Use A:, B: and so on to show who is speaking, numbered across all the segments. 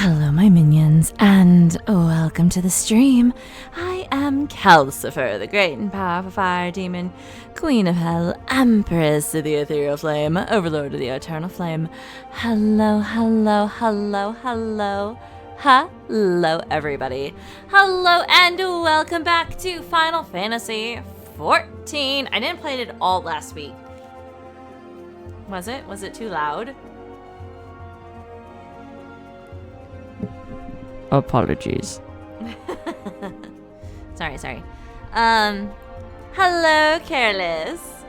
A: Hello, my minions, and welcome to the stream. I am Kalcifer, the great and powerful fire demon, queen of hell, empress of the ethereal flame, overlord of the eternal flame. Hello, hello, hello, hello. Hello, everybody. Hello, and welcome back to Final Fantasy XIV. I didn't play it all last week. Was it? Was it too loud? Apologies. Sorry. Hello, Careless.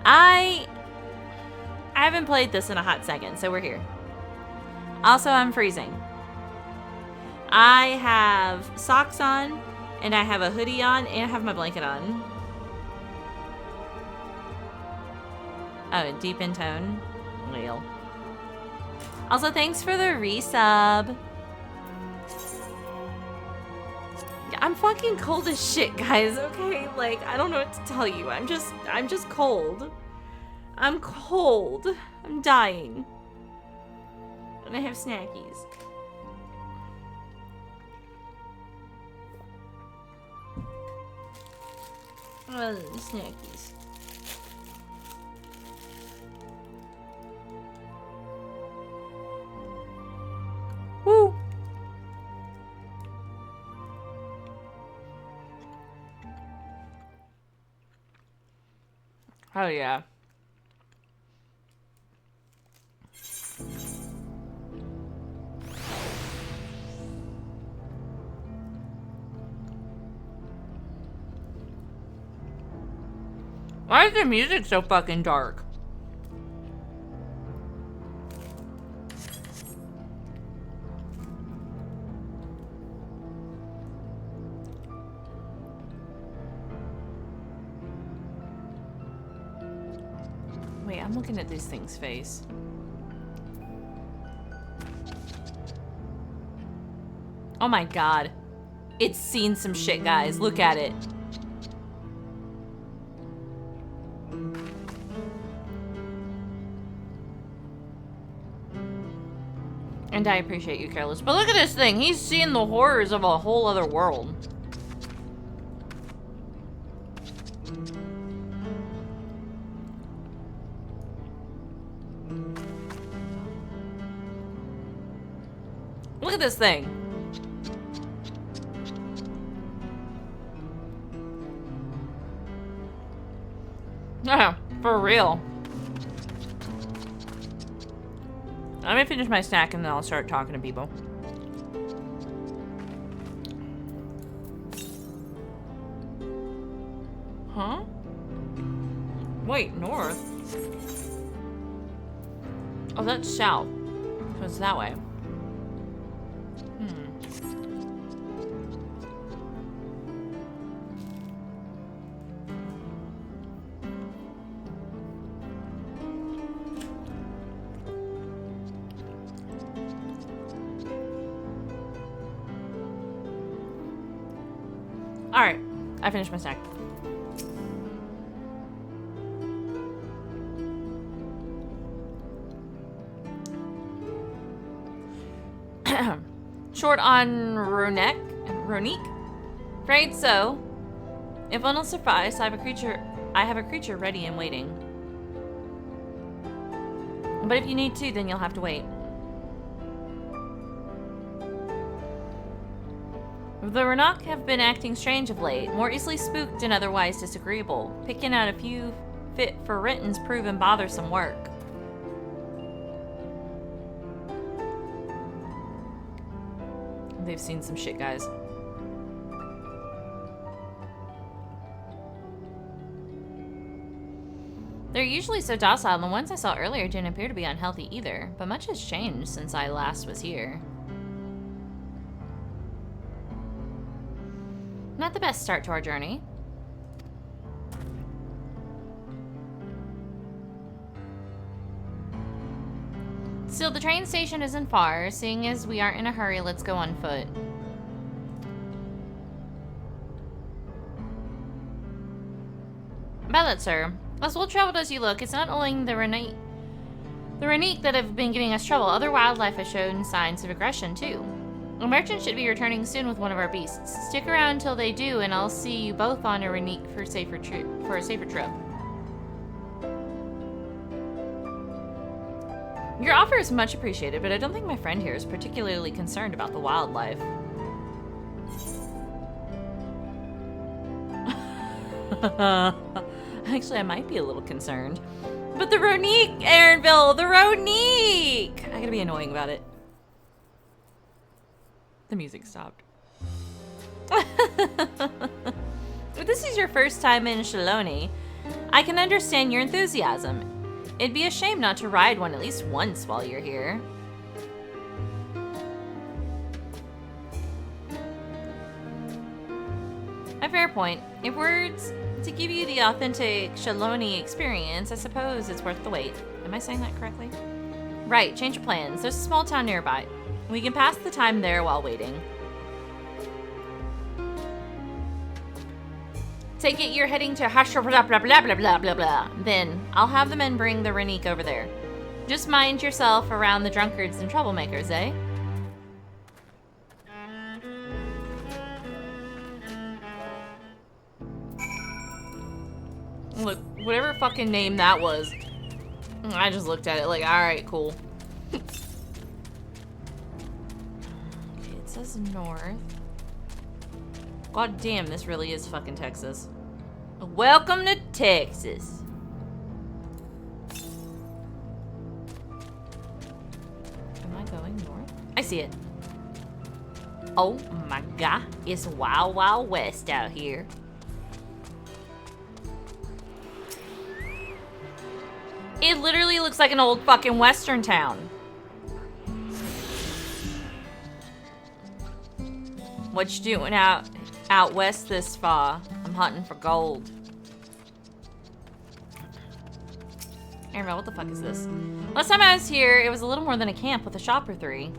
A: I haven't played this in a hot second, so we're here. Also, I'm freezing. I have socks on, and I have a hoodie on, and I have my blanket on. Oh, deep in tone. Well. Also, thanks for the resub. I'm fucking cold as shit, guys, okay? Like, I don't know what to tell you. I'm just cold. I'm cold. I'm dying. And I have snackies. Snackies. Woo! Oh, yeah. Why is the music so fucking dark? Wait, I'm looking at this thing's face. Oh my god. It's seen some shit, guys. Look at it. And I appreciate you, Careless. But look at this thing. He's seen the horrors of a whole other world. Look at this thing. Yeah, for real. I'm gonna finish my snack and then I'll start talking to people. Huh? Wait, north? Oh, that's south. So it's that way. Alright, I finished my snack. Short on Ronique? Afraid so. If one will suffice, I have a creature ready and waiting. But if you need to, then you'll have to wait. The Ronique have been acting strange of late, more easily spooked and otherwise disagreeable. Picking out a few fit for Ritten's proven bothersome work. They've seen some shit, guys. They're usually so docile, and the ones I saw earlier didn't appear to be unhealthy either, but much has changed since I last was here. Not the best start to our journey. Still, the train station isn't far. Seeing as we aren't in a hurry, let's go on foot. About that, sir. As well traveled as you look, it's not only the
B: The Renique that have been giving us trouble. Other wildlife has shown signs of aggression, too. A merchant should be returning soon with one of our beasts. Stick around until they do, and I'll see you both on a Renique for a safer trip. Your offer is much appreciated, but I don't think my friend here is particularly concerned about the wildlife. Actually, I might be a little concerned. But the Ronique, Aaronville, the Ronique! I gotta be annoying about it. The music stopped. If this is your first time in Shaloni, I can understand your enthusiasm. It'd be a shame not to ride one at least once while you're here. A fair point. If we're to give you the authentic Shaloni experience, I suppose it's worth the wait. Am I saying that correctly? Right, change of plans. There's a small town nearby. We can pass the time there while waiting. Take it you're heading to Hashra blah blah blah blah blah blah blah. Then I'll have the men bring the Renique over there. Just mind yourself around the drunkards and troublemakers, eh? Look, whatever fucking name that was, I just looked at it like, alright, cool. Okay, it says north. God damn, this really is fucking Texas. Welcome to Texas. Am I going north? I see it. Oh my god, it's Wild Wild West out here. It literally looks like an old fucking western town. What you doing out west this far? I'm hunting for gold. Aaron, what the fuck is this? Last time I was here, it was a little more than a camp with a shop or three.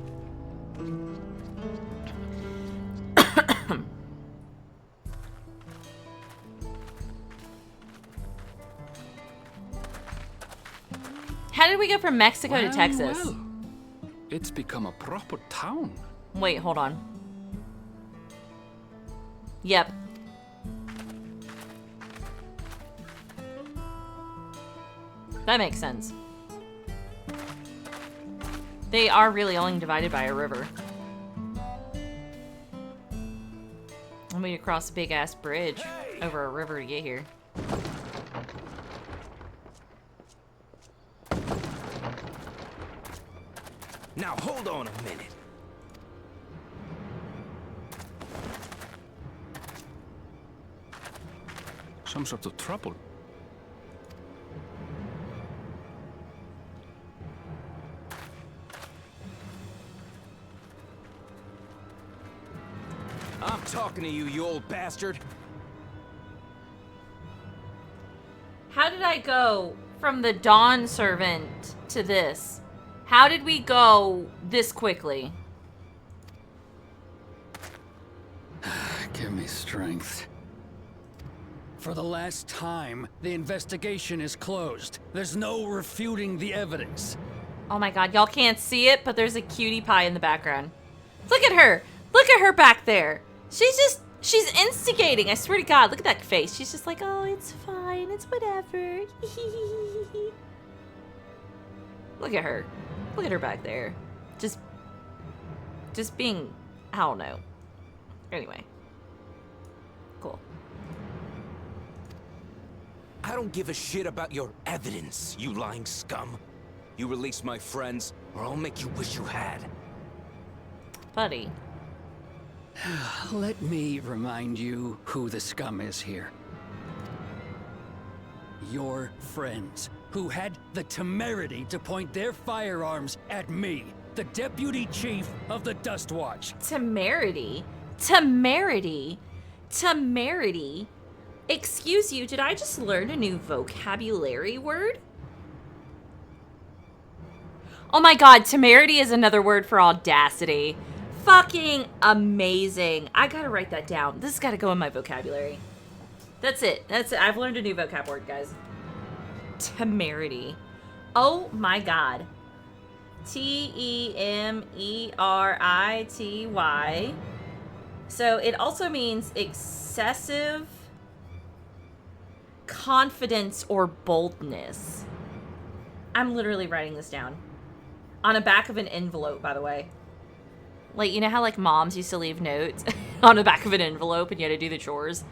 B: How did we go from Mexico to Texas?
C: Well, it's become a proper town.
B: Wait, hold on. Yep. That makes sense. They are really only divided by a river. And we cross a big ass bridge over a river to get here.
D: Now hold on a minute.
C: Some sort of trouble.
D: I'm talking to you, you old bastard.
B: How did I go from the Dawn Servant to this? How did we go this quickly?
E: Give me strength. For the last time, the investigation is closed. There's no refuting the evidence.
B: Oh my god, y'all can't see it, but there's a cutie pie in the background. Look at her! Look at her back there! She's instigating, I swear to god, look at that face. She's just like, oh, it's fine, it's whatever. Look at her. Look at her back there. Just being, I don't know. Anyway. Cool.
D: I don't give a shit about your evidence, you lying scum. You release my friends, or I'll make you wish you had.
B: Buddy.
E: Let me remind you who the scum is here. Your friends, who had the temerity to point their firearms at me, the deputy chief of the Dust Watch.
B: Temerity? Temerity? Temerity? Excuse you, did I just learn a new vocabulary word? Oh my god, temerity is another word for audacity. Fucking amazing. I gotta write that down. This has gotta go in my vocabulary. That's it. That's it. I've learned a new vocab word, guys. Temerity. Oh my god. Temerity. So it also means excessive confidence or boldness. I'm literally writing this down. On the back of an envelope, by the way. Like, you know how like moms used to leave notes on the back of an envelope and you had to do the chores?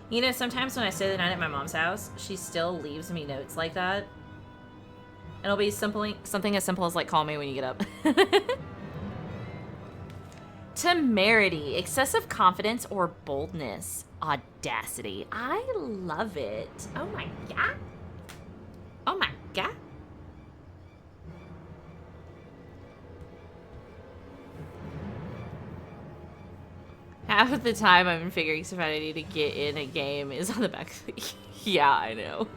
B: You know, sometimes when I stay the night at my mom's house, she still leaves me notes like that. And it'll be something as simple as like, call me when you get up. Temerity, excessive confidence or boldness. Audacity. I love it. Oh my god. Oh my god. Half of the time I'm figuring if I need to get in a game is on the back of the... Yeah, I know.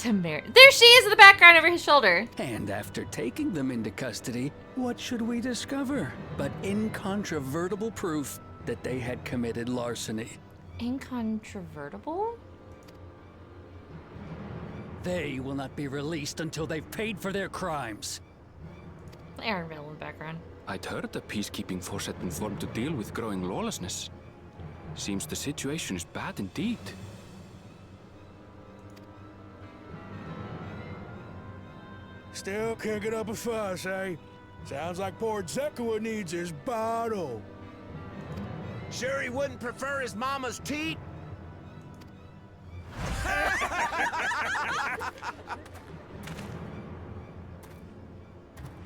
B: There she is in the background over his shoulder.
E: And after taking them into custody, what should we discover but incontrovertible proof that they had committed larceny?
B: Incontrovertible?
E: They will not be released until they've paid for their crimes.
B: Aaron Vale in the background.
C: I'd heard the peacekeeping force had been formed to deal with growing lawlessness. Seems the situation is bad indeed.
F: Still can't get up a fuss, eh? Sounds like poor Zekua needs his bottle.
D: Sure he wouldn't prefer his mama's teat?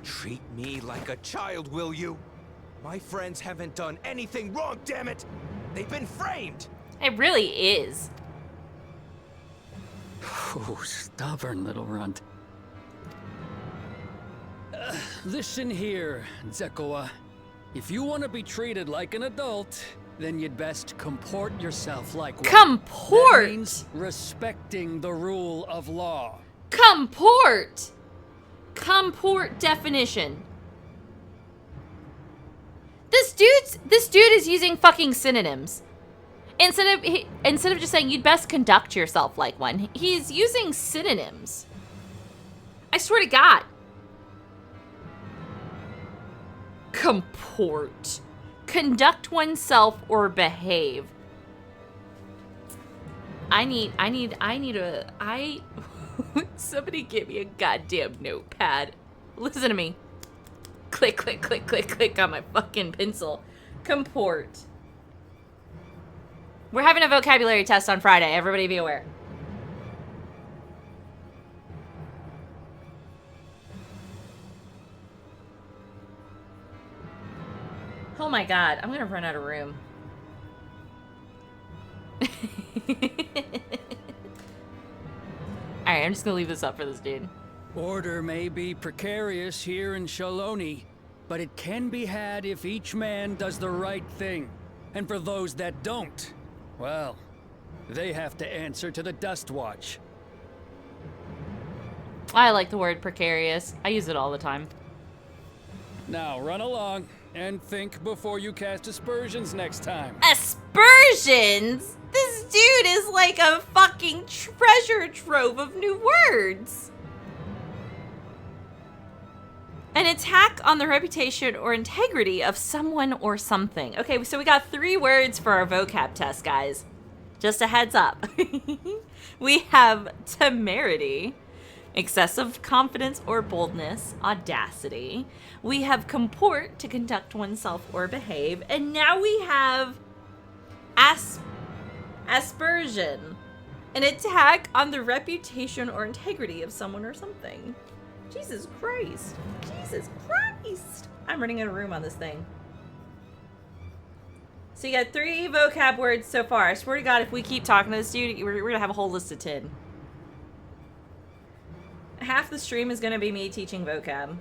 D: Treat me like a child, will you? My friends haven't done anything wrong, damn it! They've been framed!
B: It really is.
E: Oh, stubborn little runt. Listen here, Zekua. If you want to be treated like an adult, then you'd best comport yourself like one.
B: Comport!
E: That means respecting the rule of law.
B: Comport! Comport definition. This dude is using fucking synonyms. Instead of just saying you'd best conduct yourself like one, he's using synonyms. I swear to God. Comport. Conduct oneself or behave. Somebody give me a goddamn notepad. Listen to me. Click, click, click, click, click on my fucking pencil. Comport. We're having a vocabulary test on Friday. Everybody be aware. Oh my god, I'm gonna run out of room. Alright, I'm just gonna leave this up for this dude.
E: Order may be precarious here in Shaloni, but it can be had if each man does the right thing. And for those that don't, well, they have to answer to the Dust Watch.
B: I like the word precarious. I use it all the time.
E: Now run along and think before you cast aspersions next time.
B: Aspersions? This dude is like a fucking treasure trove of new words. An attack on the reputation or integrity of someone or something. Okay, so we got 3 words for our vocab test, guys. Just a heads up. We have temerity, excessive confidence or boldness, audacity. We have comport, to conduct oneself or behave. And now we have aspersion, an attack on the reputation or integrity of someone or something. Jesus Christ. Jesus Christ. I'm running out of room on this thing. So you got 3 vocab words so far. I swear to God, if we keep talking to this dude, we're going to have a whole list of 10. Half the stream is going to be me teaching vocab.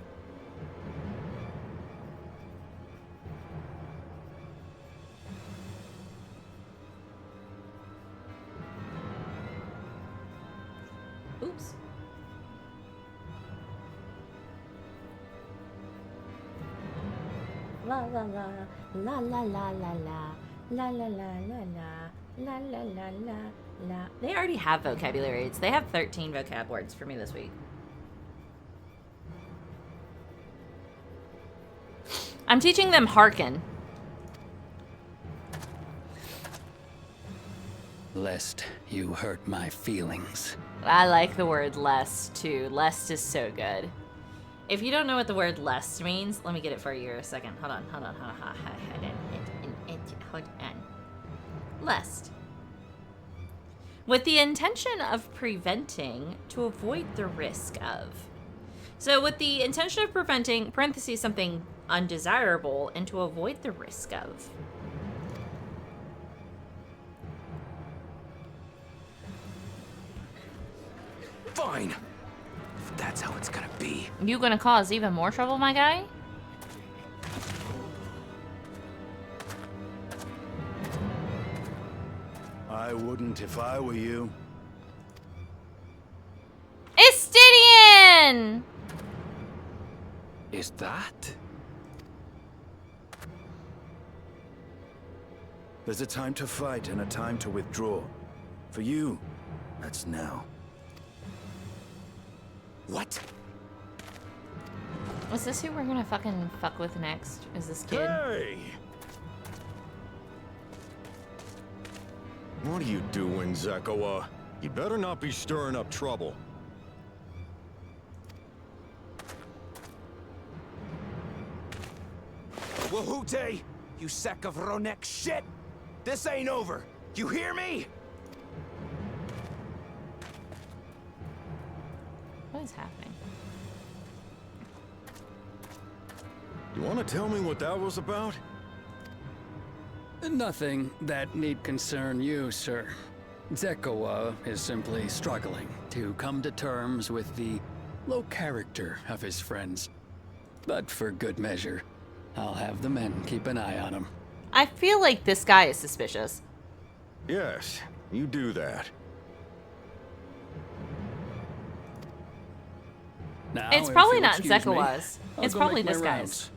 B: Oops. La la la la la la la la la la la la la la la la la They already have vocabulary aids. They have 13 vocab words for me this week. I'm teaching them hearken.
E: Lest you hurt my feelings.
B: I like the word lest too. Lest is so good. If you don't know what the word lest means, let me get it for you a second. Hold on. Lest. With the intention of preventing, to avoid the risk of. So with the intention of preventing, parentheses, something undesirable, and to avoid the risk of.
D: Fine. If that's how it's gonna be.
B: You gonna cause even more trouble, my guy?
F: I wouldn't if I were you.
B: Estidian!
C: Is that?
F: There's a time to fight and a time to withdraw. For you, that's now.
D: What?
B: Is this who we're gonna fucking fuck with next? Is this kid?
G: Hey! What are you doing, Zekawa? You better not be stirring up trouble.
D: Wahute! You sack of Ronek shit! This ain't over! You hear me?
B: What is happening?
G: You want to tell me what that was about?
E: Nothing that need concern you, sir. Zekawa is simply struggling to come to terms with the low character of his friends. But for good measure, I'll have the men keep an eye on him.
B: I feel like this guy is suspicious.
G: Yes, you do that.
E: Now,
B: It's
E: if
B: probably
E: you'll
B: not
E: excuse me,
B: Zekawa's.
E: I'll
B: It's
E: go
B: probably
E: make my
B: this guy's.
E: rounds.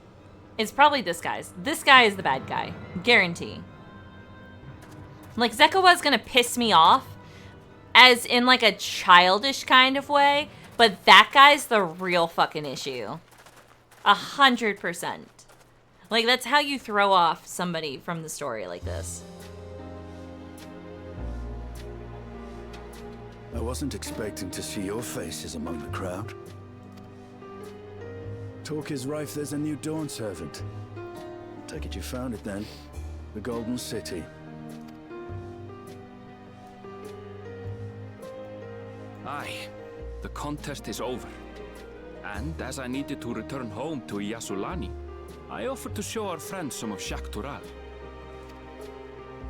B: It's probably this guy's. This guy is the bad guy. Guarantee. Like, Zekawa's gonna piss me off, as in, like, a childish kind of way, but that guy's the real fucking issue. 100%. Like, that's how you throw off somebody from the story like this.
F: I wasn't expecting to see your faces among the crowd. Talk is rife, there's a new Dawn servant. Take it you found it then. The Golden City.
C: Aye, the contest is over. And as I needed to return home to Yasulani, I offered to show our friends some of Shak Tural.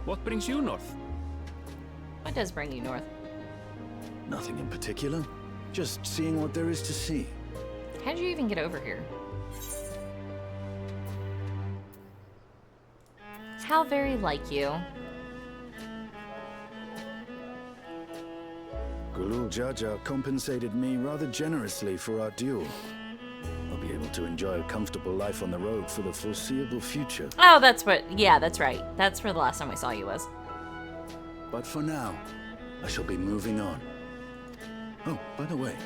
C: What brings you north?
B: What does bring you north?
F: Nothing in particular. Just seeing what there is to see.
B: How'd you even get over here? How very like you.
F: Gulul Jaja compensated me rather generously for our duel. I'll be able to enjoy a comfortable life on the road for the foreseeable future.
B: Oh, that's what... Yeah, that's right. That's where the last time we saw you was.
F: But for now, I shall be moving on. Oh, by the way,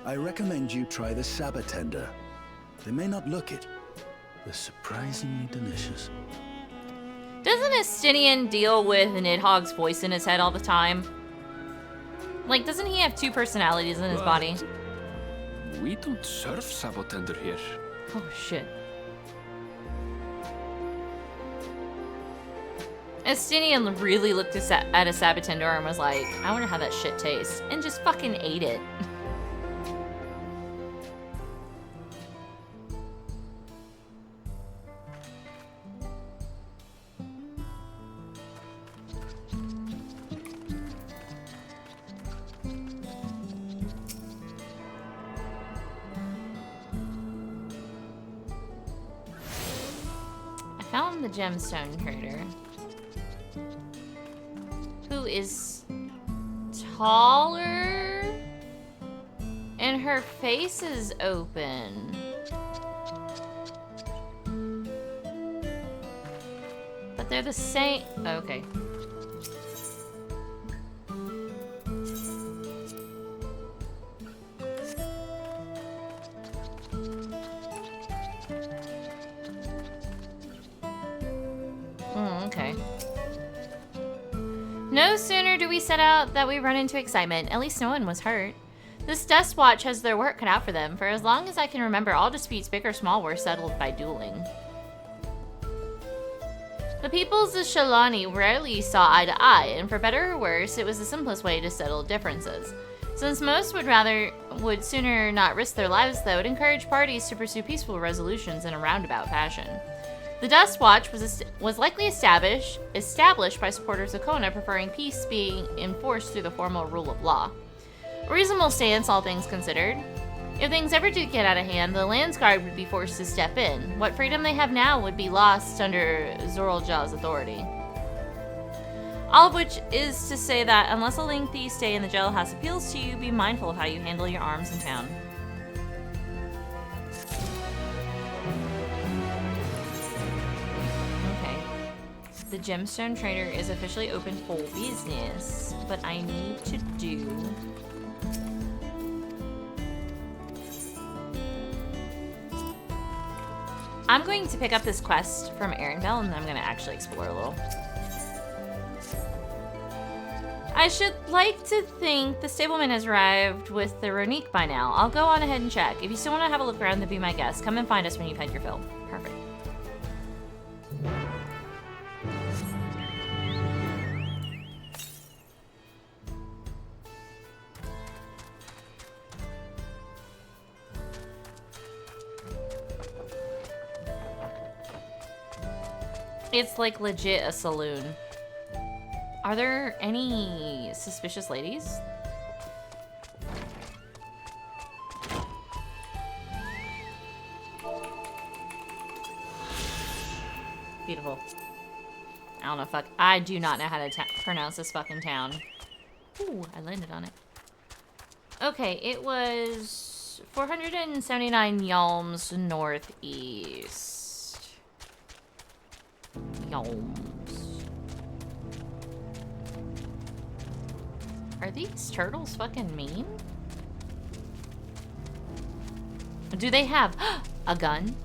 F: I recommend you try the Sabatender. They may not look it. They're surprisingly delicious.
B: Doesn't Estinian deal with Nidhogg's voice in his head all the time? Like, doesn't he have two personalities in his body?
C: We don't serve Sabotender here.
B: Oh, shit. Estinian really looked at a Sabatender and was like, I wonder how that shit tastes. And just fucking ate it. I found the gemstone trader, who is taller and her face is open. But they're the same. Okay. No sooner do we set out that we run into excitement. At least no one was hurt. This Dust Watch has their work cut out for them. For as long as I can remember, all disputes, big or small, were settled by dueling. The peoples of Shalani rarely saw eye to eye, and for better or worse, it was the simplest way to settle differences. Since most would sooner not risk their lives, though, it encouraged parties to pursue peaceful resolutions in a roundabout fashion. The Dust Watch was likely established by supporters of Kona, preferring peace being enforced through the formal rule of law. A reasonable stance, all things considered. If things ever did get out of hand, the Landsguard would be forced to step in. What freedom they have now would be lost under Zoraljaw's authority. All of which is to say that unless a lengthy stay in the jailhouse appeals to you, be mindful of how you handle your arms in town. Okay. The gemstone trader is officially open for business, but I need to do... I'm going to pick up this quest from Arendelle, and I'm going to actually explore a little. I should like to think the stableman has arrived with the Ronique by now. I'll go on ahead and check. If you still want to have a look around, then be my guest. Come and find us when you've had your fill. Perfect. It's like legit a saloon. Are there any suspicious ladies? Beautiful. I don't know, I do not know how to pronounce this fucking town. Ooh, I landed on it. Okay, it was 479 yalms northeast. Yalms. Are these turtles fucking mean? Do they have a gun?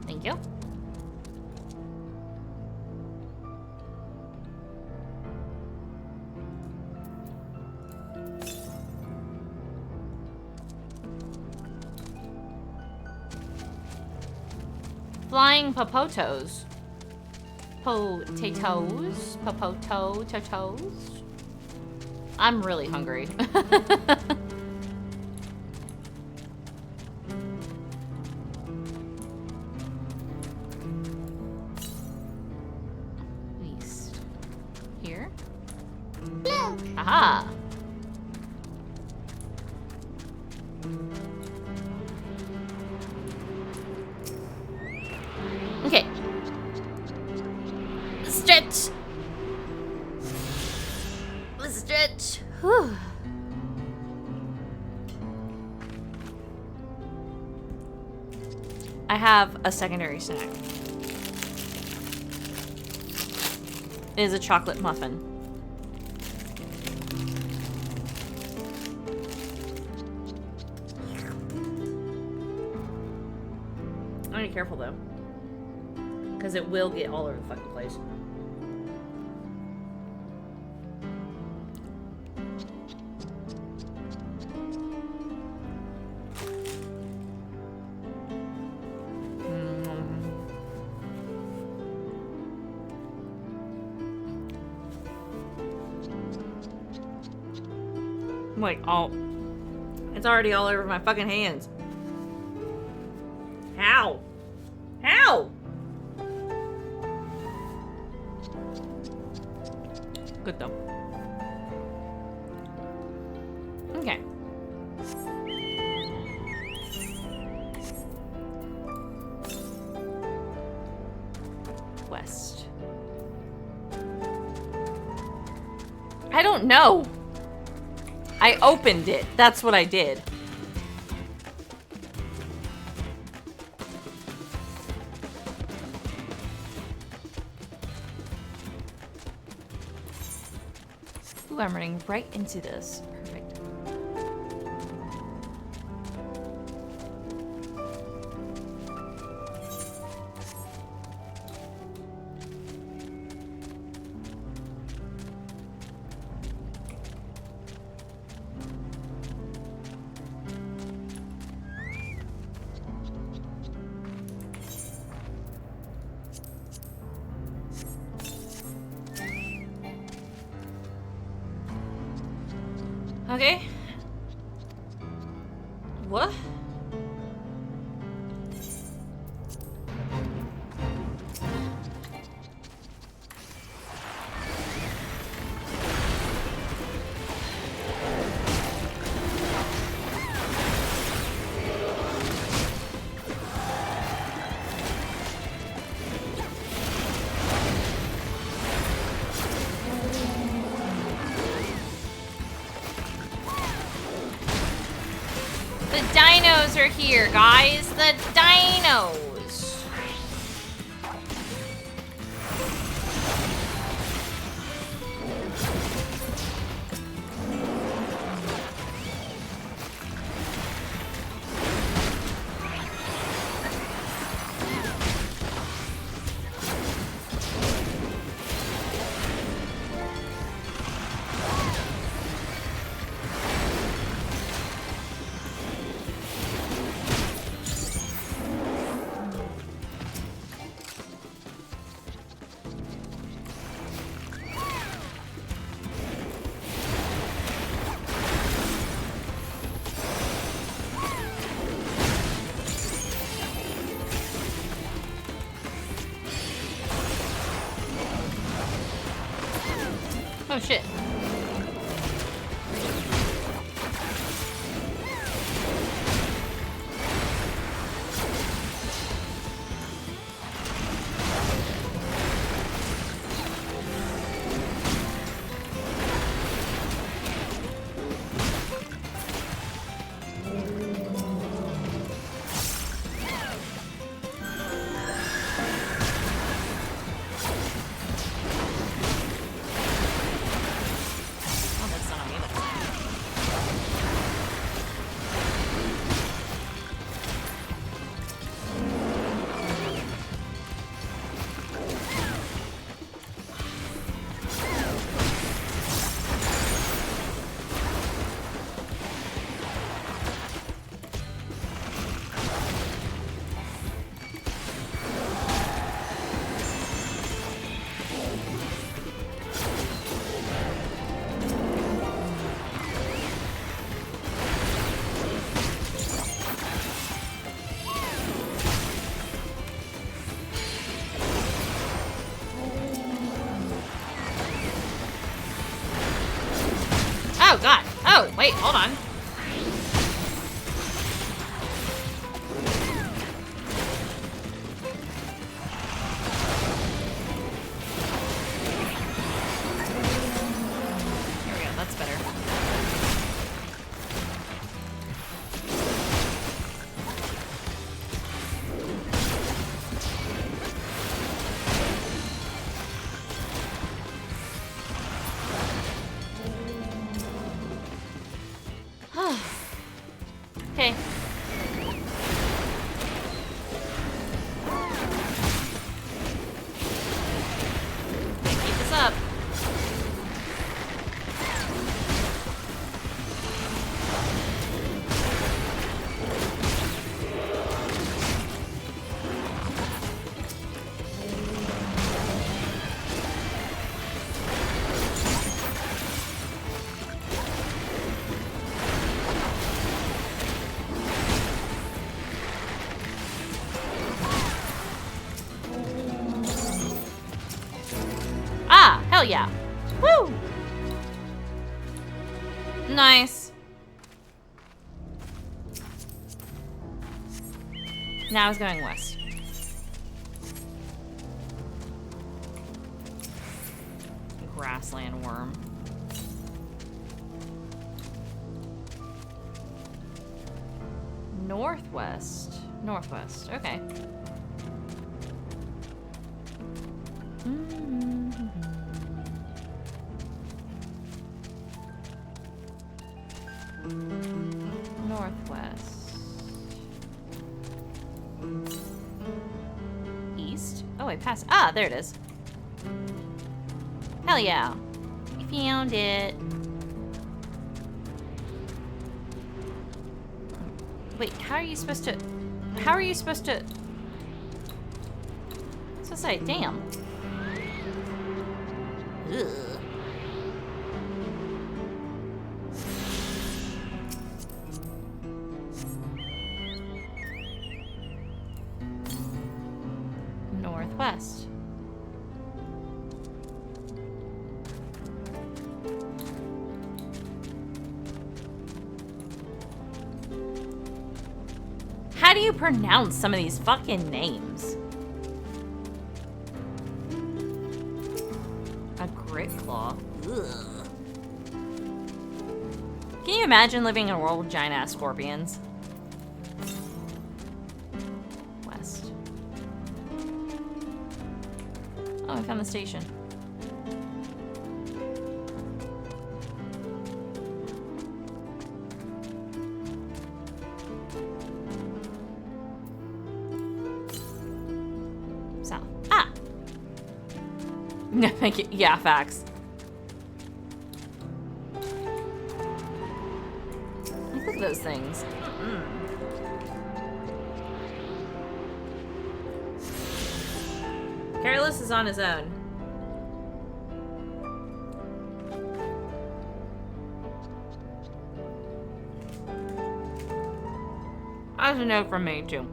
B: Thank you. Flying popotos. Potatoes? Totos? I'm really hungry. East. Here? Aha! Okay. Stretch! Stretch! Whew. I have a secondary snack. It is a chocolate muffin. I'm gonna be careful though, because it will get all over the fucking place. Like, oh, it's already all over my fucking hands. How? How? Good though. Okay. West. I don't know. I opened it. That's what I did. Ooh, I'm running right into this. Perfect. Okay. What? The dinos are here, guys. The dinos. Oh shit. Oh, that's not on me, that's Oh god. Oh, wait, hold on. Here we go, that's better. Okay. Keep this up. Ah, hell yeah. Woo! Nice. Now it's going west. Grassland worm. Northwest. Northwest, okay. Northwest. East? Oh, I passed. Ah, there it is. Hell yeah. We found it. Wait, how are you supposed to... How are you supposed to... What's to say? Damn. Ugh. southwest. How do you pronounce some of these fucking names? A grit claw. Ugh. Can you imagine living in a world with giant ass scorpions? West. Oh, I found the station. South. Ah! No, thank you. Yeah, facts. Look at those things. Careless is on his own. That's a note from me, too.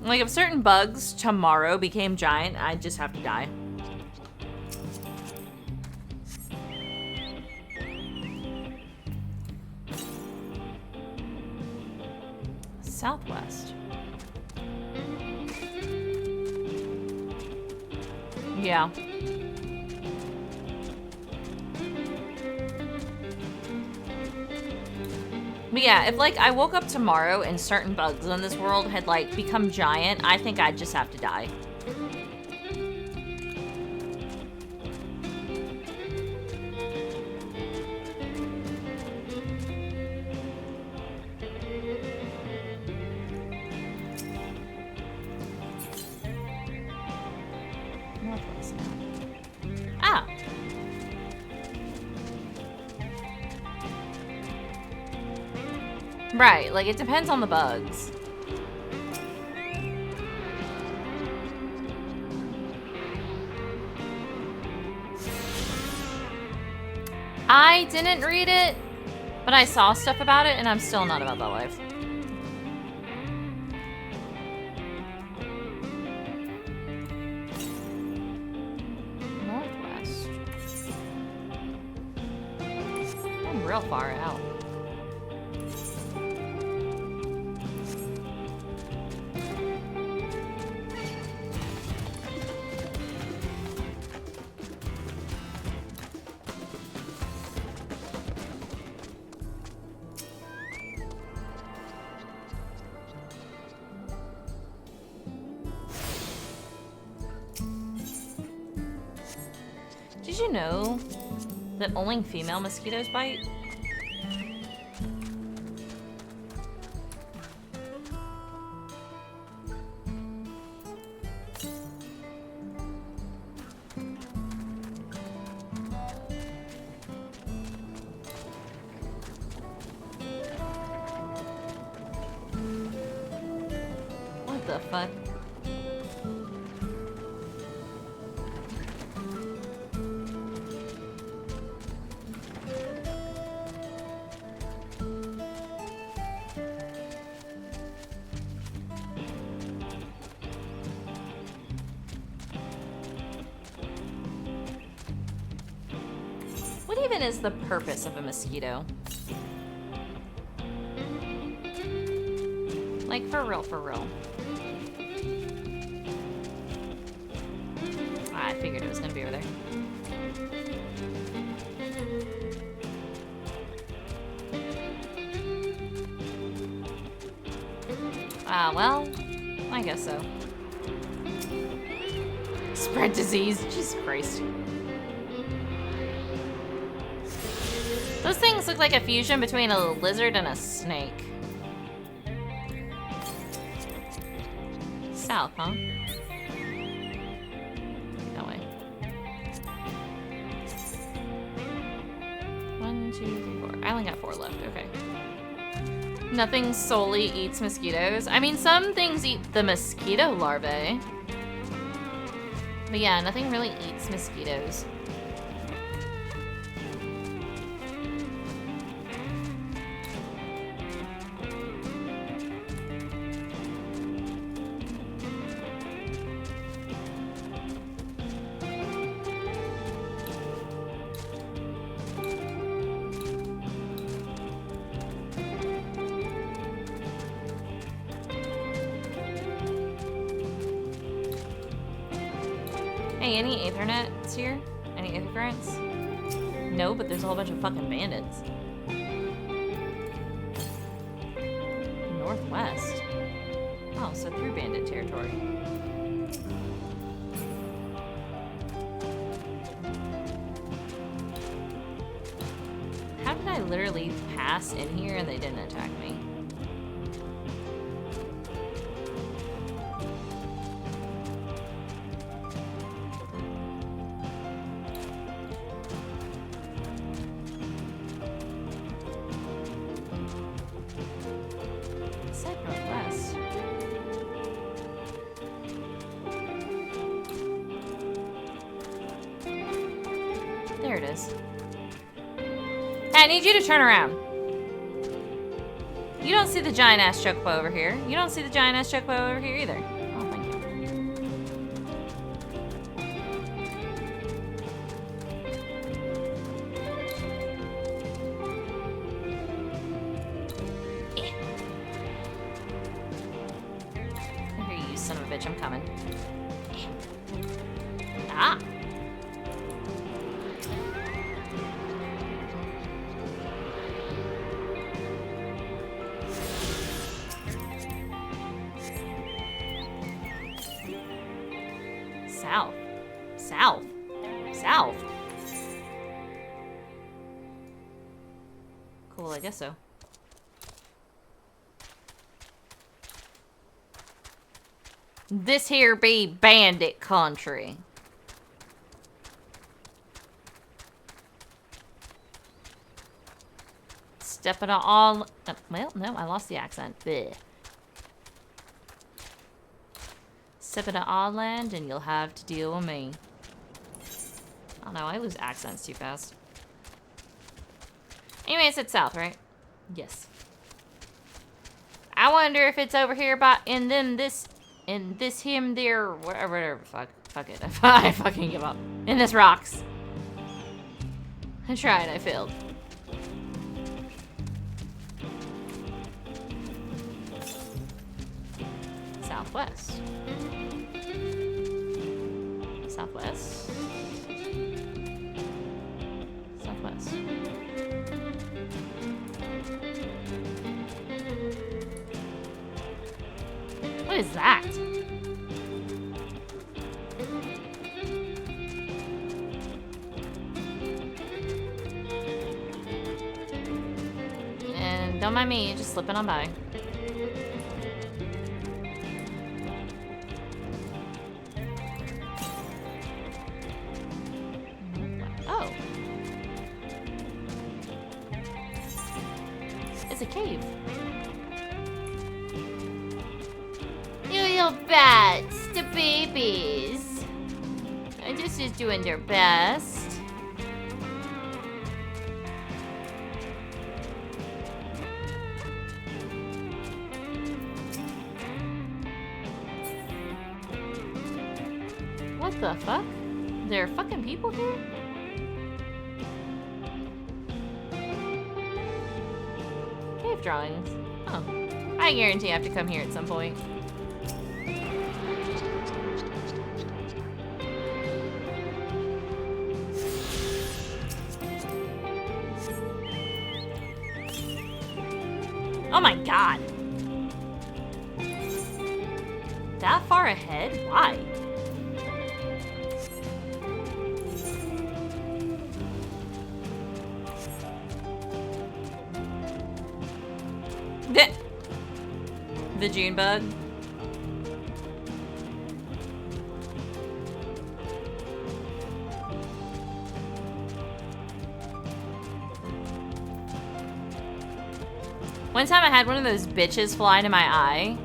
B: Like, if certain bugs tomorrow became giant, I'd just have to die. Southwest. Yeah. But yeah, if like I woke up tomorrow and certain bugs in this world had like become giant, I think I'd just have to die. Northwest. Ah. Right, like it depends on the bugs. I didn't read it, but I saw stuff about it and I'm still not about that life. Northwest. I'm real far out. Did you know that only female mosquitoes bite? What the fuck? What even is the purpose of a mosquito? Like, for real, for real. I figured it was gonna be over there. Ah, well, I guess so. Spread disease, Jesus Christ. Those things look like a fusion between a lizard and a snake. South, huh? That way. 1, 2, 3, 4. I only got 4 left, okay. Nothing solely eats mosquitoes. I mean, some things eat the mosquito larvae. But yeah, nothing really eats mosquitoes. Hey, any Aethernets here? Any Aether currents? No, but there's a whole bunch of fucking bandits. Northwest. Oh, so through bandit territory. How did I literally pass in here and they didn't attack me? There it is. Hey, I need you to turn around. You don't see the giant-ass chocobo over here. You don't see the giant-ass chocobo over here either. Oh, thank you. Here, you son of a bitch. I'm coming. Ah! South. South. South. Cool, I guess so. This here be bandit country. Stepping on all... well, no, I lost the accent. Blech. Step into our land and you'll have to deal with me. Oh no, I lose accents too fast. Anyway, I said south, right? Yes. I wonder if it's over here by in this him there, whatever. Fuck it. I fucking give up. In this rocks. I tried. I failed. Southwest. Southwest. Southwest. What is that? And don't mind me, just slipping on by. Oh. It's a cave. You little bats, the babies. They're just doing their best. What the fuck? There are fucking people here? Cave drawings. Oh. I guarantee I have to come here at some point. Oh my god. That far ahead? Why? The June bug. One time I had one of those bitches fly into my eye.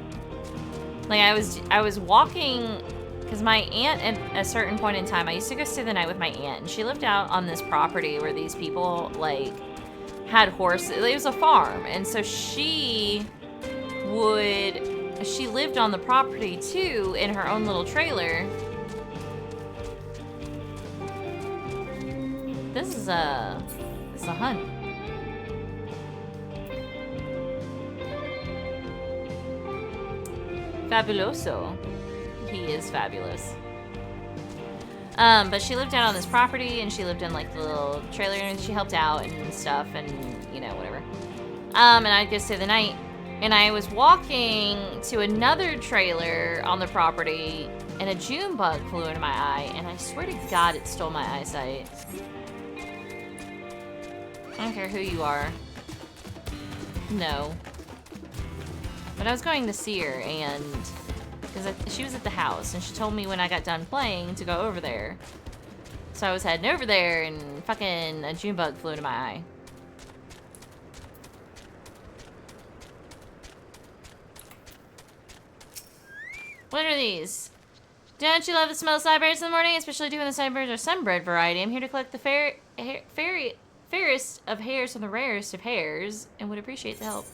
B: Like I was walking Because my aunt, at a certain point in time, I used to go stay the night with my aunt, and she lived out on this property where these people, like, had horses. It was a farm, and so she lived on the property, too, in her own little trailer. This is a hunt. Fabuloso. He is fabulous. But she lived out on this property, and she lived in like the little trailer, and she helped out and stuff, and you know, whatever. And I'd go stay the night, and I was walking to another trailer on the property, and a June bug flew into my eye, and I swear to God, it stole my eyesight. I don't care who you are. No. But I was going to see her, and because she was at the house, and she told me when I got done playing to go over there. So I was heading over there, and fucking a June bug flew into my eye. What are these? Don't you love the smell of sideburns in the morning? Especially doing the sideburns or sunbird variety. I'm here to collect the fairest of hairs from the rarest of hairs, and would appreciate the help.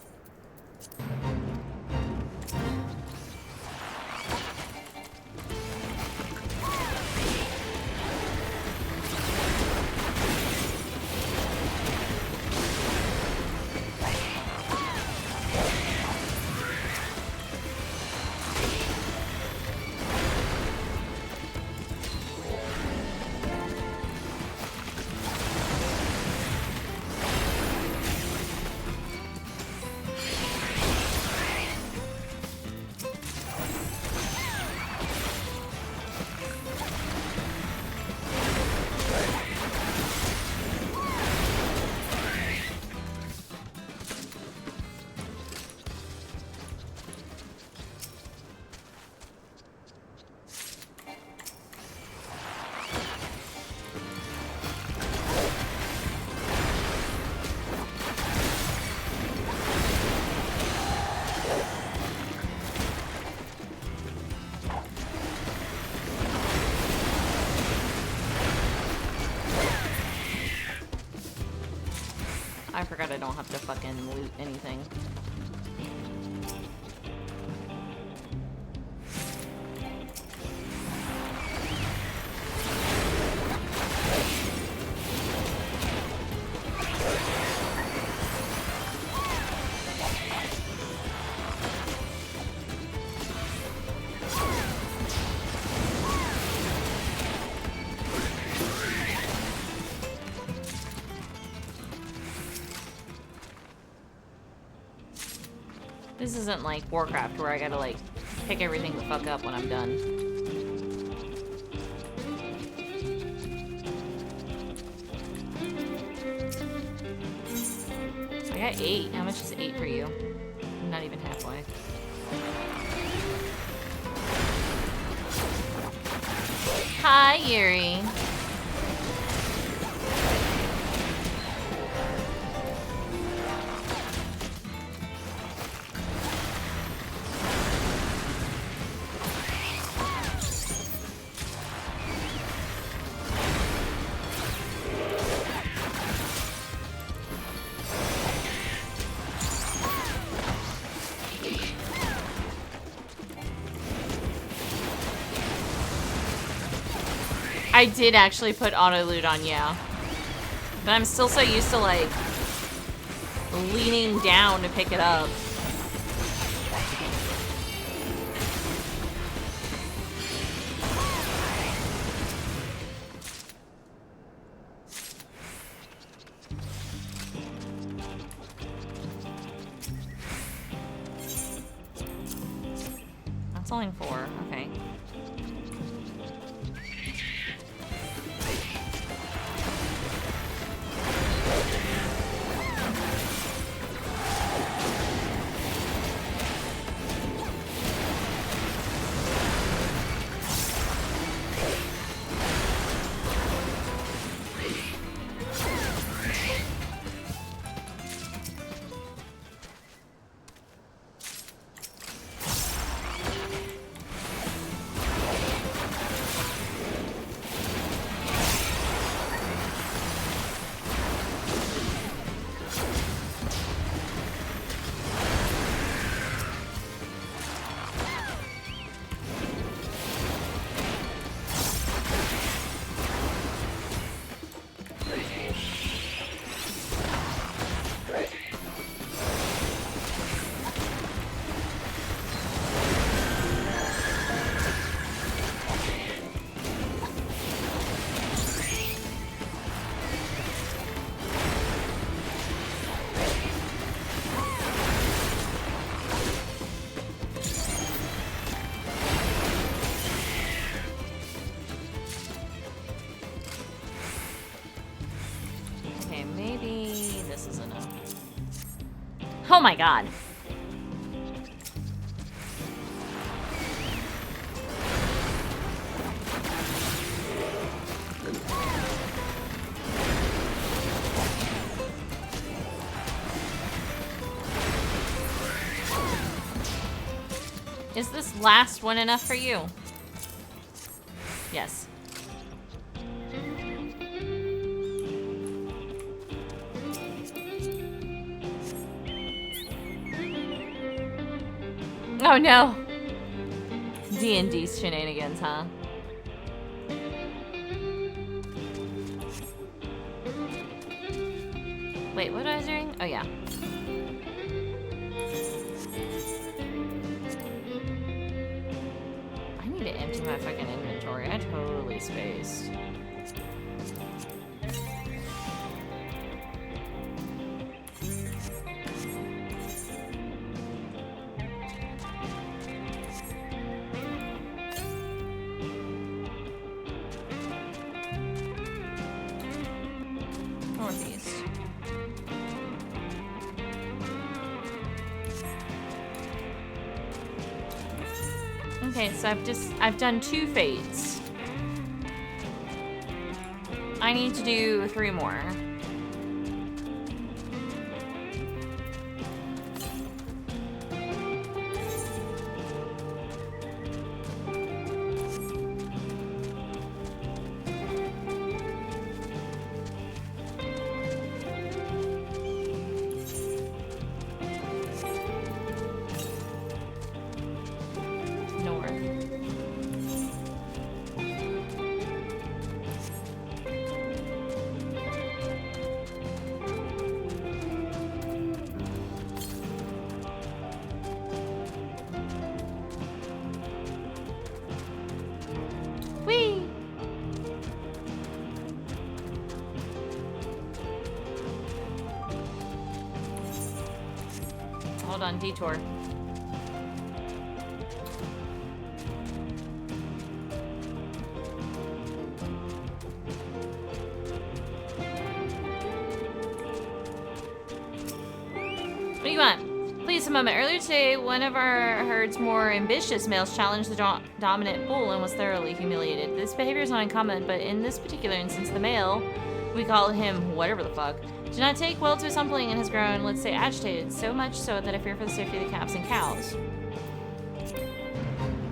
B: I forgot I don't have to fucking loot anything. This isn't like Warcraft where I gotta like pick everything the fuck up when I'm done. I got 8. How much is 8 for you? I'm not even halfway. Hi, Yuri. I did actually put auto loot on, yeah. But I'm still so used to like leaning down to pick it up. That's only 4, okay. maybe this is enough. Oh my god. Is this last one enough for you? Yes. Oh no! D&D shenanigans, huh? Wait, what was I doing? Oh yeah. I need to empty my fucking inventory. I totally spaced. Northeast. Okay, so I've done 2 fates. I need to do 3 more. Whee! Hold on, detour. What do you want? Please, a moment. Earlier today, one of our herd's more ambitious males challenged the dominant bull and was thoroughly humiliated. This behavior is not uncommon, but in this particular instance, the male, we call him whatever the fuck, did not take well to his humbling and has grown, let's say, agitated, so much so that I fear for the safety of the calves and cows.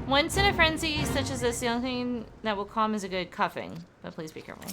B: Once in a frenzy such as this, the only thing that will calm is a good cuffing, but please be careful.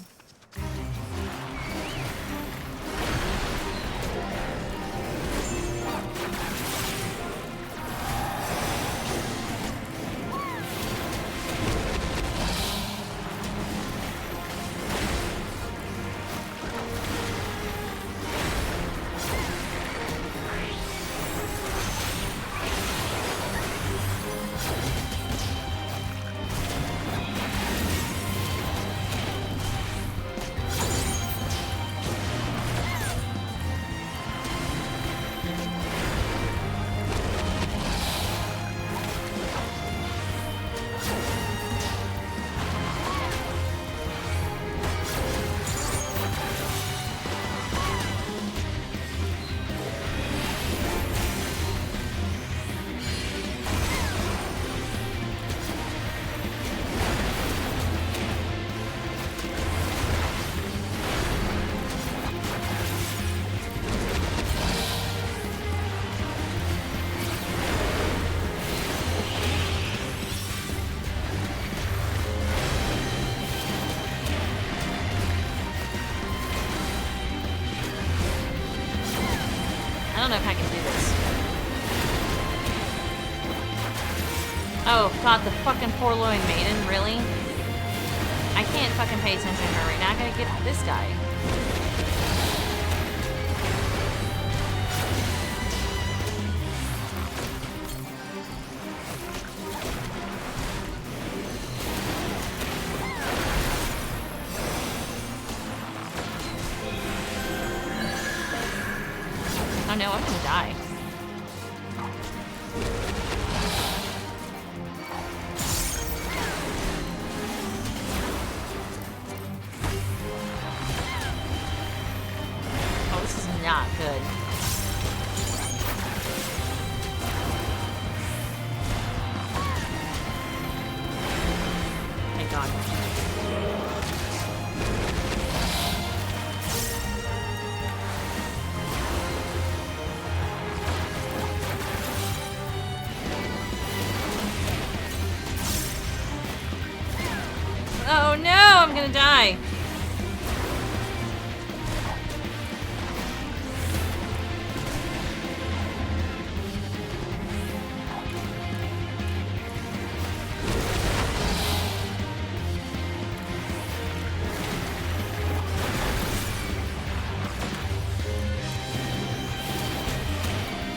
B: I don't know if I can do this. Oh, God, the fucking forlorn maiden, really? I can't fucking pay attention to her right now. I gotta get this guy. Oh no, I'm gonna die. not good. Thank God. Oh no, I'm gonna die.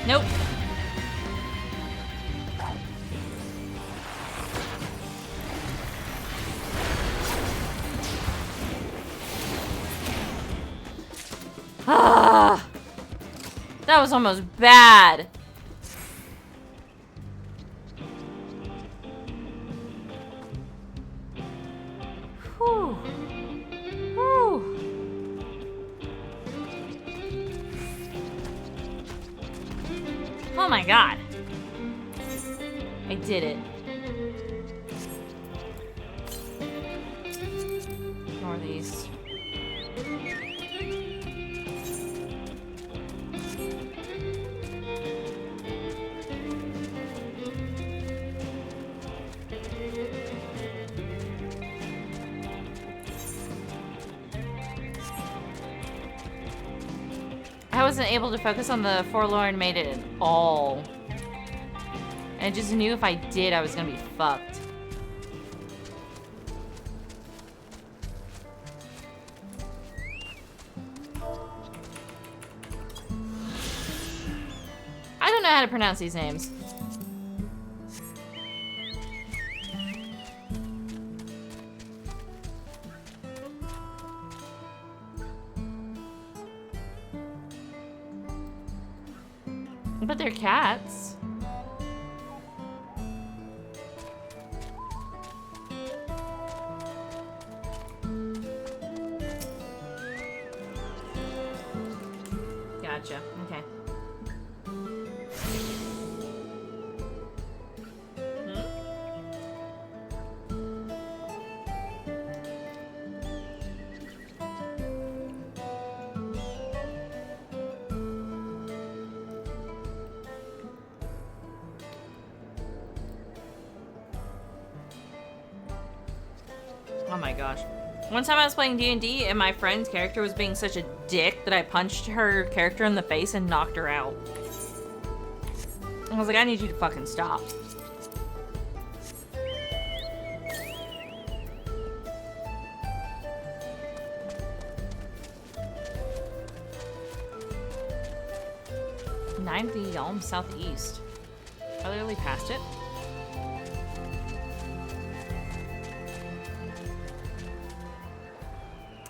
B: Nope. Ah, that was almost bad. Whew. Whew. Oh my God. I did it. Northeast. I wasn't able to focus on the Forlorn Maiden at all. I just knew if I did, I was gonna be fucked. I don't know how to pronounce these names. But they're cats. Gotcha. Okay. Oh my gosh. One time I was playing D&D and my friend's character was being such a dick that I punched her character in the face and knocked her out. I was like, I need you to fucking stop. Nine the Elm Southeast. I literally passed it.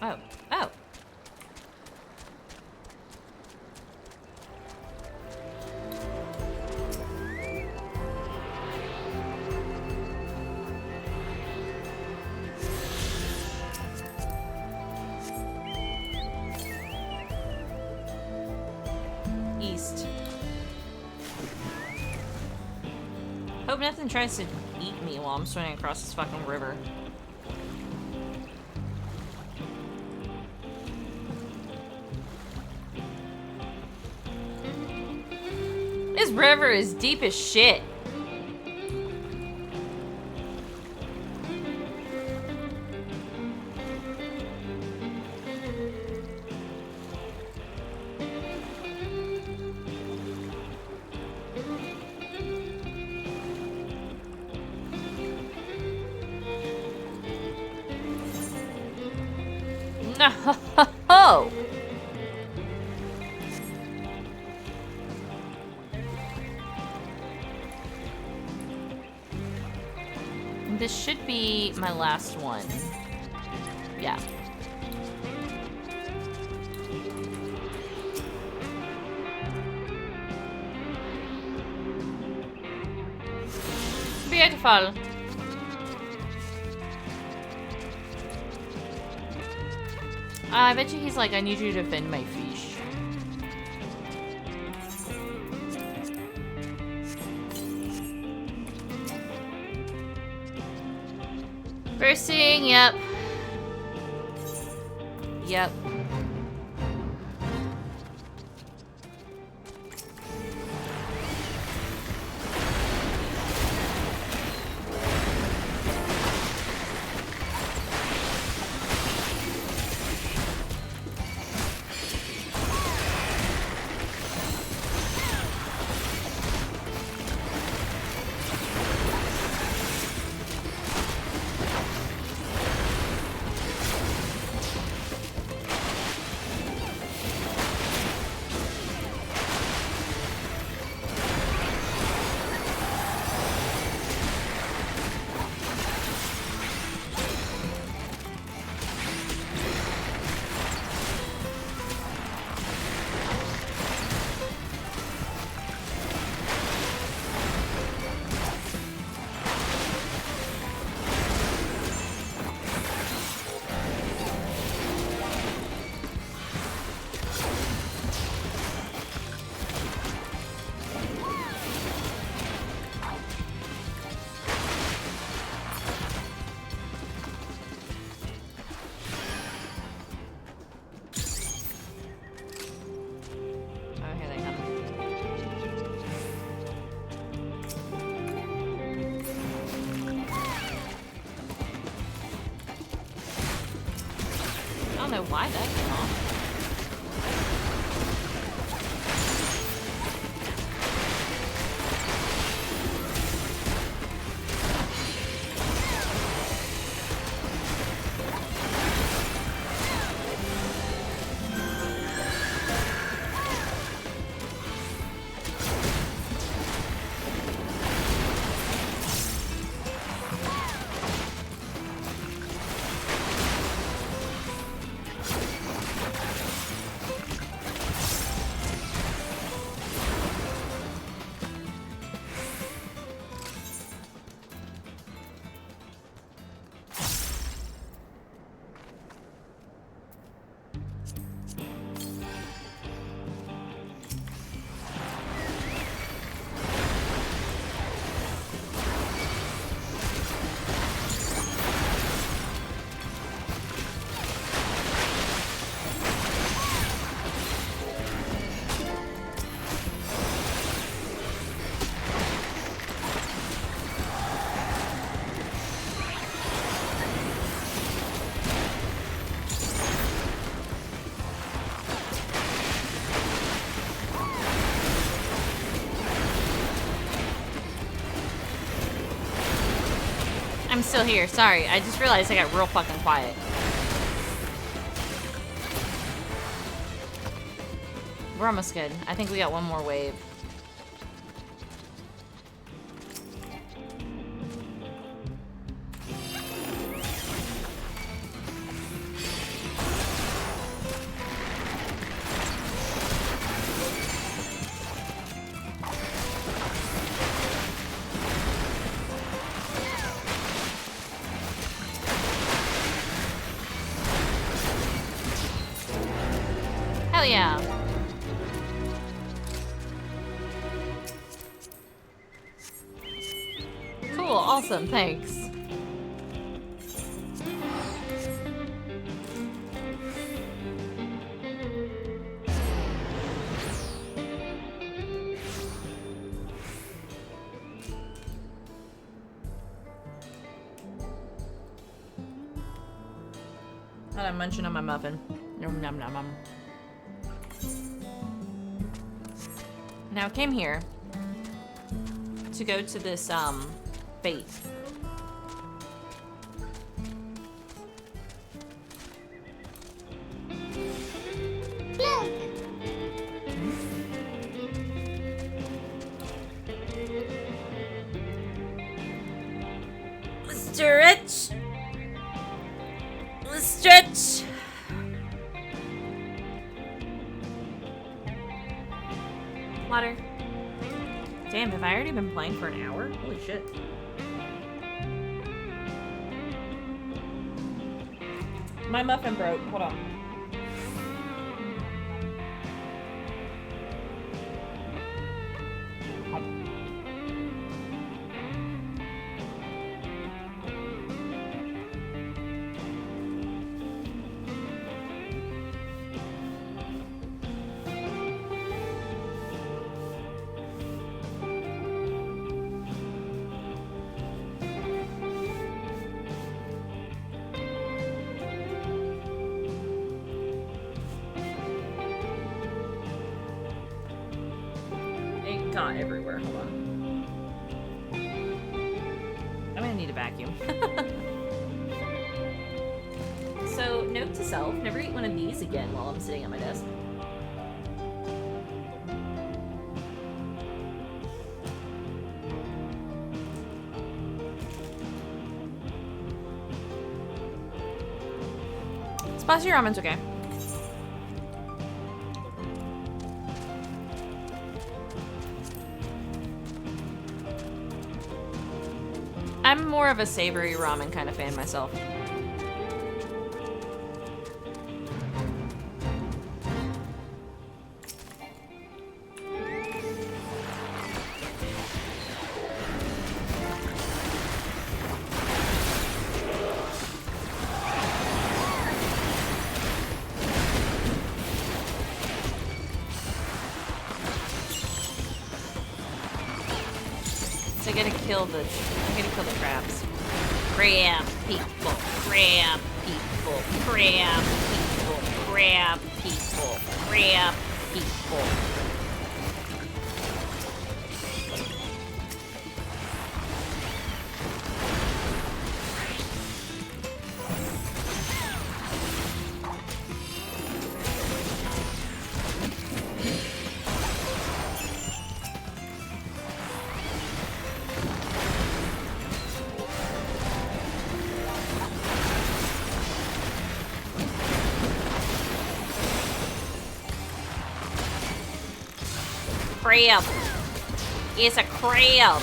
B: Oh. Oh. East. Hope nothing tries to eat me while I'm swimming across this fucking river. This river is deep as shit. No. This should be my last one. Yeah. Beautiful. I bet you he's like, I need you to defend my fish. Bursting, yep. Yep. I don't know why that came off. I'm still here. Sorry. I just realized I got real fucking quiet. We're almost good. I think we got one more wave. Hell yeah. Cool, awesome, thanks. I'm munching on my muffin. Nom nom nom nom. Now I came here to go to this fate. Stretch. Stretch. Water. Damn, have I already been playing for an hour? Holy shit. My muffin broke. Hold on. got everywhere. Hold on. I'm gonna need a vacuum. So, note to self, never eat one of these again while I'm sitting at my desk. Spicy ramen's okay. I'm more of a savory ramen kind of fan myself. I gotta kill the crabs. Crab people, crab people, crab people, crab people, crab people. Crab. It's a crab.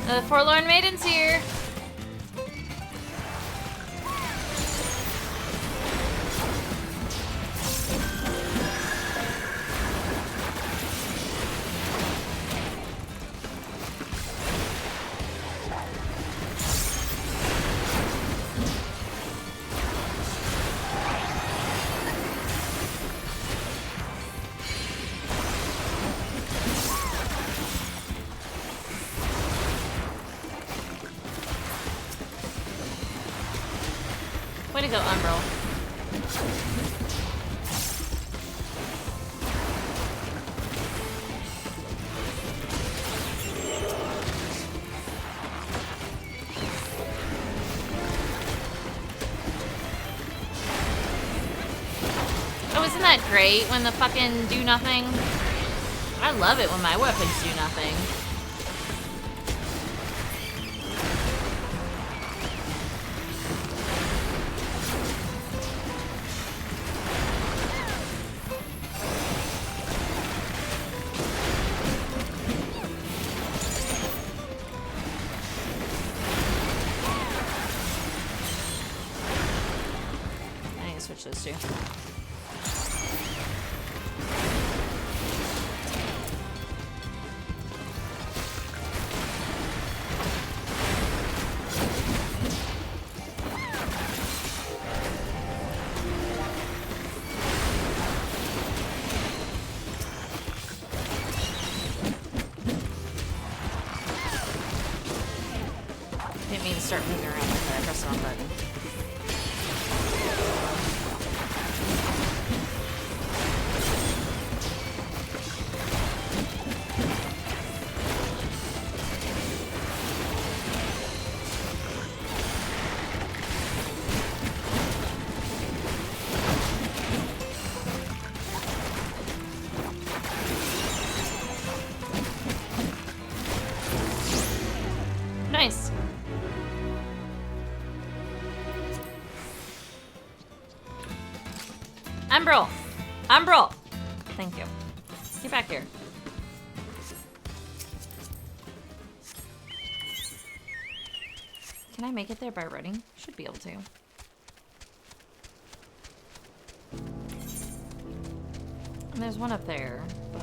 B: The Forlorn Maiden's here. Way to go, Umbral. Oh, isn't that great when the fucking do nothing? I love it when my weapons do nothing. Switch those two. Didn't mean to start moving around like that. I pressed the wrong button. Nice. Umbral! Umbral! Thank you. Get back here. Can I make it there by running? Should be able to. And there's one up there, but...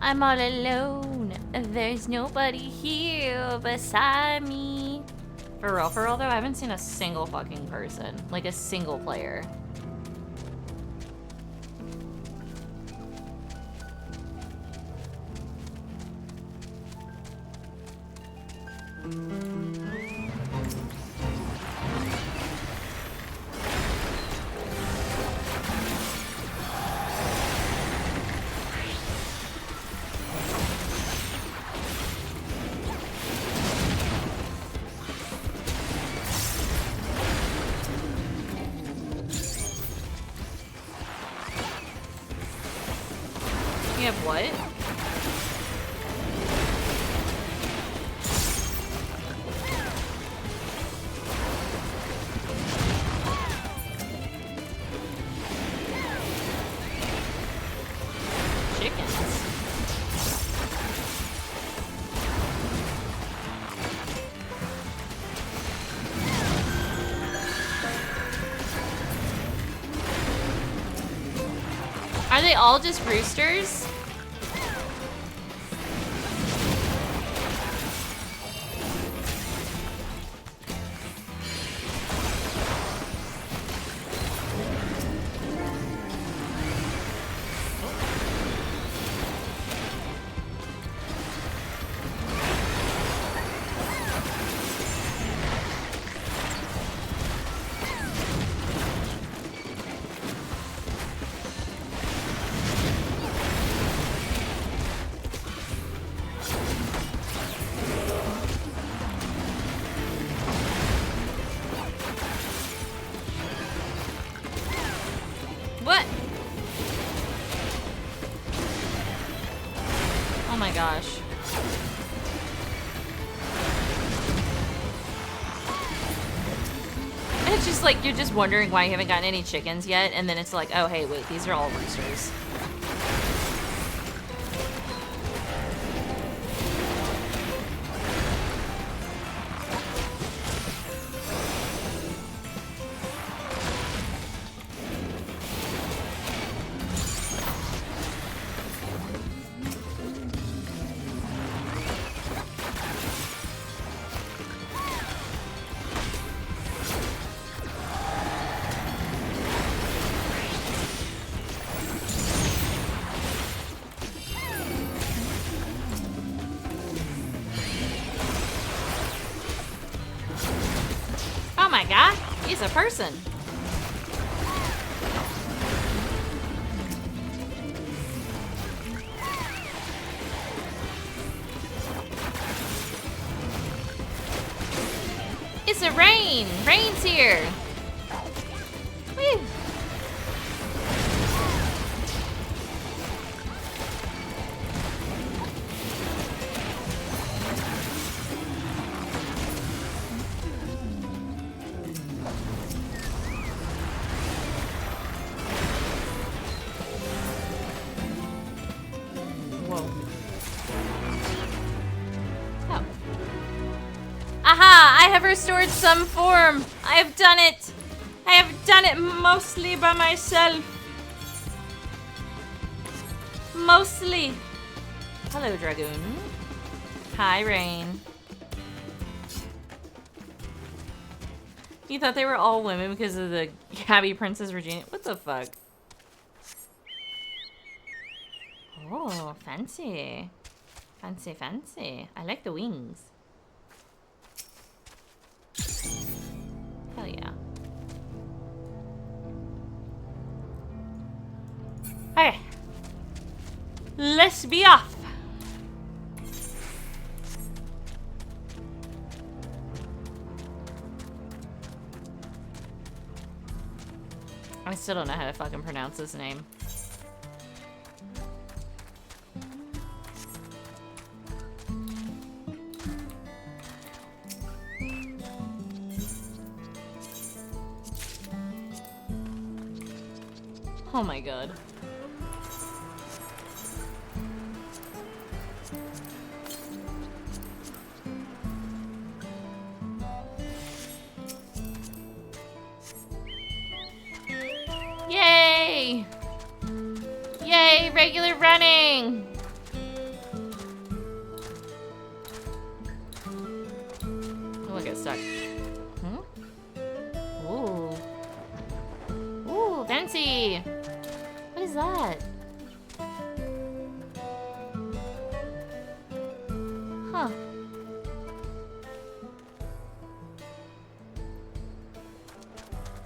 B: I'm all alone. There's nobody here beside me. For real, though, I haven't seen a single fucking person. Like a single player. You have what? Chickens. Are they all just roosters? What? Oh my gosh. It's just like you're just wondering why you haven't gotten any chickens yet, and then it's like, oh hey, wait, these are all roosters. Oh my god, he's a person. It's a rain. Rain's here. Woo. Whoa. Oh. Aha! I have restored some form. I have done it. I have done it mostly by myself. Mostly. Hello, Dragoon. Hi, Rain. You thought they were all women because of the Gabby Princess Regina? What the fuck? Oh, fancy. Fancy, fancy. I like the wings. Hell yeah. Okay. Let's be off. I still don't know how to fucking pronounce his name. Oh my god. Yay! Yay, regular running! Oh, I got stuck. Ooh. Ooh, fancy! What is that? Huh.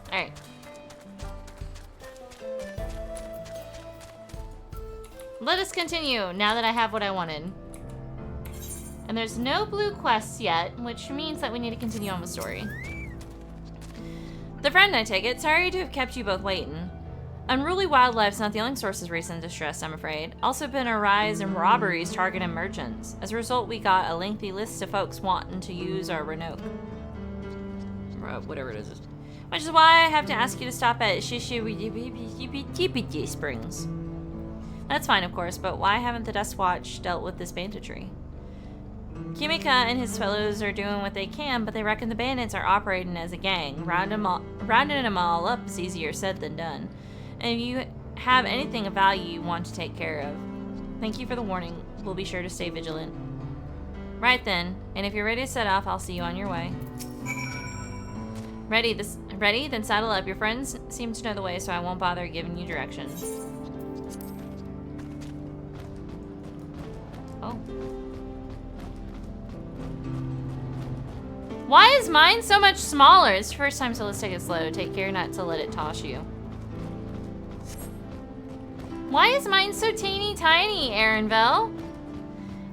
B: Alright. Let us continue, now that I have what I wanted. And there's no blue quests yet, which means that we need to continue on with story. The friend, I take it. Sorry to have kept you both waiting. Unruly wildlife's not the only source of recent distress, I'm afraid. Also been a rise in robberies targeting merchants. As a result, we got a lengthy list of folks wanting to use our Renoke. Whatever it is. Which is why I have to ask you to stop at Shishiwitipiti Springs. That's fine, of course, but why haven't the Dust Watch dealt with this banditry? Kimika and his fellows are doing what they can, but they reckon the bandits are operating as a gang. Rounding them all up is easier said than done. And if you have anything of value you want to take care of, thank you for the warning. We'll be sure to stay vigilant. Right then, and if you're ready to set off, I'll see you on your way. Ready? Then saddle up. Your friends seem to know the way, so I won't bother giving you directions. Oh. Why is mine so much smaller? It's the first time, so let's take it slow. Take care not to let it toss you. Why is mine so teeny tiny, Aaronville?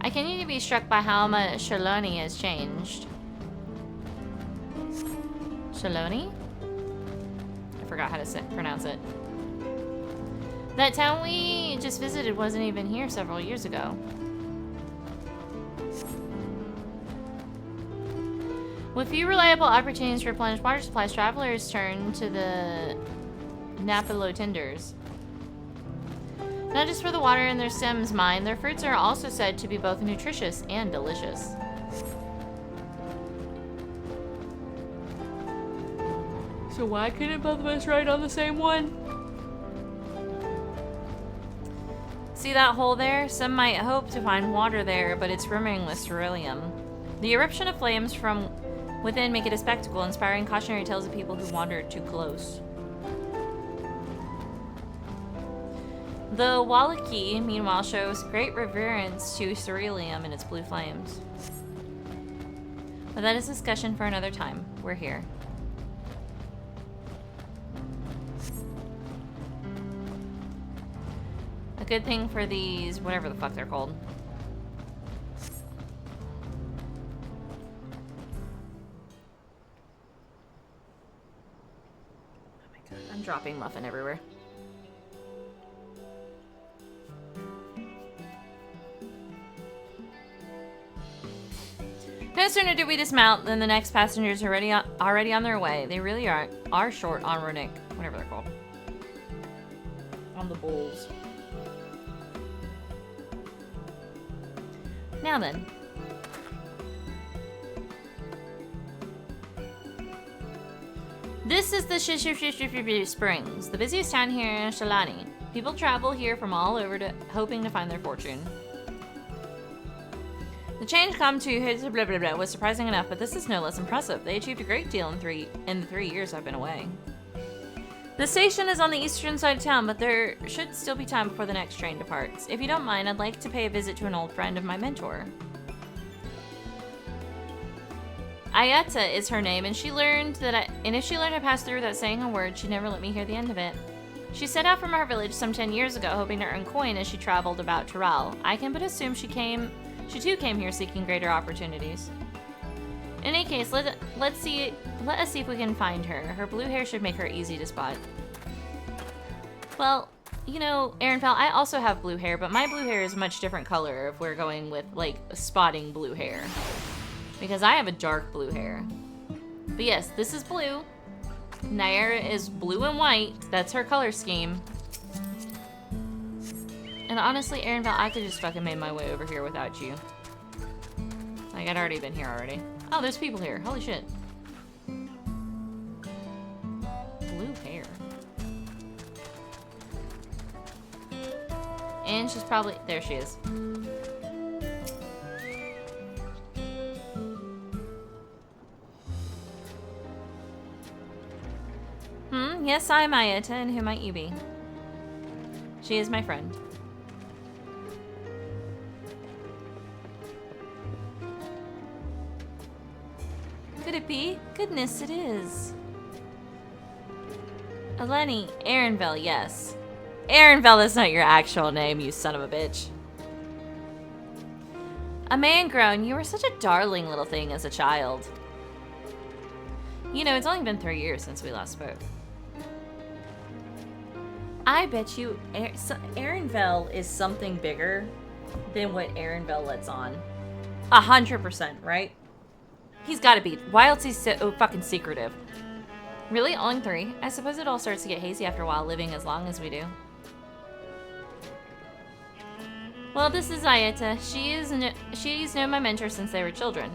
B: I continue to be struck by how much Shaloni has changed. Shaloni? I forgot how to pronounce it. That town we just visited wasn't even here several years ago. With few reliable opportunities to replenish water supplies, travelers turn to the Napolo tenders. Not just for the water in their stems, mind, their fruits are also said to be both nutritious and delicious. So why couldn't both of us ride on the same one? See that hole there? Some might hope to find water there, but it's brimming with ceruleum. The eruption of flames from within make it a spectacle, inspiring cautionary tales of people who wandered too close. The Wallachie, meanwhile, shows great reverence to ceruleum and its blue flames. But that is discussion for another time. We're here. A good thing for these, whatever the fuck they're called. Oh my god, I'm dropping muffin everywhere. No sooner did we dismount than the next passengers are already on their way. They really are short on Runic, whatever they're called. On the bulls. Now then. This is the Shishiwitipiti Springs, the busiest town here in Shalani. People travel here from all over hoping to find their fortune. The change come to blah blah blah was surprising enough, but this is no less impressive. They achieved a great deal in the 3 years I've been away. The station is on the eastern side of town, but there should still be time before the next train departs. If you don't mind, I'd like to pay a visit to an old friend of my mentor. Ayata is her name, and if she learned to pass through without saying a word, she'd never let me hear the end of it. She set out from her village some 10 years ago, hoping to earn coin as she traveled about Tural. I can but assume she too came here seeking greater opportunities. In any case, let us see if we can find her. Her blue hair should make her easy to spot. Well, you know, Aaronfell, I also have blue hair, but my blue hair is a much different color if we're going with, like, spotting blue hair. Because I have a dark blue hair. But yes, this is blue. Naira is blue and white. That's her color scheme. And honestly, Aaronville, I could just fucking made my way over here without you. Like, I'd already been here already. Oh, there's people here. Holy shit. Blue hair. And she's probably... There she is. Yes, I'm Ayeta, and who might you be? She is my friend. Could it be? Goodness, it is. Eleni, Aaronville, yes. Aaronville is not your actual name, you son of a bitch. A man grown, you were such a darling little thing as a child. You know, it's only been 3 years since we last spoke. I bet you Aaronville is something bigger than what Aaronville lets on. 100%, right? He's gotta be. Why else he's so fucking secretive? Really? Only 3? I suppose it all starts to get hazy after a while living as long as we do. Well, this is Ayeta. She's known my mentor since they were children.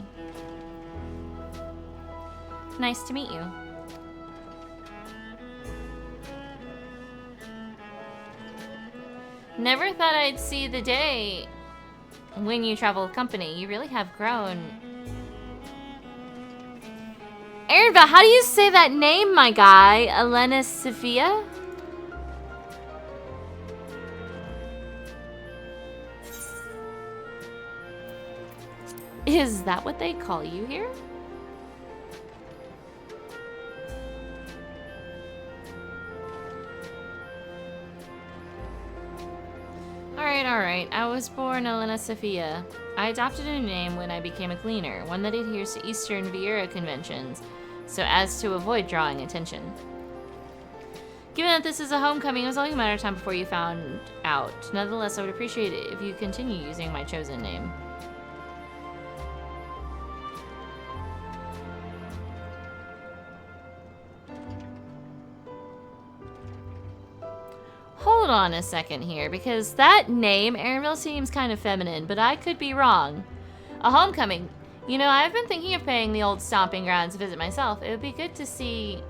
B: Nice to meet you. Never thought I'd see the day when you travel with company. You really have grown. Aaronville, how do you say that name, my guy? Elena Sophia? Is that what they call you here? Alright. I was born Elena Sophia. I adopted a new name when I became a cleaner, one that adheres to Eastern Viera conventions, so as to avoid drawing attention. Given that this is a homecoming, it was only a matter of time before you found out. Nonetheless, I would appreciate it if you continue using my chosen name. Hold on a second here, because that name, Aaronville, seems kind of feminine, but I could be wrong. A homecoming. You know, I've been thinking of paying the old stomping grounds a visit myself. It would be good to see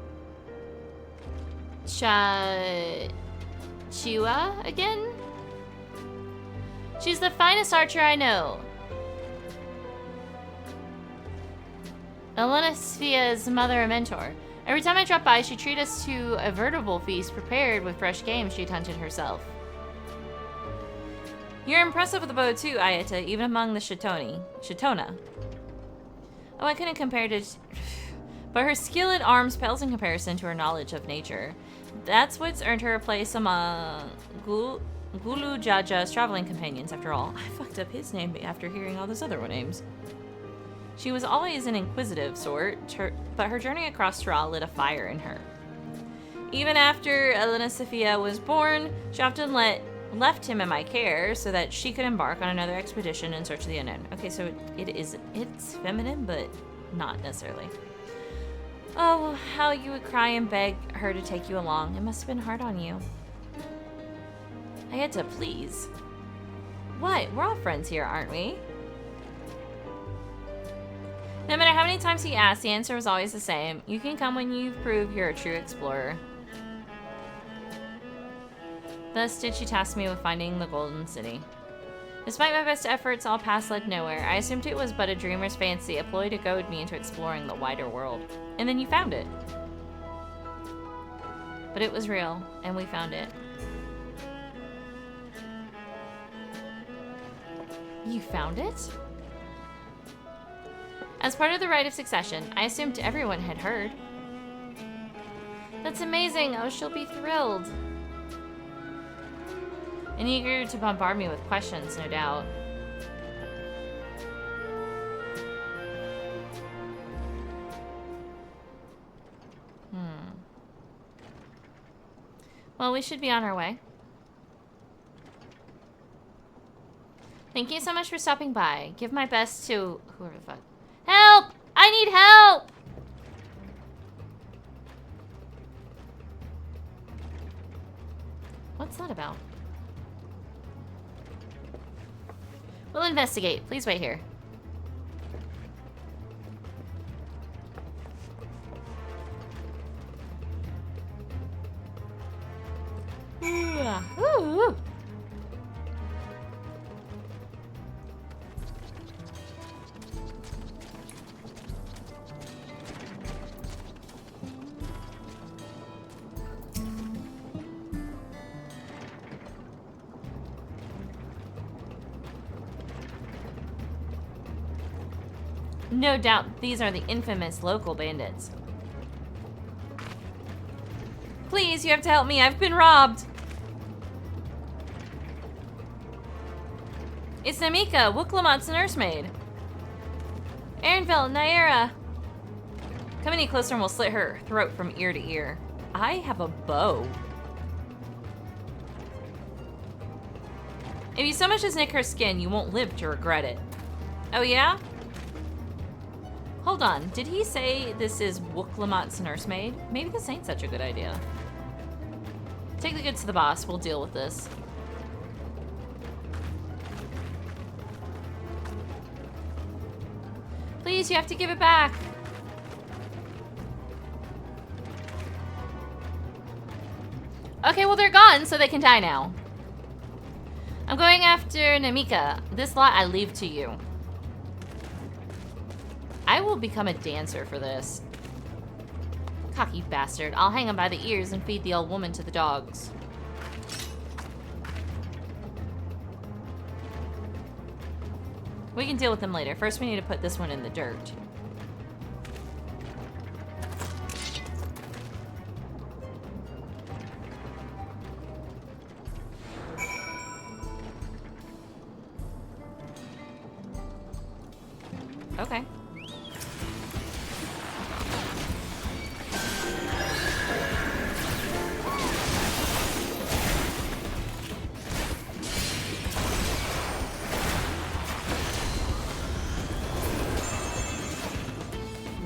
B: Chiwa again? She's the finest archer I know. Elena Sophia's mother and mentor. Every time I drop by, she treats us to a veritable feast prepared with fresh game she'd hunted herself. You're impressive with the bow too, Ayeta, even among the Shitona. Oh, I couldn't compare to... But her skill at arms pales in comparison to her knowledge of nature. That's what's earned her a place among Gulu Jaja's traveling companions, after all. I fucked up his name after hearing all those other names. She was always an inquisitive sort, but her journey across Straw lit a fire in her. Even after Elena Sophia was born, she often left him in my care so that she could embark on another expedition in search of the unknown. Okay, so it's feminine, but not necessarily. Oh, how you would cry and beg her to take you along. It must have been hard on you. I had to please. What? We're all friends here, aren't we? No matter how many times he asked, the answer was always the same. You can come when you prove you're a true explorer. Thus did she task me with finding the Golden City. Despite my best efforts, all paths led nowhere. I assumed it was but a dreamer's fancy, a ploy to goad me into exploring the wider world. And then you found it. But it was real, and we found it. You found it? As part of the rite of succession, I assumed everyone had heard. That's amazing. Oh, she'll be thrilled. And eager to bombard me with questions, no doubt. Well, we should be on our way. Thank you so much for stopping by. Give my best to whoever the fuck. Help! I need help! What's that about? We'll investigate. Please wait here. Ooh. No doubt these are the infamous local bandits. Please, you have to help me. I've been robbed. It's Namika, Wuklamot's nursemaid. Aaronville, Naira. Come any closer and we'll slit her throat from ear to ear. I have a bow. If you so much as nick her skin, you won't live to regret it. Oh yeah? Hold on, did he say this is Wuklamot's nursemaid? Maybe this ain't such a good idea. Take the goods to the boss, we'll deal with this. Please, you have to give it back. Okay, well they're gone, so they can die now. I'm going after Namika. This lot I leave to you. I will become a dancer for this. Cocky bastard. I'll hang him by the ears and feed the old woman to the dogs. We can deal with them later. First, we need to put this one in the dirt. Okay.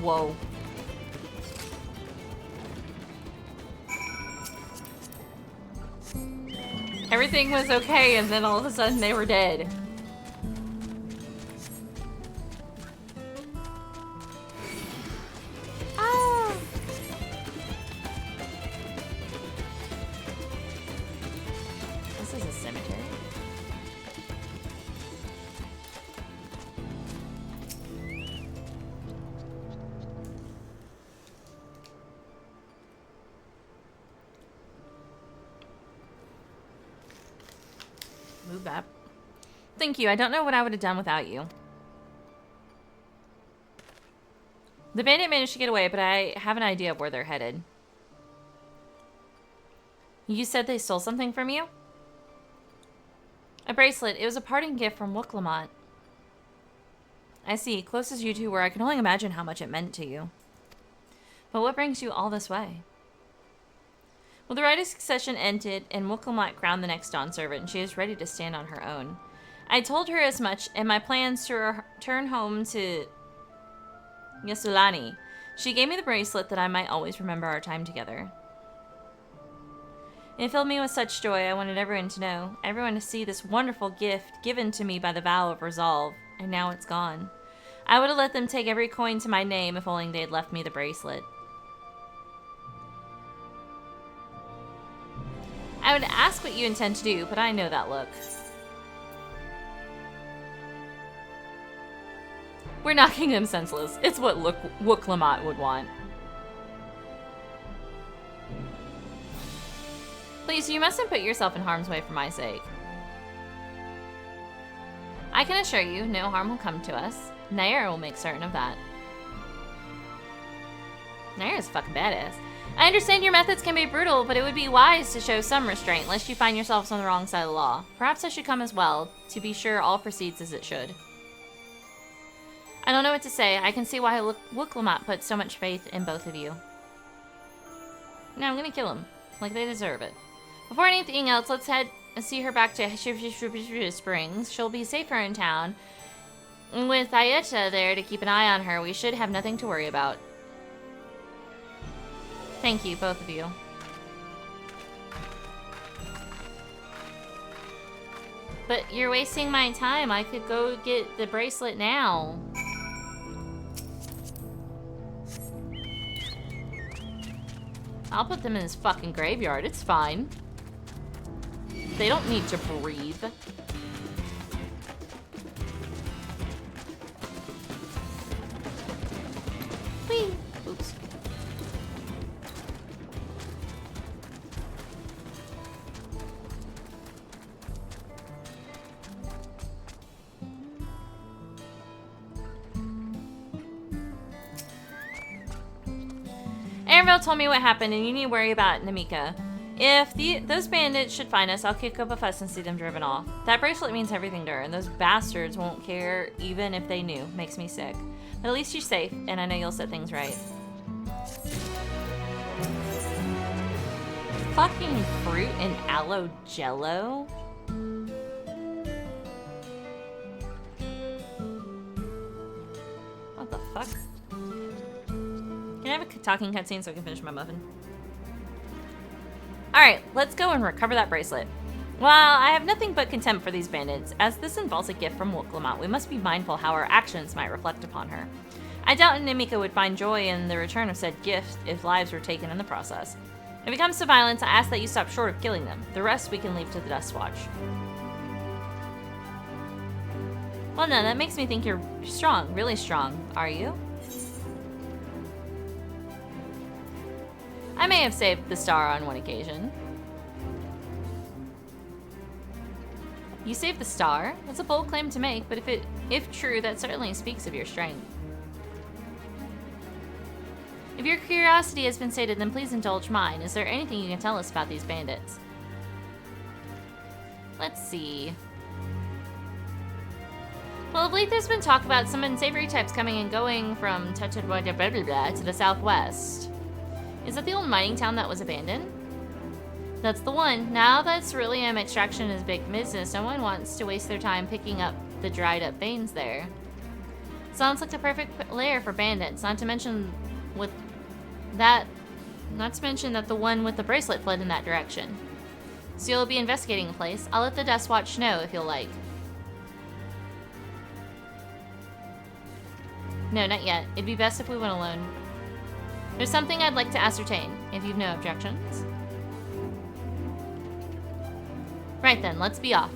B: Whoa. Everything was okay, and then all of a sudden they were dead. Ah! This is a cemetery. Move that. Thank you. I don't know what I would have done without you. The bandit managed to get away, but I have an idea of where they're headed. You said they stole something from you? A bracelet. It was a parting gift from Wuklamot. I see. Close as you two were, I can only imagine how much it meant to you. But what brings you all this way? Well, the right of succession ended, and Wuklamot crowned the next Dawn servant, and she is ready to stand on her own. I told her as much in my plans to return home to Yasulani. She gave me the bracelet that I might always remember our time together. It filled me with such joy. I wanted everyone to know, everyone to see this wonderful gift given to me by the vow of resolve, and now it's gone. I would have let them take every coin to my name if only they had left me the bracelet. I would ask what you intend to do, but I know that look. We're knocking them senseless. It's what Wuklamot would want. Please, you mustn't put yourself in harm's way for my sake. I can assure you, no harm will come to us. Naira will make certain of that. Naira's fucking badass. I understand your methods can be brutal, but it would be wise to show some restraint, lest you find yourselves on the wrong side of the law. Perhaps I should come as well, to be sure all proceeds as it should. I don't know what to say. I can see why Wuklamot put so much faith in both of you. Now I'm gonna kill him, like they deserve it. Before anything else, let's head and see her back to Springs. She'll be safer in town. With Ayeta there to keep an eye on her, we should have nothing to worry about. Thank you, both of you. But you're wasting my time. I could go get the bracelet now. I'll put them in this fucking graveyard. It's fine. They don't need to breathe. Whee! Oops. Anvil told me what happened, and you need to worry about Namika. If those bandits should find us, I'll kick up a fuss and see them driven off. That bracelet means everything to her, and those bastards won't care even if they knew. Makes me sick. But at least she's safe, and I know you'll set things right. Fucking fruit and aloe jello? What the fuck? Can I have a talking cutscene so I can finish my muffin? Alright, let's go and recover that bracelet. While I have nothing but contempt for these bandits, as this involves a gift from Wuklamot, we must be mindful how our actions might reflect upon her. I doubt Namika would find joy in the return of said gift if lives were taken in the process. If it comes to violence, I ask that you stop short of killing them. The rest we can leave to the Dust Watch. Well, no, that makes me think you're strong, really strong. Are you? I may have saved the star on one occasion. You saved the star? That's a bold claim to make, but if true, that certainly speaks of your strength. If your curiosity has been sated, then please indulge mine. Is there anything you can tell us about these bandits? Let's see. Well, of late there's been talk about some unsavory types coming and going from to the southwest. Is that the old mining town that was abandoned? That's the one. Now that ceruleum extraction is big business, no one wants to waste their time picking up the dried up veins there. Sounds like the perfect lair for bandits, not to mention that the one with the bracelet fled in that direction. So you'll be investigating the place. I'll let the Dust Watch know if you'll like. No, not yet. It'd be best if we went alone. There's something I'd like to ascertain, if you've no objections. Right then, let's be off.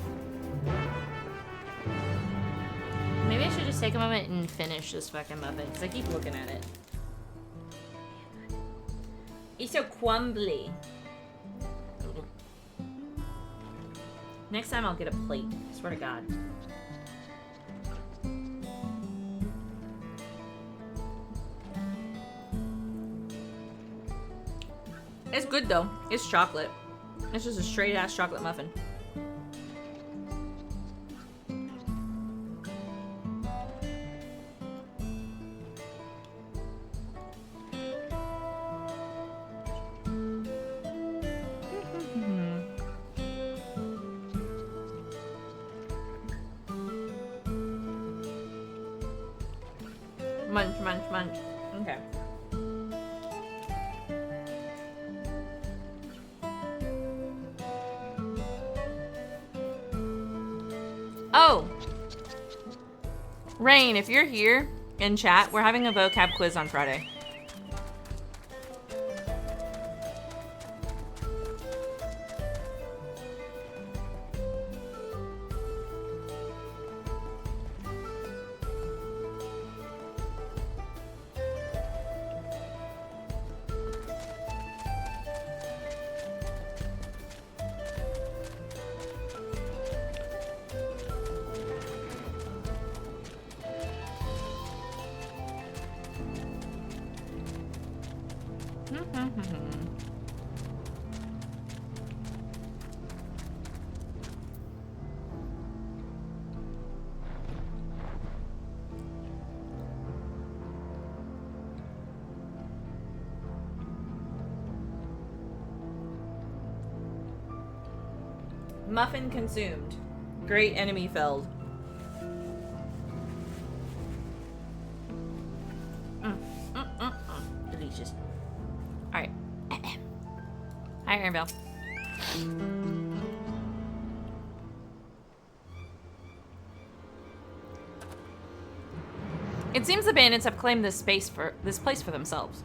B: Maybe I should just take a moment and finish this fucking muffin, because I keep looking at it. It's so crumbly. Next time I'll get a plate, I swear to God. It's good though. It's chocolate. It's just a straight ass chocolate muffin. Munch, munch, munch. Okay. Oh! Rain, if you're here in chat, we're having a vocab quiz on Friday. Muffin consumed. Great enemy felled. Delicious. Alright. Hi, Ironbell. It seems the bandits have claimed this place for themselves.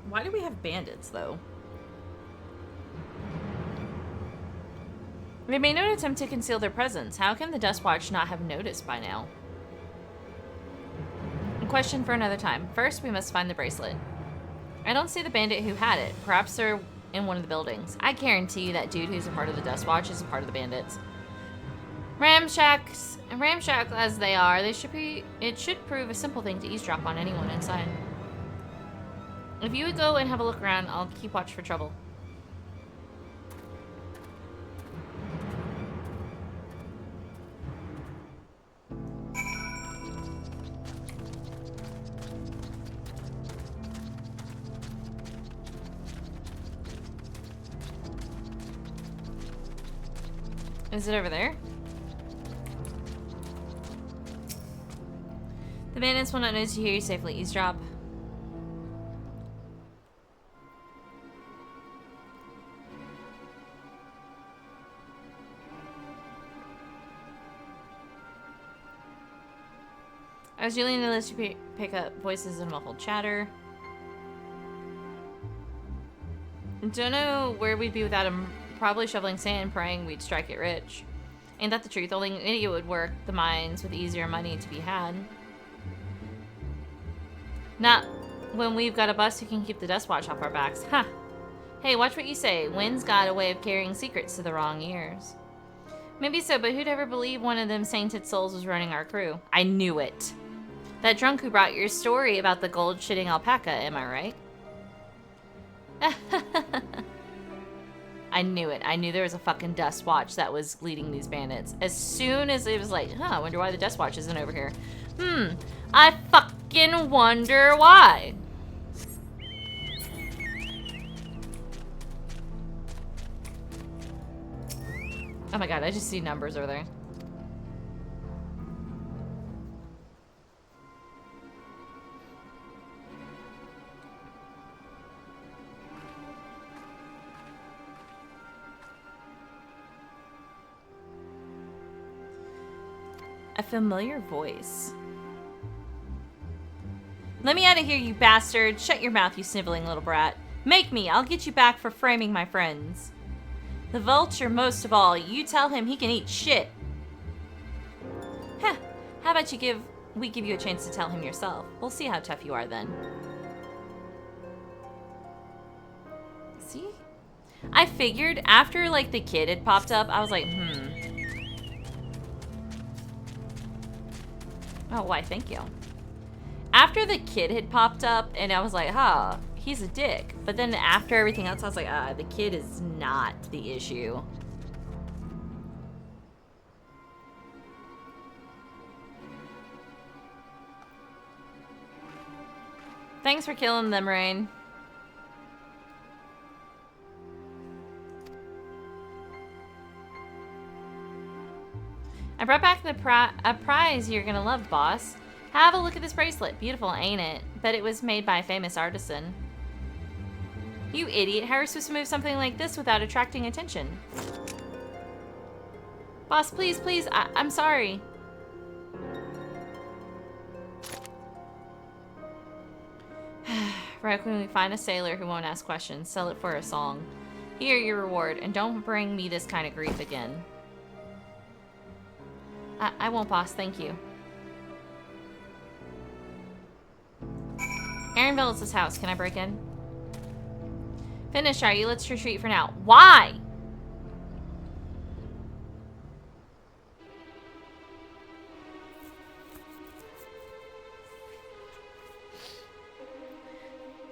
B: Why do we have bandits, though? They made no attempt to conceal their presence. How can the Dust Watch not have noticed by now? A question for another time. First, we must find the bracelet. I don't see the bandit who had it. Perhaps they're in one of the buildings. I guarantee you that dude who's a part of the Dust Watch is a part of the bandits. Ramshackle as they are, it should prove a simple thing to eavesdrop on anyone inside. If you would go and have a look around, I'll keep watch for trouble. Is it over there? The bandits will not notice you hear you safely eavesdrop. As you lean the list, you pick up voices and muffled chatter. Don't know where we'd be without him. Probably shoveling sand, praying we'd strike it rich. Ain't that the truth? Only an idiot would work the mines with easier money to be had. Not when we've got a bus who can keep the Dust Watch off our backs. Ha! Huh. Hey, watch what you say. Wind's got a way of carrying secrets to the wrong ears. Maybe so, but who'd ever believe one of them sainted souls was running our crew? I knew it. That drunk who brought your story about the gold-shitting alpaca, am I right? I knew it. I knew there was a fucking Dust Watch that was leading these bandits. As soon as it was like, huh, I wonder why the Dust Watch isn't over here. I fucking wonder why. Oh my god, I just see numbers over there. A familiar voice. Let me out of here, you bastard. Shut your mouth, you sniveling little brat. Make me. I'll get you back for framing my friends. The vulture most of all. You tell him he can eat shit. Heh. How about we give you a chance to tell him yourself. We'll see how tough you are then. See? I figured after like the kid had popped up, I was like, Oh, why, thank you. After the kid had popped up, and I was like, huh, he's a dick. But then after everything else, I was like, the kid is not the issue. Thanks for killing them, Rain. I brought back a prize you're gonna love, boss. Have a look at this bracelet. Beautiful, ain't it? Bet it was made by a famous artisan. You idiot. How are we supposed to move something like this without attracting attention? Boss, please, please. I'm sorry. Right when we find a sailor who won't ask questions, sell it for a song. Here, your reward, and don't bring me this kind of grief again. I won't, boss. Thank you. Aaron Bellis' house. Can I break in? Finished, are you? Let's retreat for now. Why?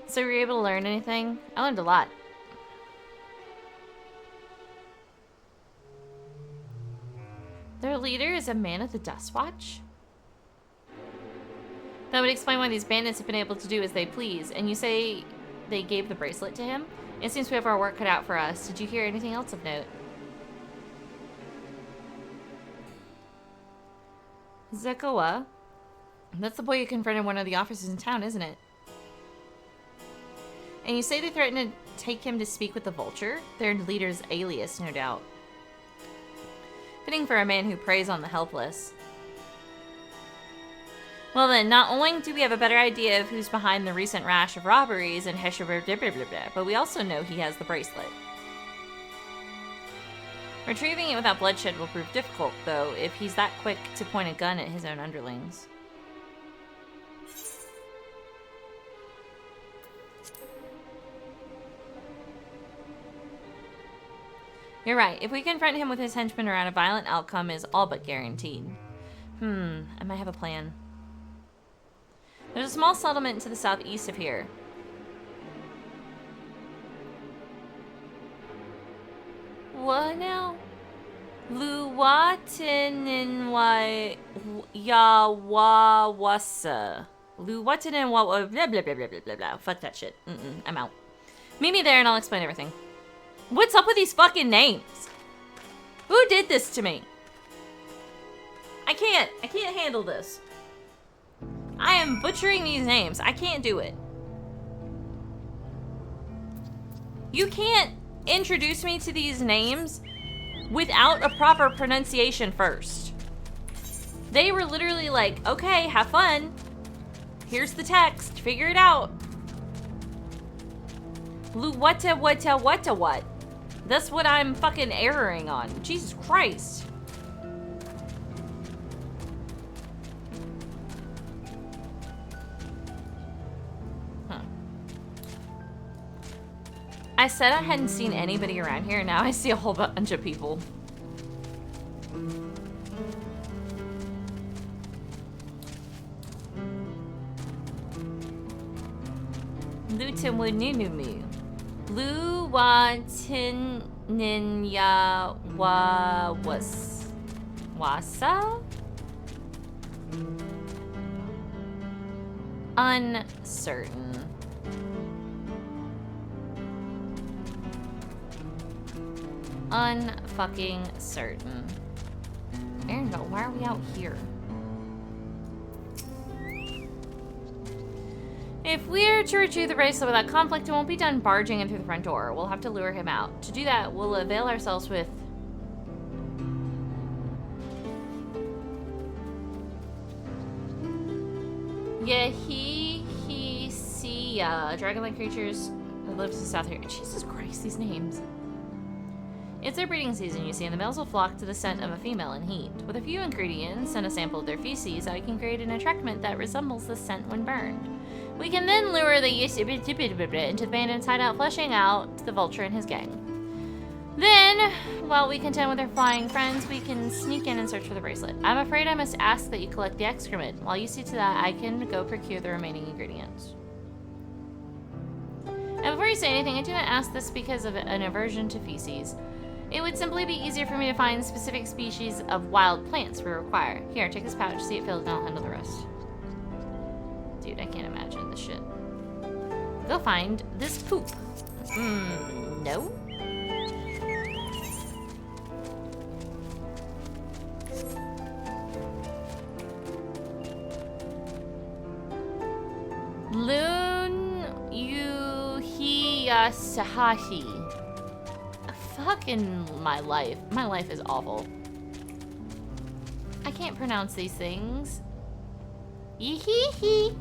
B: So were you able to learn anything? I learned a lot. Their leader is a man of the Dust Watch? That would explain why these bandits have been able to do as they please. And you say they gave the bracelet to him. It seems we have our work cut out for us. Did you hear anything else of note? Zekoa? That's the boy you confronted one of the officers in town, isn't it? And you say they threatened to take him to speak with the Vulture? Their leader's alias, no doubt. Fitting for a man who preys on the helpless. Well then, not only do we have a better idea of who's behind the recent rash of robberies and but we also know he has the bracelet. Retrieving it without bloodshed will prove difficult, though, if he's that quick to point a gun at his own underlings. You're right. If we confront him with his henchmen around, a violent outcome is all but guaranteed. I might have a plan. There's a small settlement to the southeast of here. What now? Luwatininwa Yawawasa. Luwatininwa blah blah blah blah blah blah. Fuck that shit. I'm out. Meet me there and I'll explain everything. What's up with these fucking names? Who did this to me? I can't handle this. I am butchering these names. I can't do it. You can't introduce me to these names without a proper pronunciation first. They were literally like, okay, have fun. Here's the text. Figure it out. What? That's what I'm fucking erroring on. Jesus Christ. I said I hadn't seen anybody around here, now I see a whole bunch of people. Lutinwununumu. Luwatininyawawas. Wasa? Uncertain. Unfucking certain. Aaronville, why are we out here? If we're to retrieve the bracelet without conflict, it won't be done barging in through the front door. We'll have to lure him out. To do that, we'll avail ourselves with... Yehihisia, dragon-like creatures that lives in South here. Jesus Christ, these names. It's their breeding season, you see, and the males will flock to the scent of a female in heat. With a few ingredients and a sample of their feces, I can create an attractant that resembles the scent when burned. We can then lure the into the bandit's hideout, fleshing out the Vulture and his gang. Then, while we contend with our flying friends, we can sneak in and search for the bracelet. I'm afraid I must ask that you collect the excrement. While you see to that, I can go procure the remaining ingredients. And before you say anything, I do not ask this because of an aversion to feces. It would simply be easier for me to find specific species of wild plants we require. Here, take this pouch, see it filled, and I'll handle the rest. Dude, I can't imagine this shit. Go find this poop. No? Loon Yuhiya Sahahi. Fucking my life. My life is awful. I can't pronounce these things. Yee-hee-hee.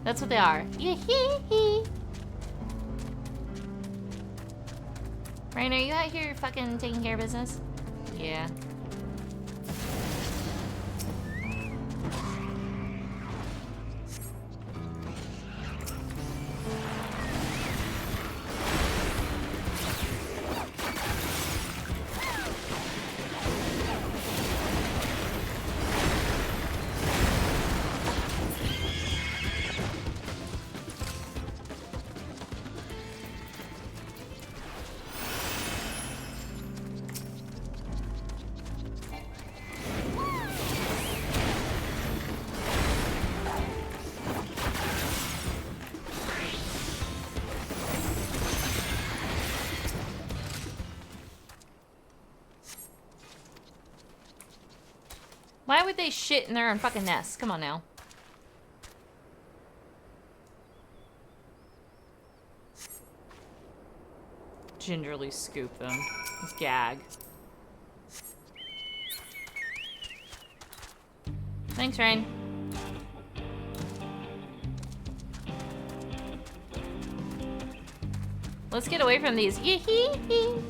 B: That's what they are. Yee-hee-hee. Rain, are you out here fucking taking care of business? Yeah. Why would they shit in their own fucking nest? Come on now. Gingerly scoop them. Gag. Thanks, Rain. Let's get away from these. Yee-hee-hee.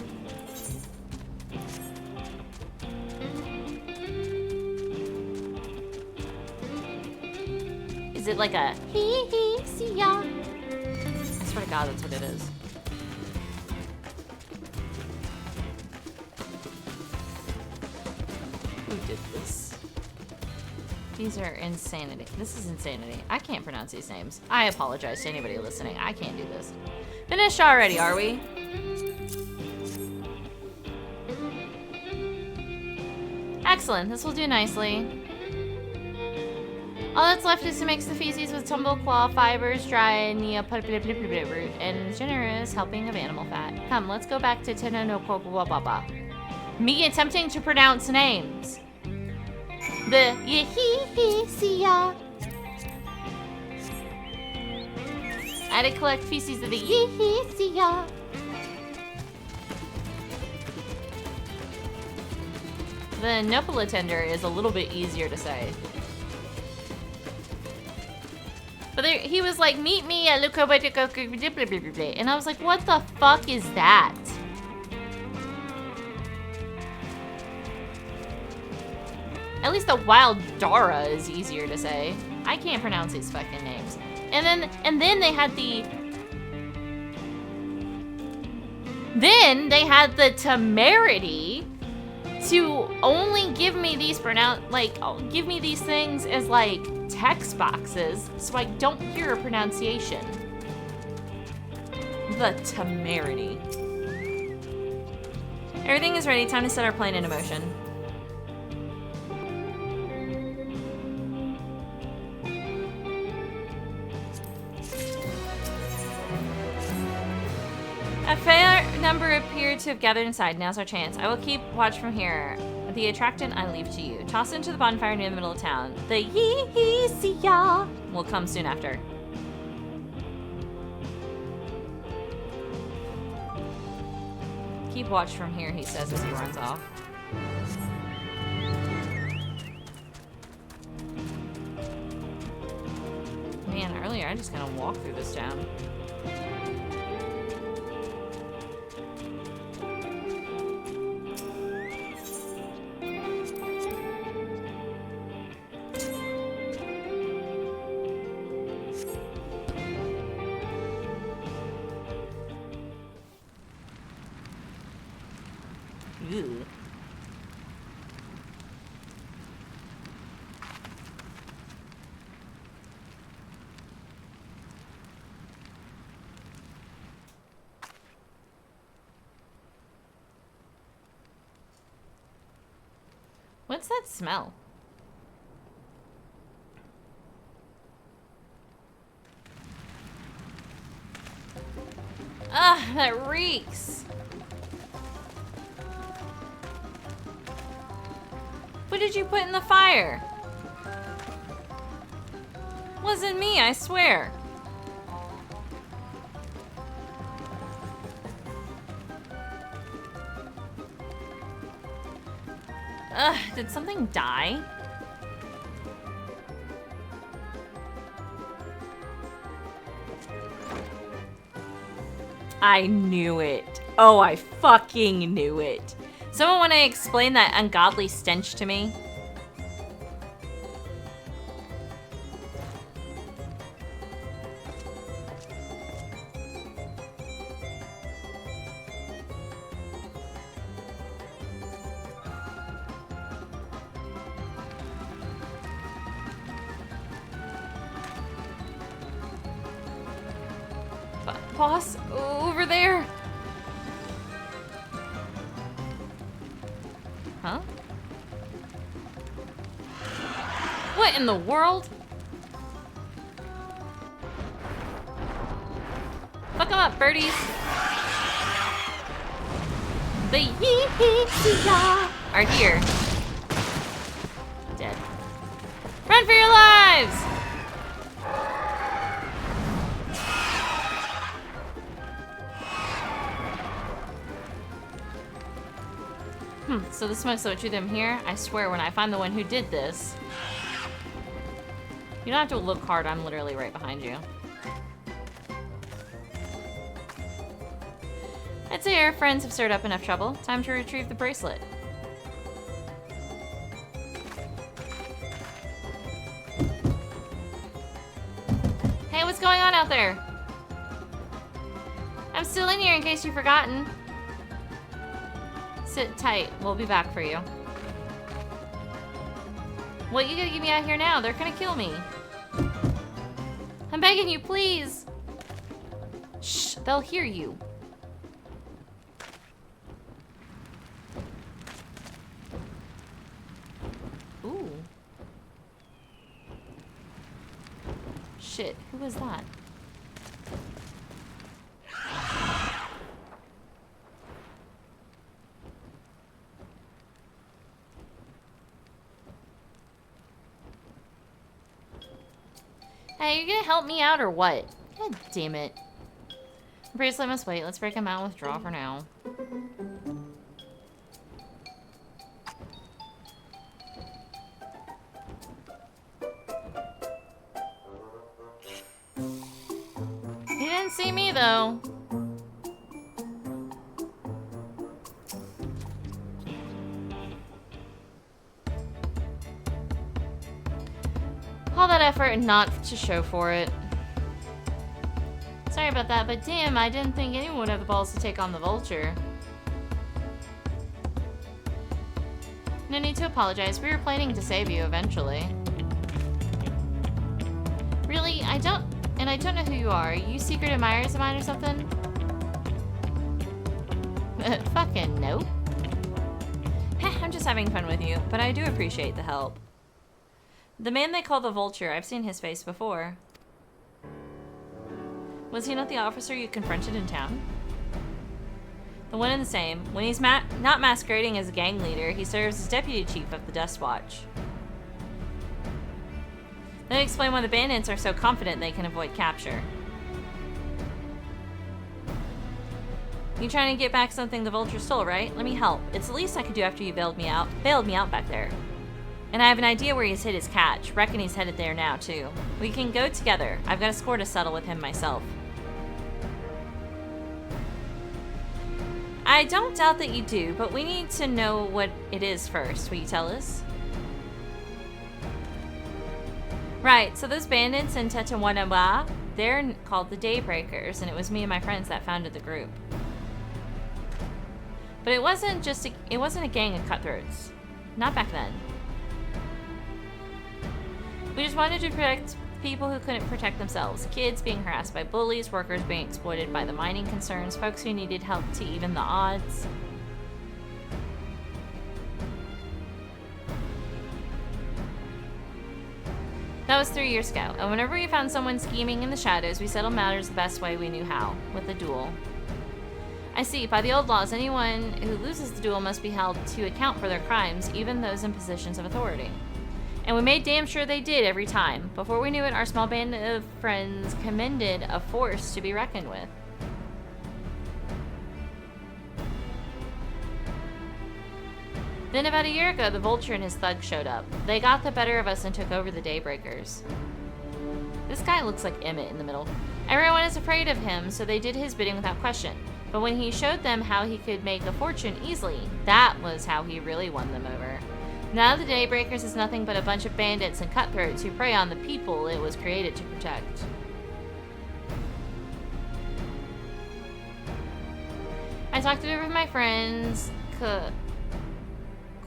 B: Is it like a hee-hee, see ya? I swear to God, that's what it is. Who did this? These are insanity. This is insanity. I can't pronounce these names. I apologize to anybody listening. I can't do this. Finished already, are we? Excellent. This will do nicely. All that's left is to mix the feces with tumble claw fibers, dry root, and generous helping of animal fat. Come, let's go back to Tenonopopopapa. Me attempting to pronounce names. The Yee-hee-hee-see-ya. I had to collect feces of the Yee-hee-see-ya. The Nopala tender is a little bit easier to say. But there, he was like, meet me at Lukobatikokubidibidibidibid. And I was like, what the fuck is that? At least the wild Dara is easier to say. I can't pronounce these fucking names. And then they had the... Then they had the temerity to only give me these give me these things as like text boxes so I don't hear a pronunciation. The temerity. Everything is ready. Time to set our plan into motion. A fair number appear to have gathered inside. Now's our chance. I will keep watch from here. The attractant I leave to you. Toss it into the bonfire near the middle of town. The yee-hee-see-ya will come soon after. Keep watch from here, he says as he runs off. Man, earlier I just kind of walked through this town. Ew. What's that smell? Ugh, that reeks. What did you put in the fire? Wasn't me, I swear. Ugh, did something die? I knew it. Oh, I fucking knew it. Someone want to explain that ungodly stench to me? Boss, over there. Huh? What in the world? Fuck 'em up, birdies. The yee-hee-see-ya are here. Dead. Run for your lives! So the smoke's what drew them here? I swear when I find the one who did this... You don't have to look hard, I'm literally right behind you. I'd say our friends have stirred up enough trouble. Time to retrieve the bracelet. Hey, what's going on out there? I'm still in here in case you've forgotten. Sit tight. We'll be back for you. What you gonna get me out here now? They're gonna kill me. I'm begging you, please. Shh, they'll hear you. Ooh. Shit, who was that? Hey, you gonna help me out or what? God damn it. Bracelet must wait. Let's break him out and withdraw for now. He didn't see me though. All that effort and not to show for it. Sorry about that, but damn, I didn't think anyone would have the balls to take on the vulture. No need to apologize. We were planning to save you eventually. Really? I don't know who you are. Are you secret admirers of mine or something? Fucking nope. I'm just having fun with you, but I do appreciate the help. The man they call the Vulture, I've seen his face before. Was he not the officer you confronted in town? The one and the same. When he's not masquerading as a gang leader, he serves as deputy chief of the Dust Watch. Then explain why the bandits are so confident they can avoid capture. You trying to get back something the Vulture stole, right? Let me help. It's the least I could do after you bailed me out back there. And I have an idea where he's hid his catch. Reckon he's headed there now, too. We can go together. I've got a score to settle with him myself. I don't doubt that you do, but we need to know what it is first. Will you tell us? Right, so those bandits in Tetewanaba, they're called the Daybreakers, and it was me and my friends that founded the group. But it wasn't a gang of cutthroats. Not back then. We just wanted to protect people who couldn't protect themselves. Kids being harassed by bullies, workers being exploited by the mining concerns, folks who needed help to even the odds. That was 3 years ago, and whenever we found someone scheming in the shadows, we settled matters the best way we knew how, with a duel. I see, by the old laws, anyone who loses the duel must be held to account for their crimes, even those in positions of authority. And we made damn sure they did every time. Before we knew it, our small band of friends commended a force to be reckoned with. Then about a year ago, the Vulture and his thugs showed up. They got the better of us and took over the Daybreakers. This guy looks like Emmett in the middle. Everyone is afraid of him, so they did his bidding without question. But when he showed them how he could make a fortune easily, that was how he really won them over. Now the Daybreakers is nothing but a bunch of bandits and cutthroats who prey on the people it was created to protect. I talked it over with my friends,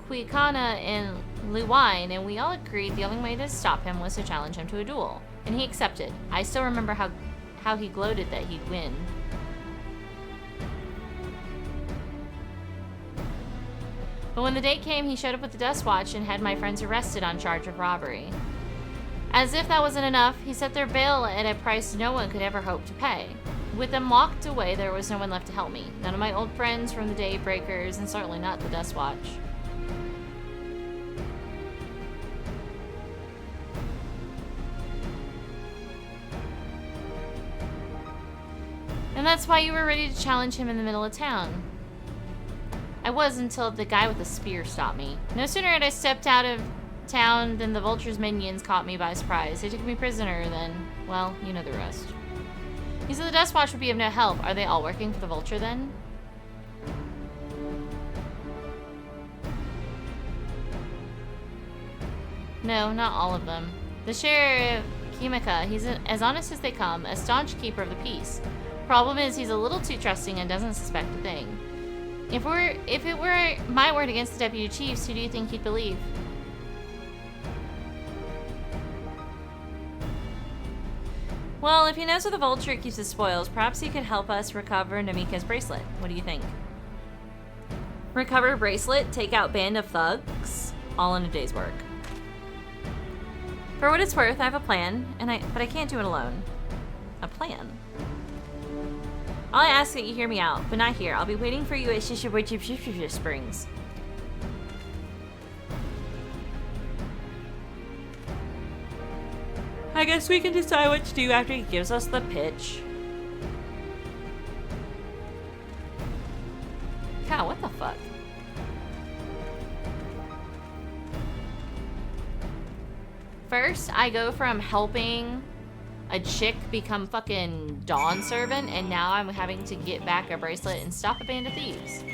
B: Kuikana and Luwine, and we all agreed the only way to stop him was to challenge him to a duel. And he accepted. I still remember how he gloated that he'd win. But when the date came, he showed up with the Dust Watch and had my friends arrested on charge of robbery. As if that wasn't enough, he set their bail at a price no one could ever hope to pay. With them locked away, there was no one left to help me. None of my old friends from the Daybreakers, and certainly not the Dust Watch. that's why you were ready to challenge him in the middle of town. I was until the guy with the spear stopped me. No sooner had I stepped out of town than the Vulture's minions caught me by surprise. They took me prisoner, then, well, you know the rest. You said the Dust Watch would be of no help. Are they all working for the Vulture then? No, not all of them. The Sheriff Kimika, he's as honest as they come, a staunch keeper of the peace. Problem is, he's a little too trusting and doesn't suspect a thing. If it were my word against the deputy chiefs, who do you think he'd believe? Well, if he knows where the Vulture keeps his spoils, perhaps he could help us recover Namika's bracelet. What do you think? Recover bracelet, take out band of thugs, all in a day's work. For what it's worth, I have a plan, but I can't do it alone. A plan? All I ask is that you hear me out, but not here. I'll be waiting for you at Shishibuchi Springs. I guess we can decide what to do after he gives us the pitch. Cow, what the fuck? First, I go from helping a chick become fucking Dawn servant, and now I'm having to get back a bracelet and stop a band of thieves.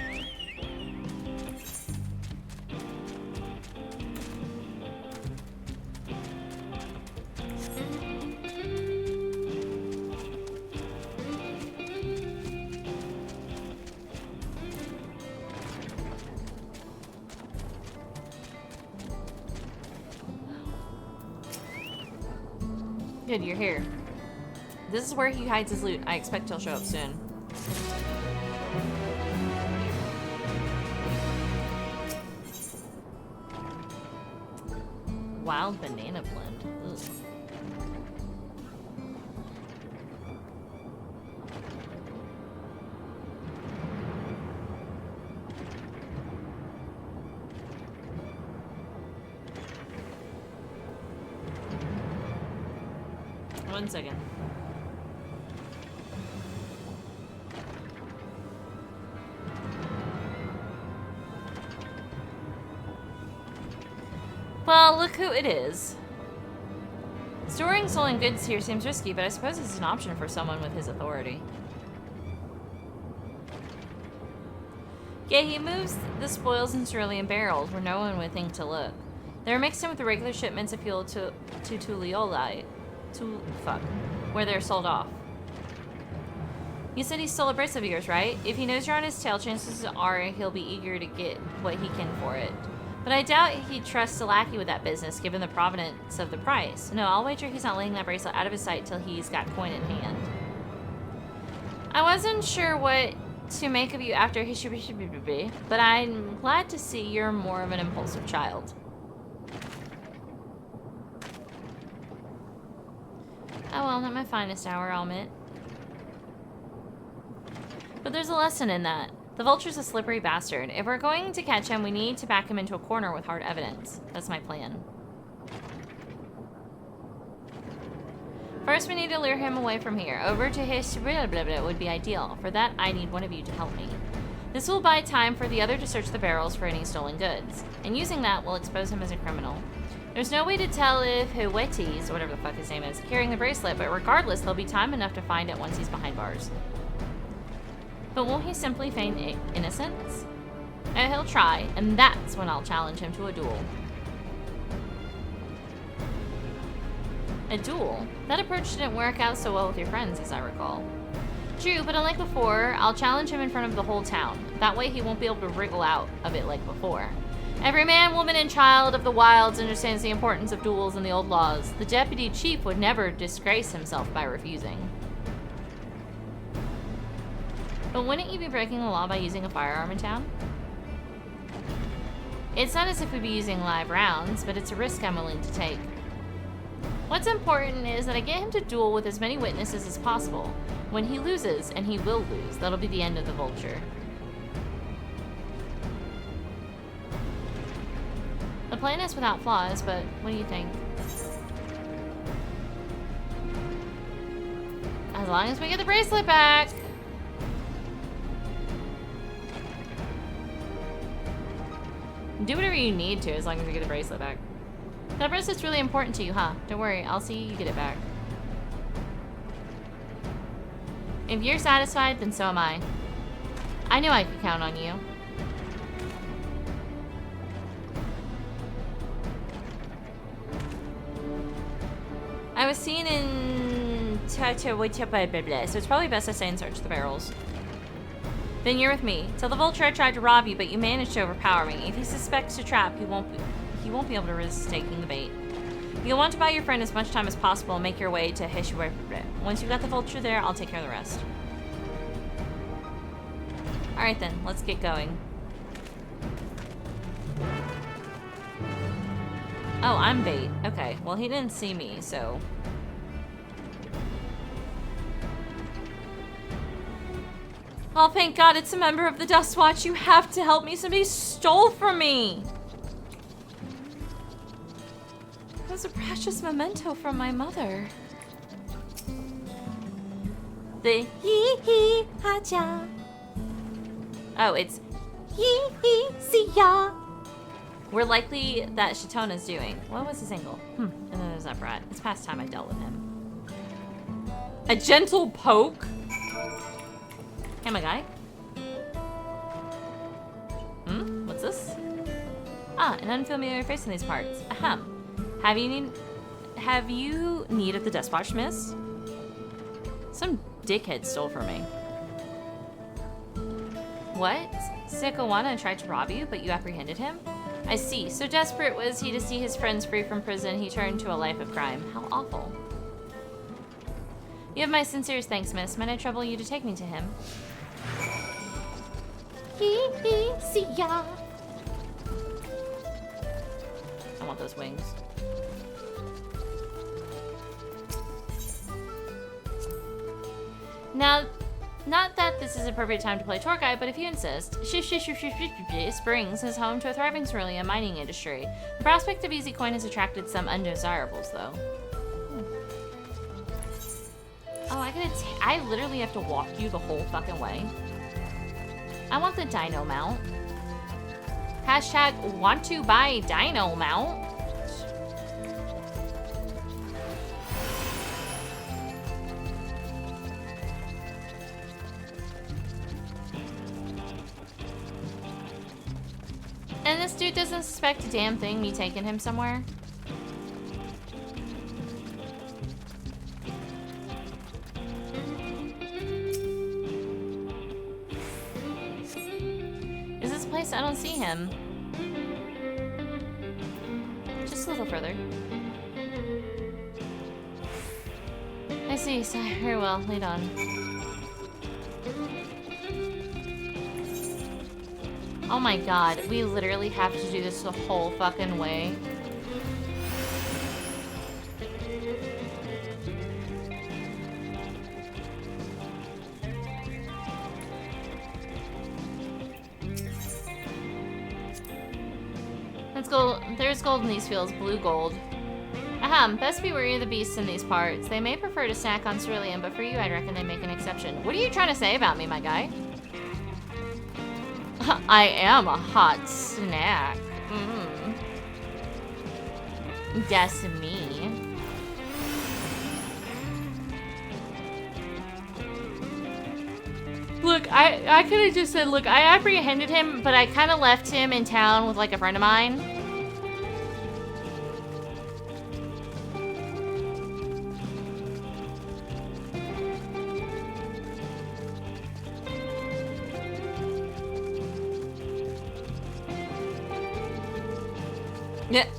B: Good, you're here. This is where he hides his loot. I expect he'll show up soon. Wild banana blend. Ugh. One second. Well, look who it is. Storing stolen goods here seems risky, but I suppose it's an option for someone with his authority. Yeah, he moves the spoils in cerulean barrels where no one would think to look. They're mixed in with the regular shipments of fuel to Tulioli. Where they're sold off. You said he stole a bracelet of yours, right? If he knows you're on his tail, chances are he'll be eager to get what he can for it. But I doubt he'd trust a lackey with that business, given the provenance of the price. No, I'll wager he's not letting that bracelet out of his sight till he's got coin in hand. I wasn't sure what to make of you after history, but I'm glad to see you're more of an impulsive child. Oh well, not my finest hour, I'll admit. But there's a lesson in that. The Vulture's a slippery bastard. If we're going to catch him, we need to back him into a corner with hard evidence. That's my plan. First, we need to lure him away from here. Over to his would be ideal. For that, I need one of you to help me. This will buy time for the other to search the barrels for any stolen goods. And using that, we'll expose him as a criminal. There's no way to tell if Hueti's, or whatever the fuck his name is, carrying the bracelet, but regardless, there'll be time enough to find it once he's behind bars. But won't he simply feign innocence? He'll try, and that's when I'll challenge him to a duel. A duel? That approach didn't work out so well with your friends, as I recall. True, but unlike before, I'll challenge him in front of the whole town. That way he won't be able to wriggle out of it like before. Every man, woman, and child of the wilds understands the importance of duels and the old laws. The deputy chief would never disgrace himself by refusing. But wouldn't you be breaking the law by using a firearm in town? It's not as if we'd be using live rounds, but it's a risk I'm willing to take. What's important is that I get him to duel with as many witnesses as possible. When he loses, and he will lose, that'll be the end of the Vulture. The plan is without flaws, but what do you think? As long as we get the bracelet back. Do whatever you need to as long as you get the bracelet back. That bracelet's really important to you, huh? Don't worry, I'll see you get it back. If you're satisfied, then so am I. I knew I could count on you. I was seen in so it's probably best I stay and search the barrels. Then you're with me. Tell the vulture I tried to rob you, but you managed to overpower me. If he suspects a trap, he won't be able to resist taking the bait. You'll want to buy your friend as much time as possible and make your way to Hishuwe. Once you've got the vulture there, I'll take care of the rest. Alright then, let's get going. Oh, I'm bait. Okay, well he didn't see me, so... Oh, thank God, it's a member of the Dust Watch. You have to help me. Somebody stole from me. It was a precious memento from my mother. The hee-hee ha-cha. Oh, it's hee-hee-see-ya. We're likely that Shitona's doing. What was his angle? And then there's that brat. It's past time I dealt with him. A gentle poke? Hey, my guy. What's this? Ah, an unfamiliar face in these parts. Ahem. Have you need of the Dust Watch, miss? Some dickhead stole from me. What? Sekawana tried to rob you, but you apprehended him? I see. So desperate was he to see his friends free from prison, he turned to a life of crime. How awful. You have my sincerest thanks, miss. Might I trouble you to take me to him? See ya. I want those wings. Now, not that this is a perfect time to play tour guide, but if you insist, Springs is home to a thriving cerulean mining industry. The prospect of easy coin has attracted some undesirables, though. Oh, I literally have to walk you the whole fucking way. I want the dino mount. Hashtag want to buy dino mount. And this dude doesn't suspect a damn thing, me taking him somewhere. Is this a place? I don't see him. Just a little further. I see, so very well, lead on. Oh my God, we literally have to do this the whole fucking way. Let's go. There's gold in these fields, blue gold. Ahem, best be wary of the beasts in these parts. They may prefer to snack on cerulean, but for you, I'd reckon they make an exception. What are you trying to say about me, my guy? I am a hot snack. That's me. Look, I could have just said, look, I apprehended him, but I kind of left him in town with like a friend of mine.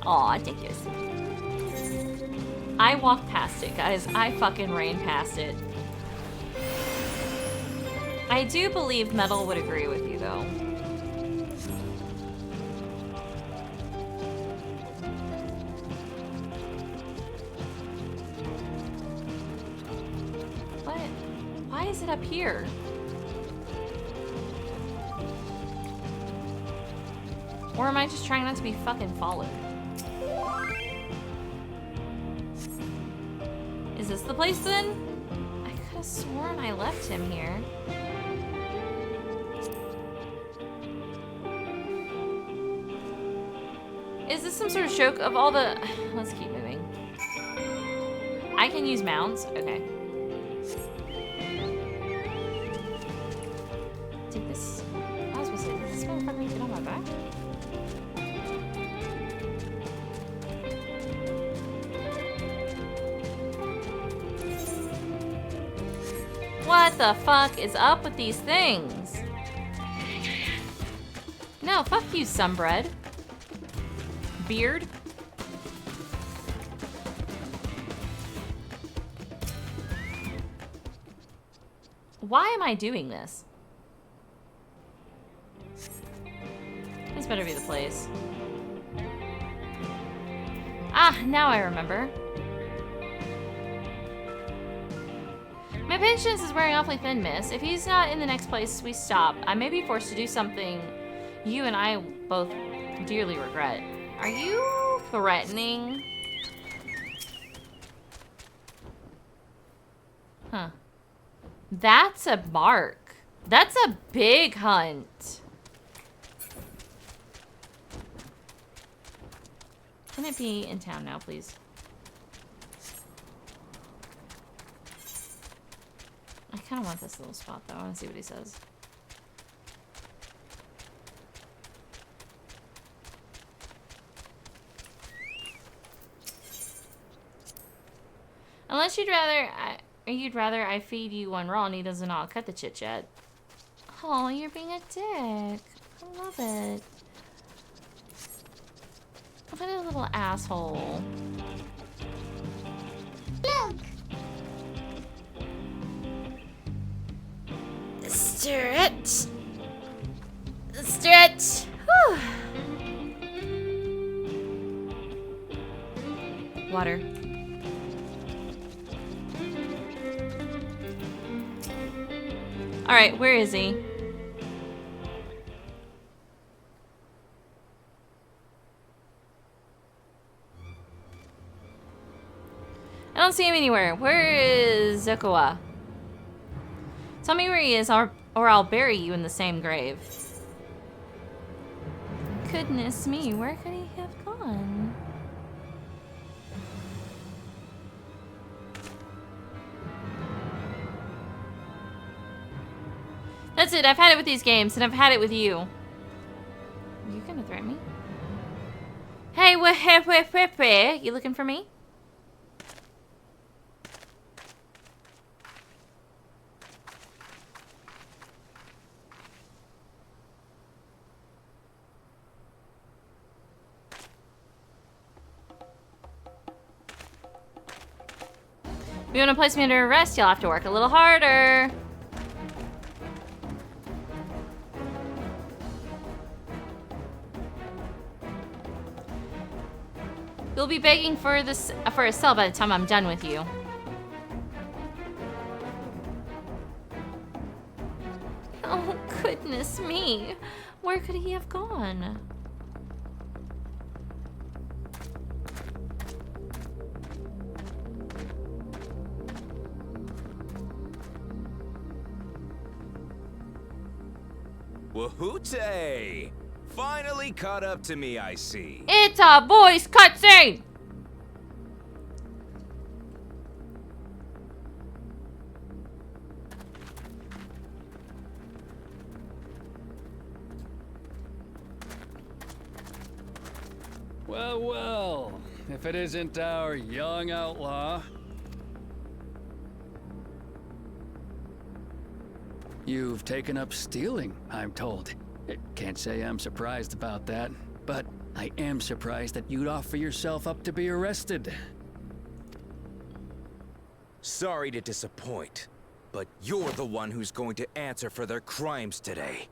B: Aw, thank you. I walked past it, guys. I fucking ran past it. I do believe Metal would agree with you, though. What? Why is it up here? Or am I just trying not to be fucking followed? Is this the place then? I could have sworn I left him here. Is this some sort of joke of all the... Let's keep moving. I can use mounts? Okay. Take this... I was supposed to say, did this motherfucker get on my back? What the fuck is up with these things? No, fuck you, sunbread. Beard. Why am I doing this? This better be the place. Ah, now I remember. My patience is wearing awfully thin, miss. If he's not in the next place we stop, I may be forced to do something you and I both dearly regret. Are you threatening? Huh. That's a mark. That's a big hunt. Can it be in town now, please? I kind of want this little spot, though. I want to see what he says. Unless you'd rather I feed you one raw and he doesn't all cut the chit yet. Oh, you're being a dick. I love it. What a little asshole.
A: Look! Stretch. Stretch. Whew. Water.
B: All right, where is he? I don't see him anywhere. Where is Zekoa? Tell me where he is, or I'll bury you in the same grave. Goodness me, where could he have gone? That's it, I've had it with these games, and I've had it with you. You gonna threaten me? Hey, where? You looking for me? If you want to place me under arrest, you'll have to work a little harder. You'll be begging for a cell by the time I'm done with you. Oh, goodness me. Where could he have gone?
D: Wahoote! Finally caught up to me, I see.
B: It's a voice cutscene!
E: Well, well, if it isn't our young outlaw. You've taken up stealing, I'm told. Can't say I'm surprised about that, but I am surprised that you'd offer yourself up to be arrested.
D: Sorry to disappoint, but you're the one who's going to answer for their crimes today.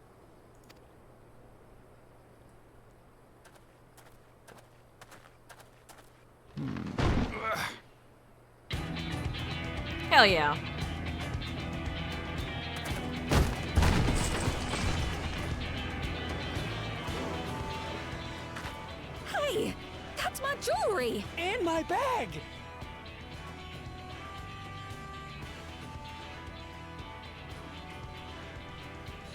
B: Hell yeah.
A: Hey, that's my jewelry.
E: And my bag!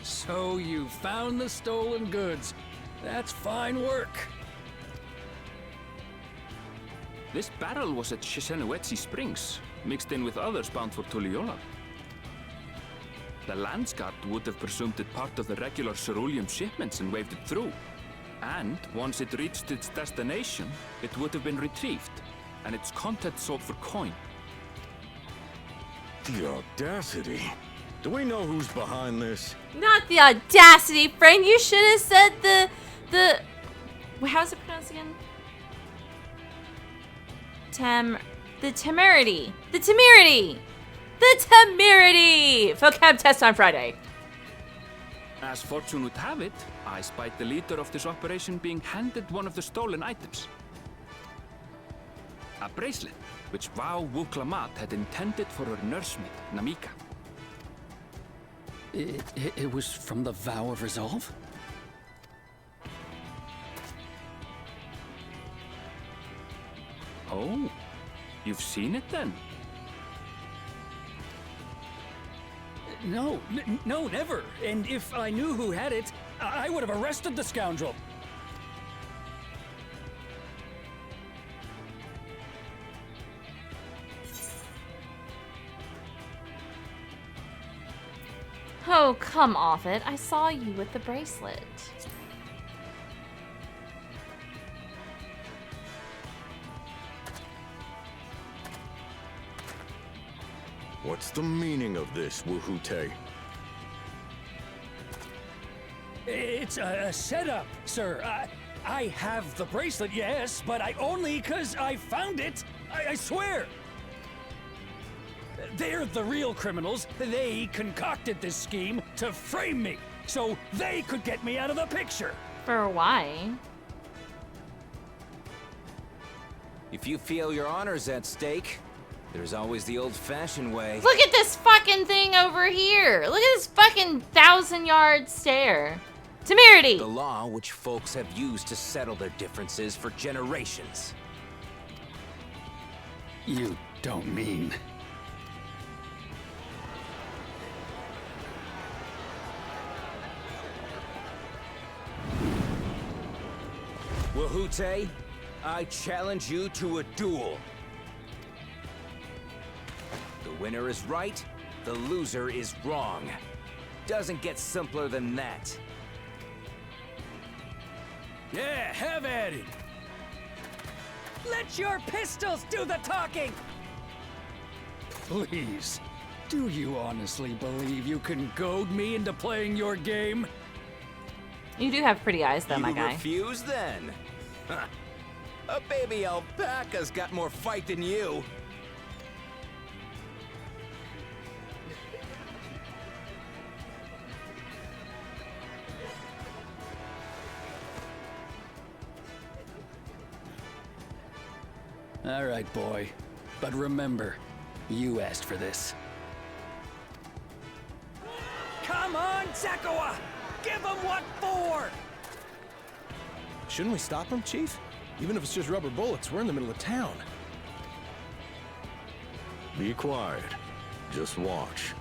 E: So you found the stolen goods. That's fine work.
C: This barrel was at Shishenowetsi Springs, mixed in with others bound for Tuliyola. The Landsguard would have presumed it part of the regular ceruleum shipments and waved it through. And once it reached its destination, it would have been retrieved, and its contents sold for coin.
G: The audacity. Do we know who's behind this?
B: Not the audacity, friend. You should have said the. How's it pronounced again? The temerity. The temerity. The temerity. Vocab test on Friday.
C: As fortune would have it, I spied the leader of this operation being handed one of the stolen items. A bracelet, which Vau Wuklamat had intended for her nursemaid, Namika.
E: It was from the Vow of Resolve?
C: Oh, you've seen it then?
E: No, no, never. And if I knew who had it, I would have arrested the scoundrel.
B: Oh, come off it. I saw you with the bracelet.
G: What's the meaning of this, Wuhute?
E: It's a setup, sir. I have the bracelet, yes, but I only 'cause I found it. I swear. They're the real criminals. They concocted this scheme to frame me, so they could get me out of the picture.
B: For why?
D: If you feel your honor's at stake, there's always the old-fashioned way.
B: Look at this fucking thing over here. Look at this fucking 1,000-yard stare. Temerity.
D: The law which folks have used to settle their differences for generations.
E: You don't mean...
D: Wuhute, I challenge you to a duel. The winner is right, the loser is wrong. Doesn't get simpler than that.
E: Yeah, have at it. Let your pistols do the talking! Please, do you honestly believe you can goad me into playing your game?
B: You do have pretty eyes, though, my
D: You
B: guy.
D: refuse, then? Huh. A baby alpaca's got more fight than you.
E: All right, boy. But remember, you asked for this. Come on, Zakawa! Give him what for!
H: Shouldn't we stop him, Chief? Even if it's just rubber bullets, we're in the middle of town.
G: Be quiet. Just watch.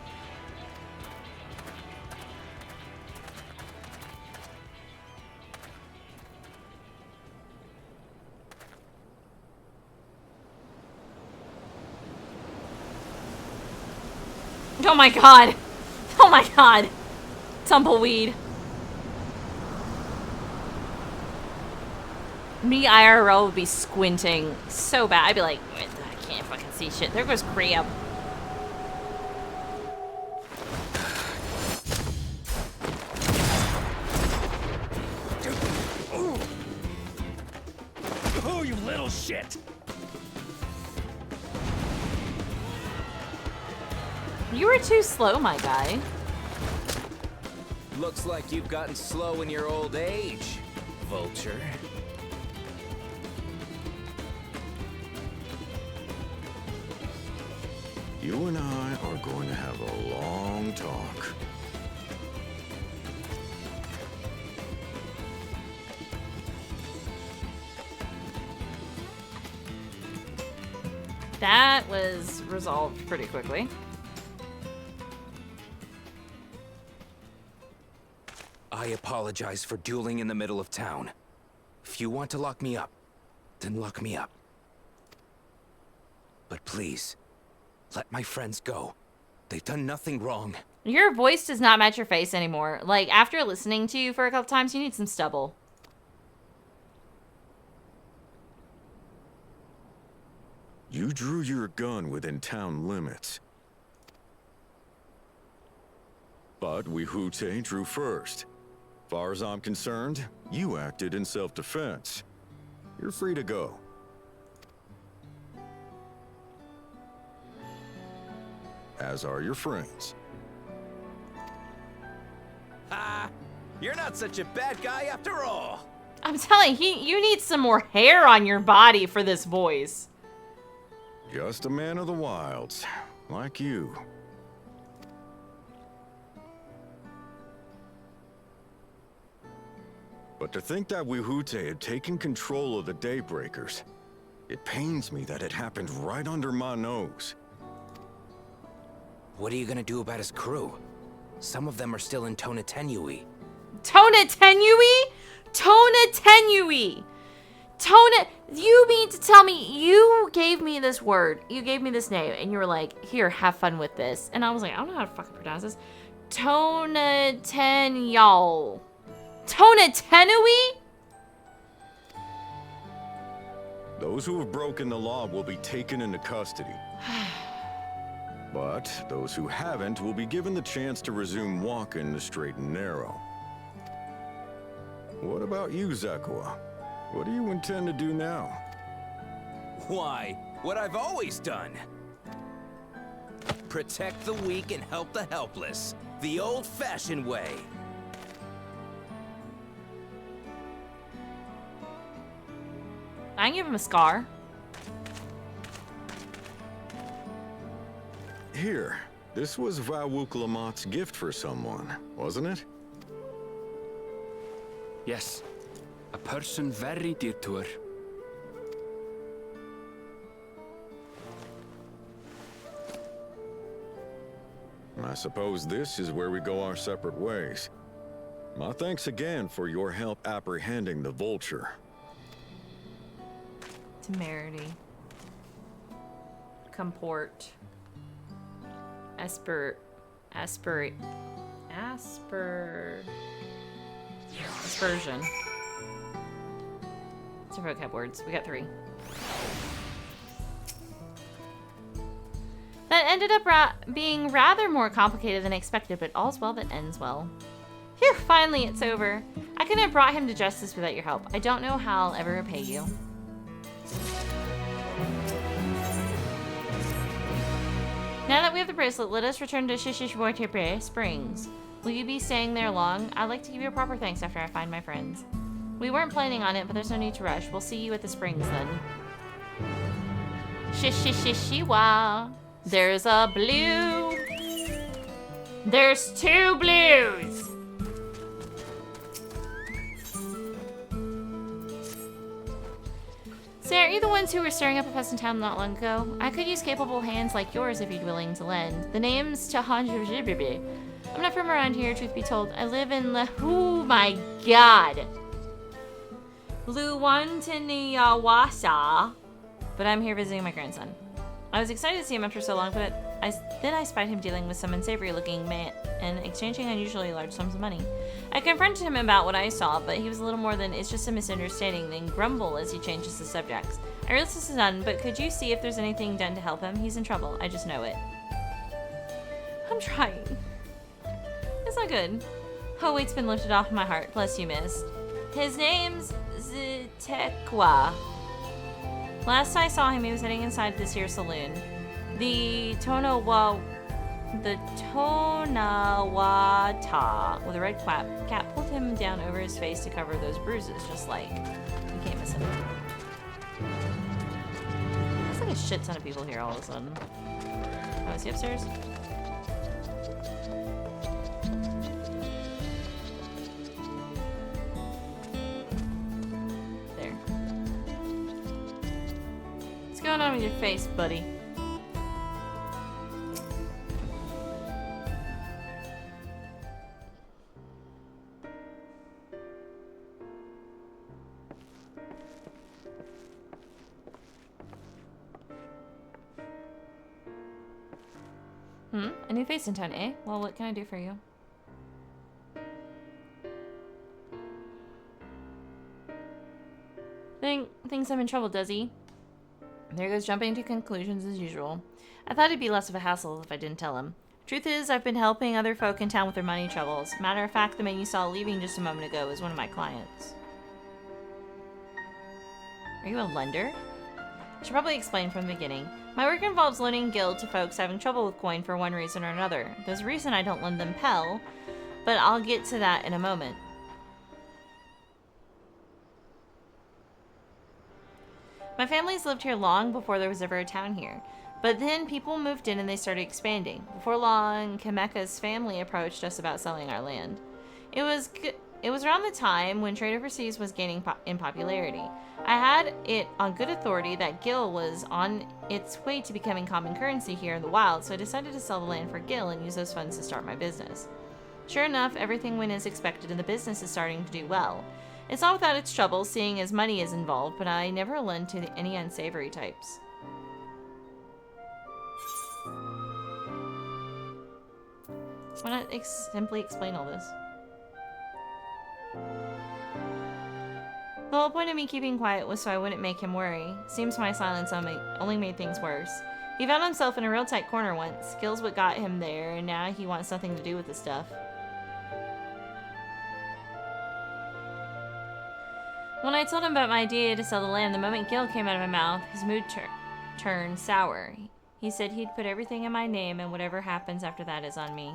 B: Oh my god. Oh my god. Tumbleweed. Me IRL would be squinting so bad. I'd be like, I can't fucking see shit. There goes Creo.
E: Oh, you little shit!
B: You were too slow, my guy.
D: Looks like you've gotten slow in your old age, Vulture.
G: You and I are going to have a long talk.
B: That was resolved pretty quickly.
D: I apologize for dueling in the middle of town. If you want to lock me up, then lock me up. But please, let my friends go. They've done nothing wrong.
B: Your voice does not match your face anymore. Like, after listening to you for a couple times, you need some stubble.
G: You drew your gun within town limits. But Wihute drew first. Far as I'm concerned, you acted in self-defense. You're free to go. As are your friends.
D: Ha! You're not such a bad guy after all.
B: I'm telling you, you need some more hair on your body for this voice.
G: Just a man of the wilds, like you. But to think that Wihute had taken control of the Daybreakers, it pains me that it happened right under my nose.
D: What are you gonna do about his crew? Some of them are still in Tonatenui.
B: Tonatenui? Tonatenui! You mean to tell me you gave me this word, you gave me this name, and you were like, here, have fun with this. And I was like, I don't know how to fucking pronounce this. Tonatenyal. Tonatenui?
G: Those who have broken the law will be taken into custody. But those who haven't will be given the chance to resume walking the straight and narrow. What about you, Zakua? What do you intend to do now?
D: Why, what I've always done. Protect the weak and help the helpless. The old-fashioned way.
B: I can give him a scar.
G: Here, this was Vawuklamat's gift for someone, wasn't it?
C: Yes. A person very dear to her.
G: I suppose this is where we go our separate ways. My thanks again for your help apprehending the vulture.
B: Temerity. Comport. Aspersion. It's a vocab words. We got 3. That ended up being rather more complicated than expected, but all's well that ends well. Phew, finally it's over. I couldn't have brought him to justice without your help. I don't know how I'll ever repay you. Now that we have the bracelet, let us return to Shishishwartepe Springs. Will you be staying there long? I'd like to give you a proper thanks after I find my friends. We weren't planning on it, but there's no need to rush. We'll see you at the springs then. Shishishishiwa. There's a blue. There's 2 blues. Say, are you the ones who were stirring up a fuss in town not long ago? I could use capable hands like yours if you'd willing to lend. The name's Tahanjibibib. I'm not from around here, truth be told. I live in oh my god. Luwantaniyawasa. But I'm here visiting my grandson. I was excited to see him after so long, but then I spied him dealing with some unsavory looking man and exchanging unusually large sums of money. I confronted him about what I saw, but he was a little more than it's just a misunderstanding than grumble as he changes the subjects. I realize this is done, but could you see if there's anything done to help him? He's in trouble. I just know it. I'm trying. It's not good. Oh, weight's been lifted off my heart. Bless you, miss. His name's Zitekwa. Last I saw him, he was sitting inside this here saloon. The Tonawata with a red cap pulled him down over his face to cover those bruises, just like you can't miss him. There's like a shit ton of people here all of a sudden. Oh, is he upstairs? There. What's going on with your face, buddy? A new face in town, eh? Well, what can I do for you? Thinks I'm in trouble, does he? There goes jumping to conclusions as usual. I thought it'd be less of a hassle if I didn't tell him. Truth is, I've been helping other folk in town with their money troubles. Matter of fact, the man you saw leaving just a moment ago is one of my clients. Are you a lender? I should probably explain from the beginning. My work involves loaning guild to folks having trouble with coin for one reason or another. There's a reason I don't lend them Pell, but I'll get to that in a moment. My family's lived here long before there was ever a town here. But then people moved in and they started expanding. Before long, Kameka's family approached us about selling our land. It was around the time when trade overseas was gaining in popularity. I had it on good authority that Gil was on its way to becoming common currency here in the wild, so I decided to sell the land for Gil and use those funds to start my business. Sure enough, everything went as expected and the business is starting to do well. It's not without its troubles, seeing as money is involved, but I never lend to any unsavory types. Why not simply explain all this? The whole point of me keeping quiet was so I wouldn't make him worry. Seems my silence only made things worse. He found himself in a real tight corner once. Skill's what got him there, and now he wants nothing to do with the stuff. When I told him about my idea to sell the land, the moment Gil came out of my mouth, his mood turned sour. He said he'd put everything in my name, and whatever happens after that is on me.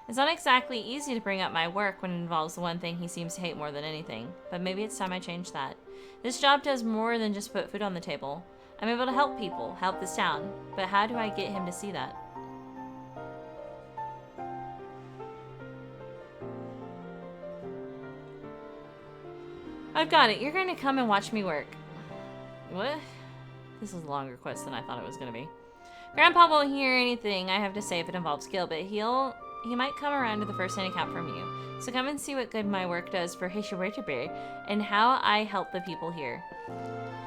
B: It's not exactly easy to bring up my work when it involves the one thing he seems to hate more than anything, but maybe it's time I change that. This job does more than just put food on the table. I'm able to help people, help this town, but how do I get him to see that? I've got it. You're going to come and watch me work. What? This is a longer quest than I thought it was going to be. Grandpa won't hear anything I have to say if it involves Gil, but he might come around to the first-hand account from you. So come and see what good my work does for Hishiwertabe and how I help the people here.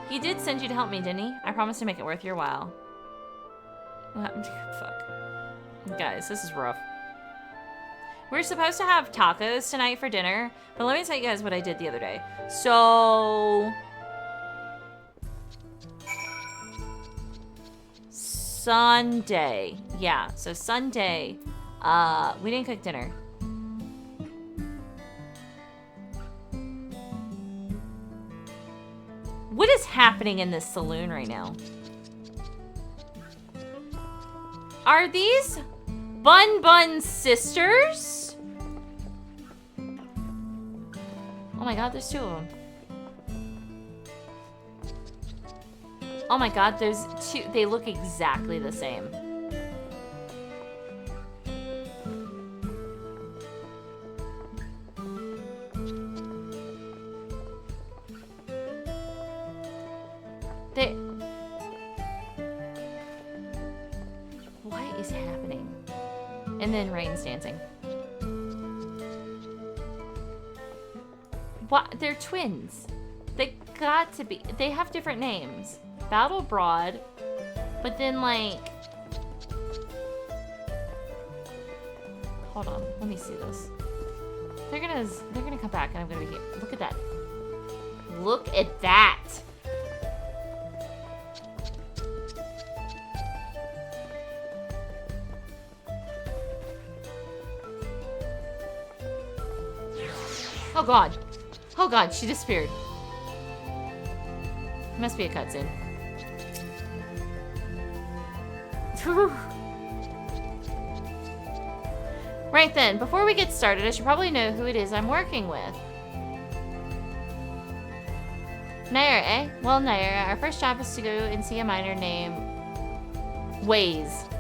B: He did send you to help me, didn't he? I promise to make it worth your while. Fuck. Guys, this is rough. We're supposed to have tacos tonight for dinner, but let me tell you guys what I did the other day. So... Sunday. Yeah, so Sunday, we didn't cook dinner. What is happening in this saloon right now? Are these Bun sisters? Oh my god, there's two of them. Oh my god, there's two. They look exactly the same. What is happening? And then Rain's dancing. What? They're twins. They got to be. They have different names. Battle Broad, but then like, hold on, let me see this. They're gonna come back and I'm gonna be here. Look at that. Look at that. Oh god. Oh god, she disappeared. Must be a cutscene. Right then, before we get started, I should probably know who it is I'm working with. Nair, eh? Well, Nair, our first job is to go and see a miner named Walkaways.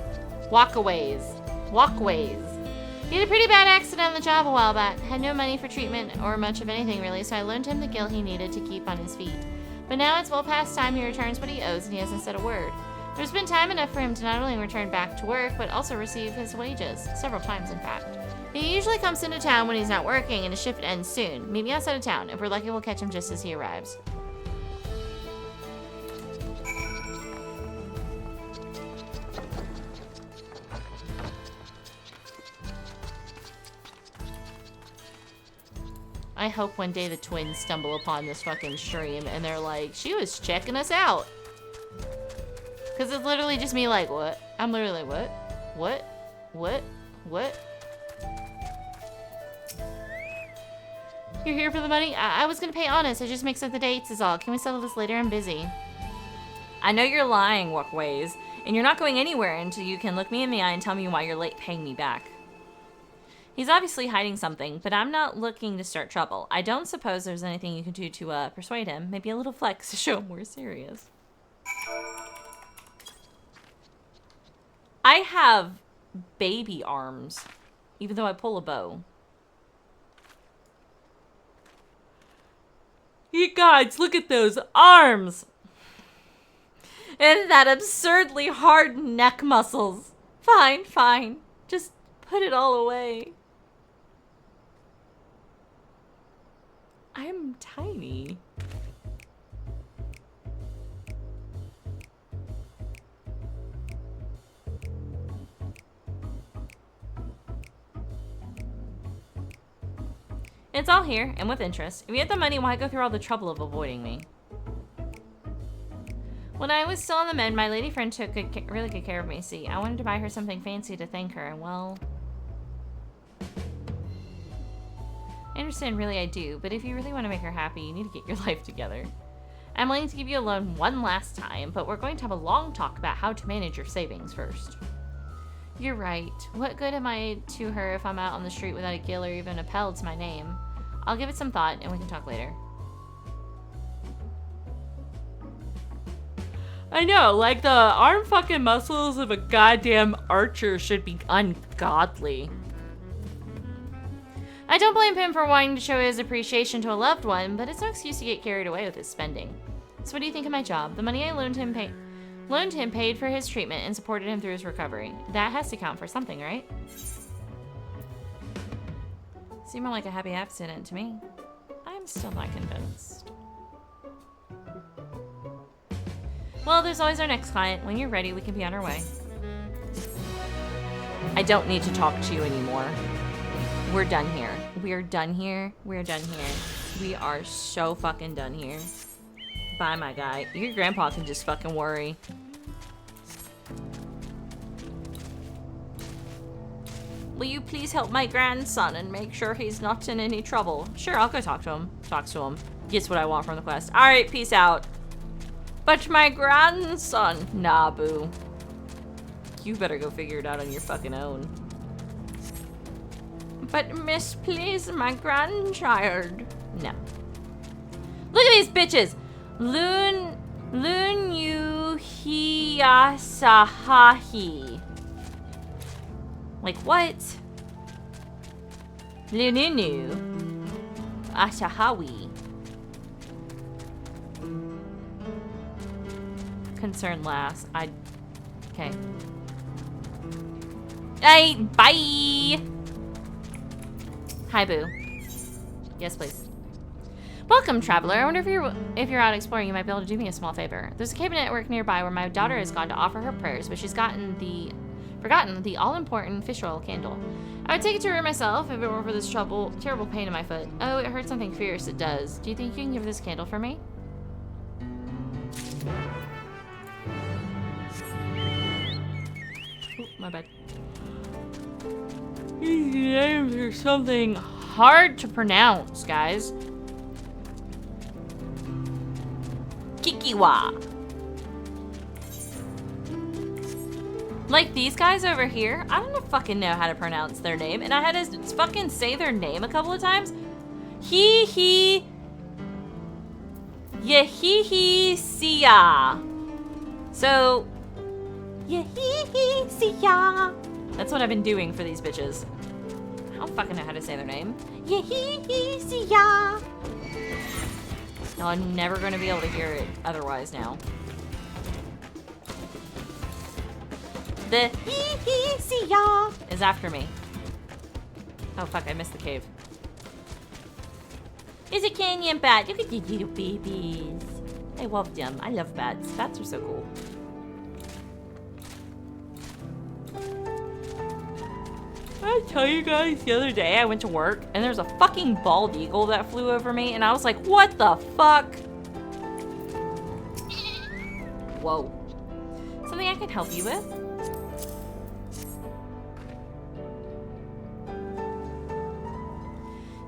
B: He had a pretty bad accident on the job a while back. Had no money for treatment or much of anything really, so I loaned him the gil he needed to keep on his feet. But now it's well past time he returns what he owes and he hasn't said a word. There's been time enough for him to not only return back to work, but also receive his wages. Several times, in fact. He usually comes into town when he's not working and his shift ends soon. Meet me outside of town. If we're lucky, we'll catch him just as he arrives. I hope one day the twins stumble upon this fucking stream and they're like, she was checking us out. Because it's literally just me like, what? I'm literally like, what? What? You're here for the money? I was gonna pay honest. I just mixed up the dates is all. Can we settle this later? I'm busy.
A: I know you're lying, Walkways, and you're not going anywhere until you can look me in the eye and tell me why you're late paying me back. He's obviously hiding something, but I'm not looking to start trouble. I don't suppose there's anything you can do to persuade him. Maybe a little flex to show him we're serious. I have baby arms, even though I pull a bow. You guys, look at those arms! And that absurdly hard neck muscles. Fine. Just put it all away. I'm tiny. It's all here, and with interest. If you had the money, why go through all the trouble of avoiding me? When I was still on the mend, my lady friend took really good care of me. See, I wanted to buy her something fancy to thank her, and well... I understand, really I do, but if you really want to make her happy, you need to get your life together. I'm willing to give you a loan one last time, but we're going to have a long talk about how to manage your savings first. You're right. What good am I to her if I'm out on the street without a gill or even a pell to my name? I'll give it some thought, and we can talk later. I know, like the arm fucking muscles of a goddamn archer should be ungodly. I don't blame him for wanting to show his appreciation to a loved one, but it's no excuse to get carried away with his spending. So what do you think of my job? The money I loaned him paid for his treatment and supported him through his recovery. That has to count for something, right? Seemed more like a happy accident to me. I'm still not convinced. Well, there's always our next client. When you're ready, we can be on our way. I don't need to talk to you anymore. We're done here. We're done here. We're done here. We are so fucking done here. Bye, my guy. Your grandpa can just fucking worry. Will you please help my grandson and make sure he's not in any trouble? Sure, I'll go talk to him. Talks to him. Gets what I want from the quest. Alright, peace out. But my grandson. Nah, boo. You better go figure it out on your fucking own. But miss, please, my grandchild. No. Look at these bitches. Lun Yuhiasahahi. Like what? Lununu Ashahawi. Concerned lass. Okay. Hey, bye. Hi, boo. Yes, please. Welcome, traveler. I wonder if you're out exploring, you might be able to do me a small favor. There's a cave network nearby where my daughter has gone to offer her prayers, but she's forgotten the all-important fish oil candle. I would take it to her myself if it weren't for this terrible pain in my foot. Oh, it hurts something fierce. It does. Do you think you can give this candle for me? Ooh, my bad. These names are something hard to pronounce, guys. Kikiwa. Like these guys over here, I don't fucking know how to pronounce their name, and I had to fucking say their name a couple of times. Yehihi-siya. So, Yehihi-siya. That's what I've been doing for these bitches. I don't fucking know how to say their name. Yehihi-siya. No, I'm never going to be able to hear it otherwise now. The hee-hee-siya is after me. Oh fuck, I missed the cave. It's a canyon bat. Look at these little babies. I love them. I love bats. Bats are so cool.
B: I tell you guys, the other day I went to work and there's a fucking bald eagle that flew over me and I was like, what the fuck? Whoa. Something I can help you with?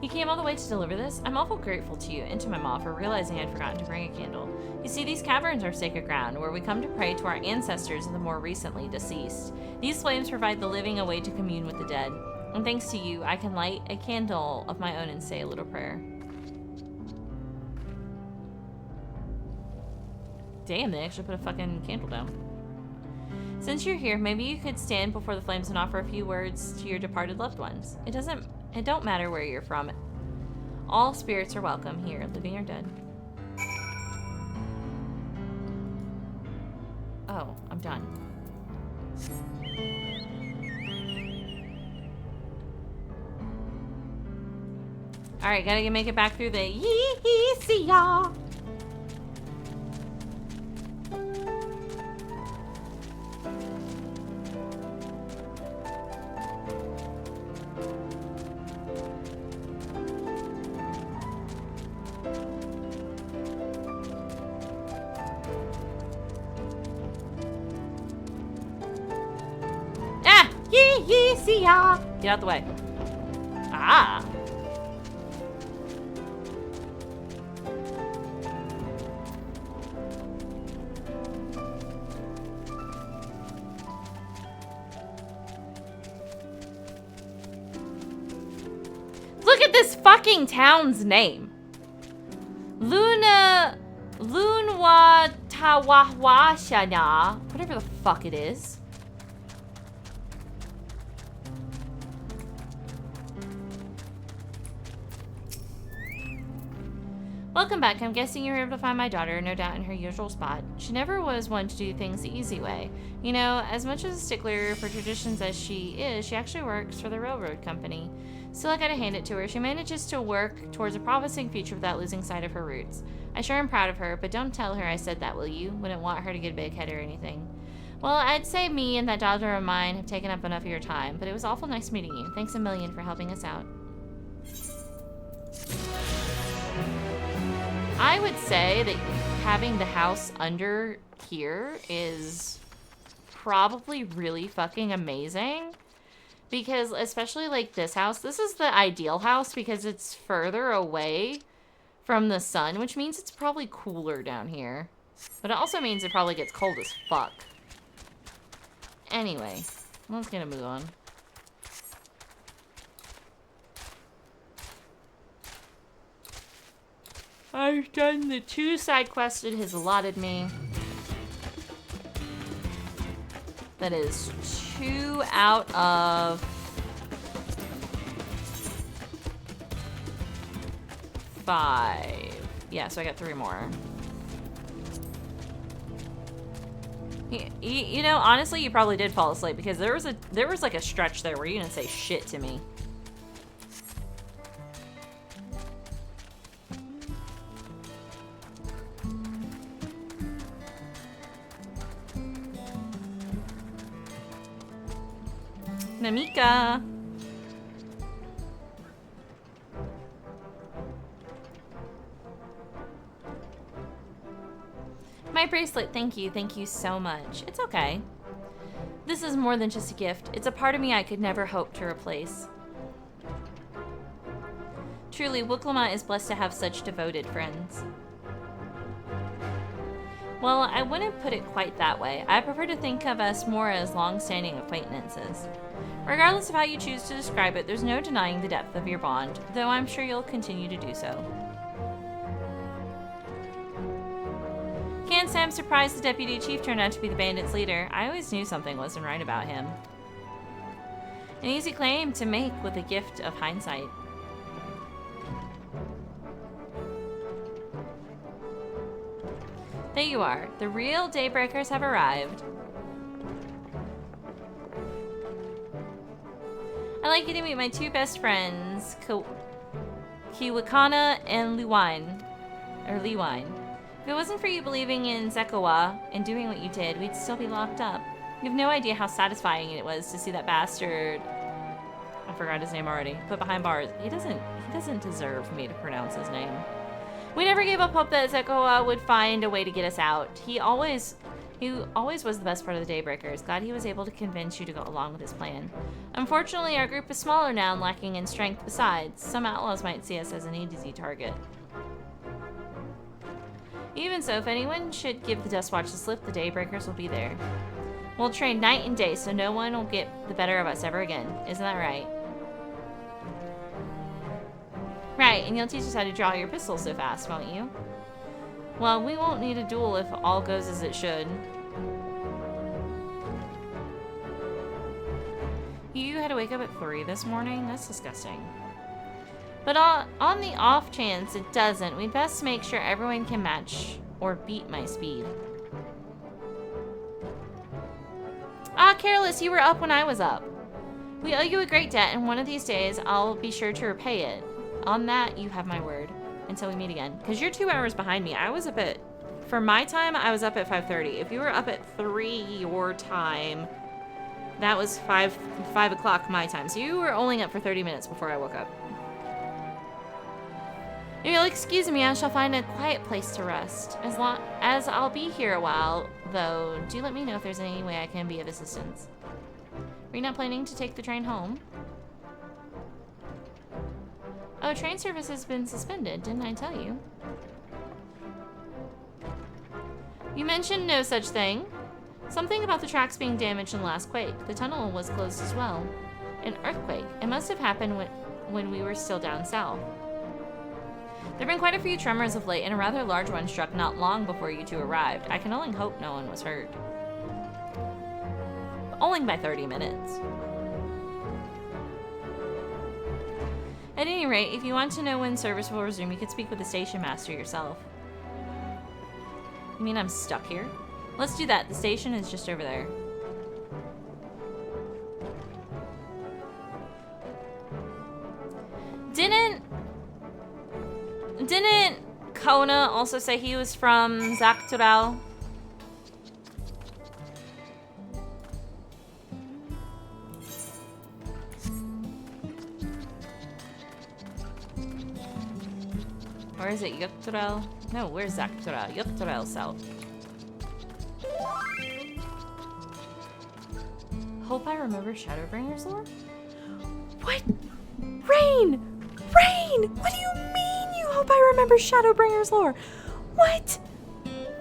B: You came all the way to deliver this? I'm awful grateful to you and to my mom for realizing I'd forgotten to bring a candle. You see, these caverns are sacred ground where we come to pray to our ancestors and the more recently deceased. These flames provide the living a way to commune with the dead. And thanks to you, I can light a candle of my own and say a little prayer. Damn, they actually put a fucking candle down. Since you're here, maybe you could stand before the flames and offer a few words to your departed loved ones. It don't matter where you're from. All spirits are welcome here, living or dead. Oh, I'm done. Alright, gotta make it back through the see ya. See ya! Get out the way. Ah! Look at this fucking town's name. Lunwatawahwashana. Whatever the fuck it is. Welcome back. I'm guessing you were able to find my daughter, no doubt in her usual spot. She never was one to do things the easy way. You know, as much as a stickler for traditions as she is, she actually works for the railroad company. Still, I gotta hand it to her. She manages to work towards a promising future without losing sight of her roots. I sure am proud of her, but don't tell her I said that, will you? Wouldn't want her to get a big head or anything. Well, I'd say me and that daughter of mine have taken up enough of your time, but it was awful nice meeting you. Thanks a million for helping us out. I would say that having the house under here is probably really fucking amazing. Because especially like this house, this is the ideal house because it's further away from the sun, which means it's probably cooler down here. But it also means it probably gets cold as fuck. Anyway, let's get a move on. I've done the 2 side quests it has allotted me. That is 2 out of 5. Yeah, so I got 3 more. You know, honestly, you probably did fall asleep because there was like a stretch there where you didn't say shit to me. Namika. My bracelet, thank you so much. It's okay. This is more than just a gift. It's a part of me I could never hope to replace. Truly, Wiklama is blessed to have such devoted friends. Well, I wouldn't put it quite that way. I prefer to think of us more as long-standing acquaintances. Regardless of how you choose to describe it, there's no denying the depth of your bond, though I'm sure you'll continue to do so. Can't say I'm surprised the deputy chief turned out to be the bandits' leader. I always knew something wasn't right about him. An easy claim to make with the gift of hindsight. There you are. The real Daybreakers have arrived. I'd like you to meet my 2 best friends, Kiwakana and Liwine. If it wasn't for you believing in Zekawa and doing what you did, we'd still be locked up. You have no idea how satisfying it was to see that bastard I forgot his name already. Put behind bars. He doesn't deserve me to pronounce his name. We never gave up hope that Zekoa would find a way to get us out. He always was the best part of the Daybreakers. Glad he was able to convince you to go along with his plan. Unfortunately, our group is smaller now and lacking in strength besides. Some outlaws might see us as an easy target. Even so, if anyone should give the Dust Watch the slip, the Daybreakers will be there. We'll train night and day so no one will get the better of us ever again. Isn't that right? Right, and you'll teach us how to draw your pistol so fast, won't you? Well, we won't need a duel if all goes as it should. You had to wake up at 3 this morning? That's disgusting. But on the off chance it doesn't, we'd best make sure everyone can match or beat my speed. Ah, Careless, you were up when I was up. We owe you a great debt, and one of these days I'll be sure to repay it. On that, you have my word. Until we meet again. Because you're 2 hours behind me. I was up at... For my time, I was up at 5:30. If you were up at 3 your time, that was 5 o'clock my time. So you were only up for 30 minutes before I woke up. If you'll excuse me, I shall find a quiet place to rest. As long as I'll be here a while, though, do let me know if there's any way I can be of assistance. Are you not planning to take the train home? Oh, train service has been suspended, didn't I tell you? You mentioned no such thing. Something about the tracks being damaged in the last quake. The tunnel was closed as well. An earthquake. It must have happened when we were still down south. There have been quite a few tremors of late, and a rather large one struck not long before you two arrived. I can only hope no one was hurt. But only by 30 minutes. At any rate, if you want to know when service will resume, you could speak with the station master yourself. You mean I'm stuck here? Let's do that. The station is just over there. Didn't Kona also say he was from Zaktural? Or is it Yuktural? No, where's Zaktural? Yuktural South. Hope I remember Shadowbringer's lore? What? Rain! Rain! What do you mean you hope I remember Shadowbringer's lore? What?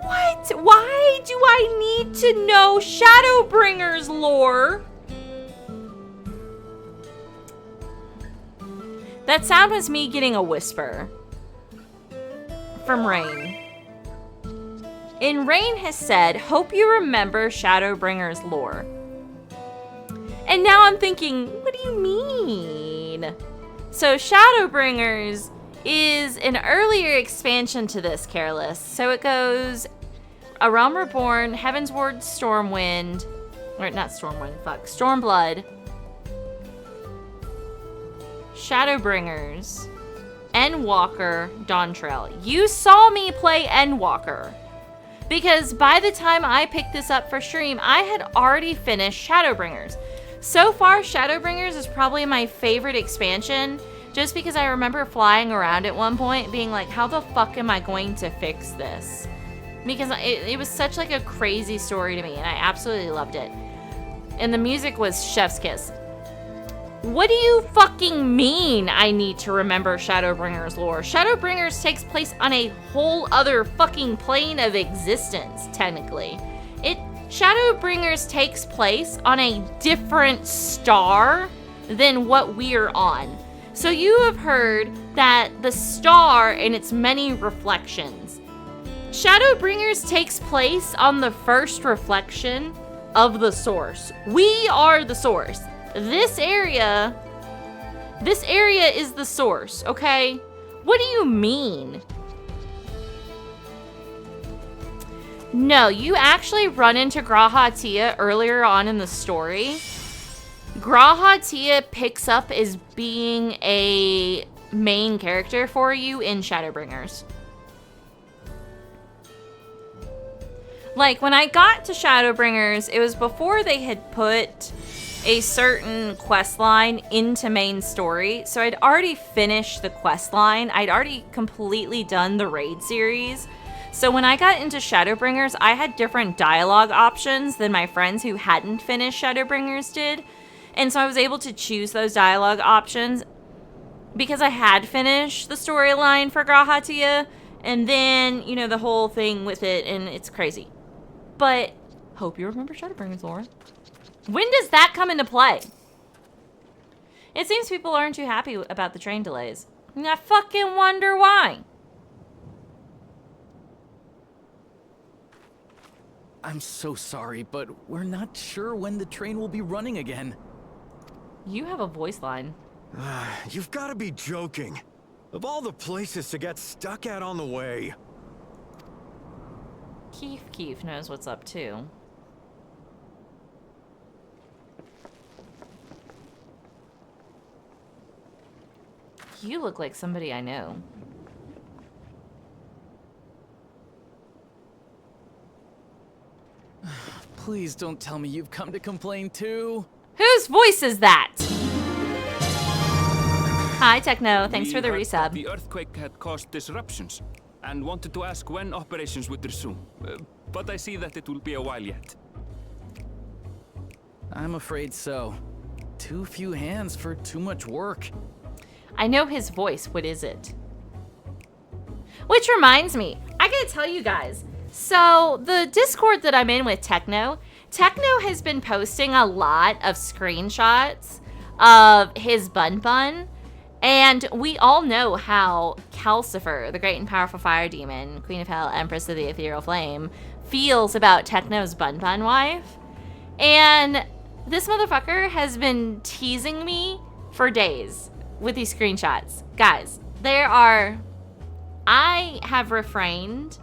B: What? Why do I need to know Shadowbringer's lore? That sound was me getting a whisper. From Rain. And Rain has said, hope you remember Shadowbringer's lore. And now I'm thinking, what do you mean? So Shadowbringers is an earlier expansion to this, Careless. So it goes A Realm Reborn, Heavensward, Stormwind, or not Stormwind, fuck, Stormblood, Shadowbringers, Endwalker, Dawntrail. You saw me play Endwalker. Because by the time I picked this up for stream, I had already finished Shadowbringers. So far, Shadowbringers is probably my favorite expansion, just because I remember flying around at one point being like, how the fuck am I going to fix this? Because it was such like a crazy story to me, and I absolutely loved it. And the music was chef's kiss. What do you fucking mean I need to remember Shadowbringers lore? Shadowbringers takes place on a whole other fucking plane of existence, technically. Shadowbringers takes place on a different star than what we're on. So you have heard that the star and its many reflections. Shadowbringers takes place on the first reflection of the source. We are the source. This area is the source, okay? What do you mean? No, you actually run into G'raha Tia earlier on in the story. G'raha Tia picks up as being a main character for you in Shadowbringers. Like, when I got to Shadowbringers, it was before they had put a certain quest line into main story. So I'd already finished the quest line. I'd already completely done the raid series. So when I got into Shadowbringers, I had different dialogue options than my friends who hadn't finished Shadowbringers did. And so I was able to choose those dialogue options because I had finished the storyline for Grahatia, and then, you know, the whole thing with it, and it's crazy. But hope you remember Shadowbringers, Laura. When does that come into play? It seems people aren't too happy about the train delays. And I fucking wonder why.
I: I'm so sorry, but we're not sure when the train will be running again.
B: You have a voice line.
G: You've got to be joking. Of all the places to get stuck at on the way.
B: Keef knows what's up too. You look like somebody I know.
I: Please don't tell me you've come to complain too.
B: Whose voice is that? Hi, Techno. Thanks for the
C: We heard
B: resub.
C: that the earthquake had caused disruptions and wanted to ask when operations would resume. But I see that it will be a while yet.
I: I'm afraid so. Too few hands for too much work.
B: I know his voice. What is it? Which reminds me, I gotta tell you guys. So the Discord that I'm in with Techno has been posting a lot of screenshots of his bun. And we all know how Kalcifer, the great and powerful fire demon, Queen of Hell, Empress of the Ethereal Flame, feels about Techno's bun wife. And this motherfucker has been teasing me for days with these screenshots. Guys, I have refrained.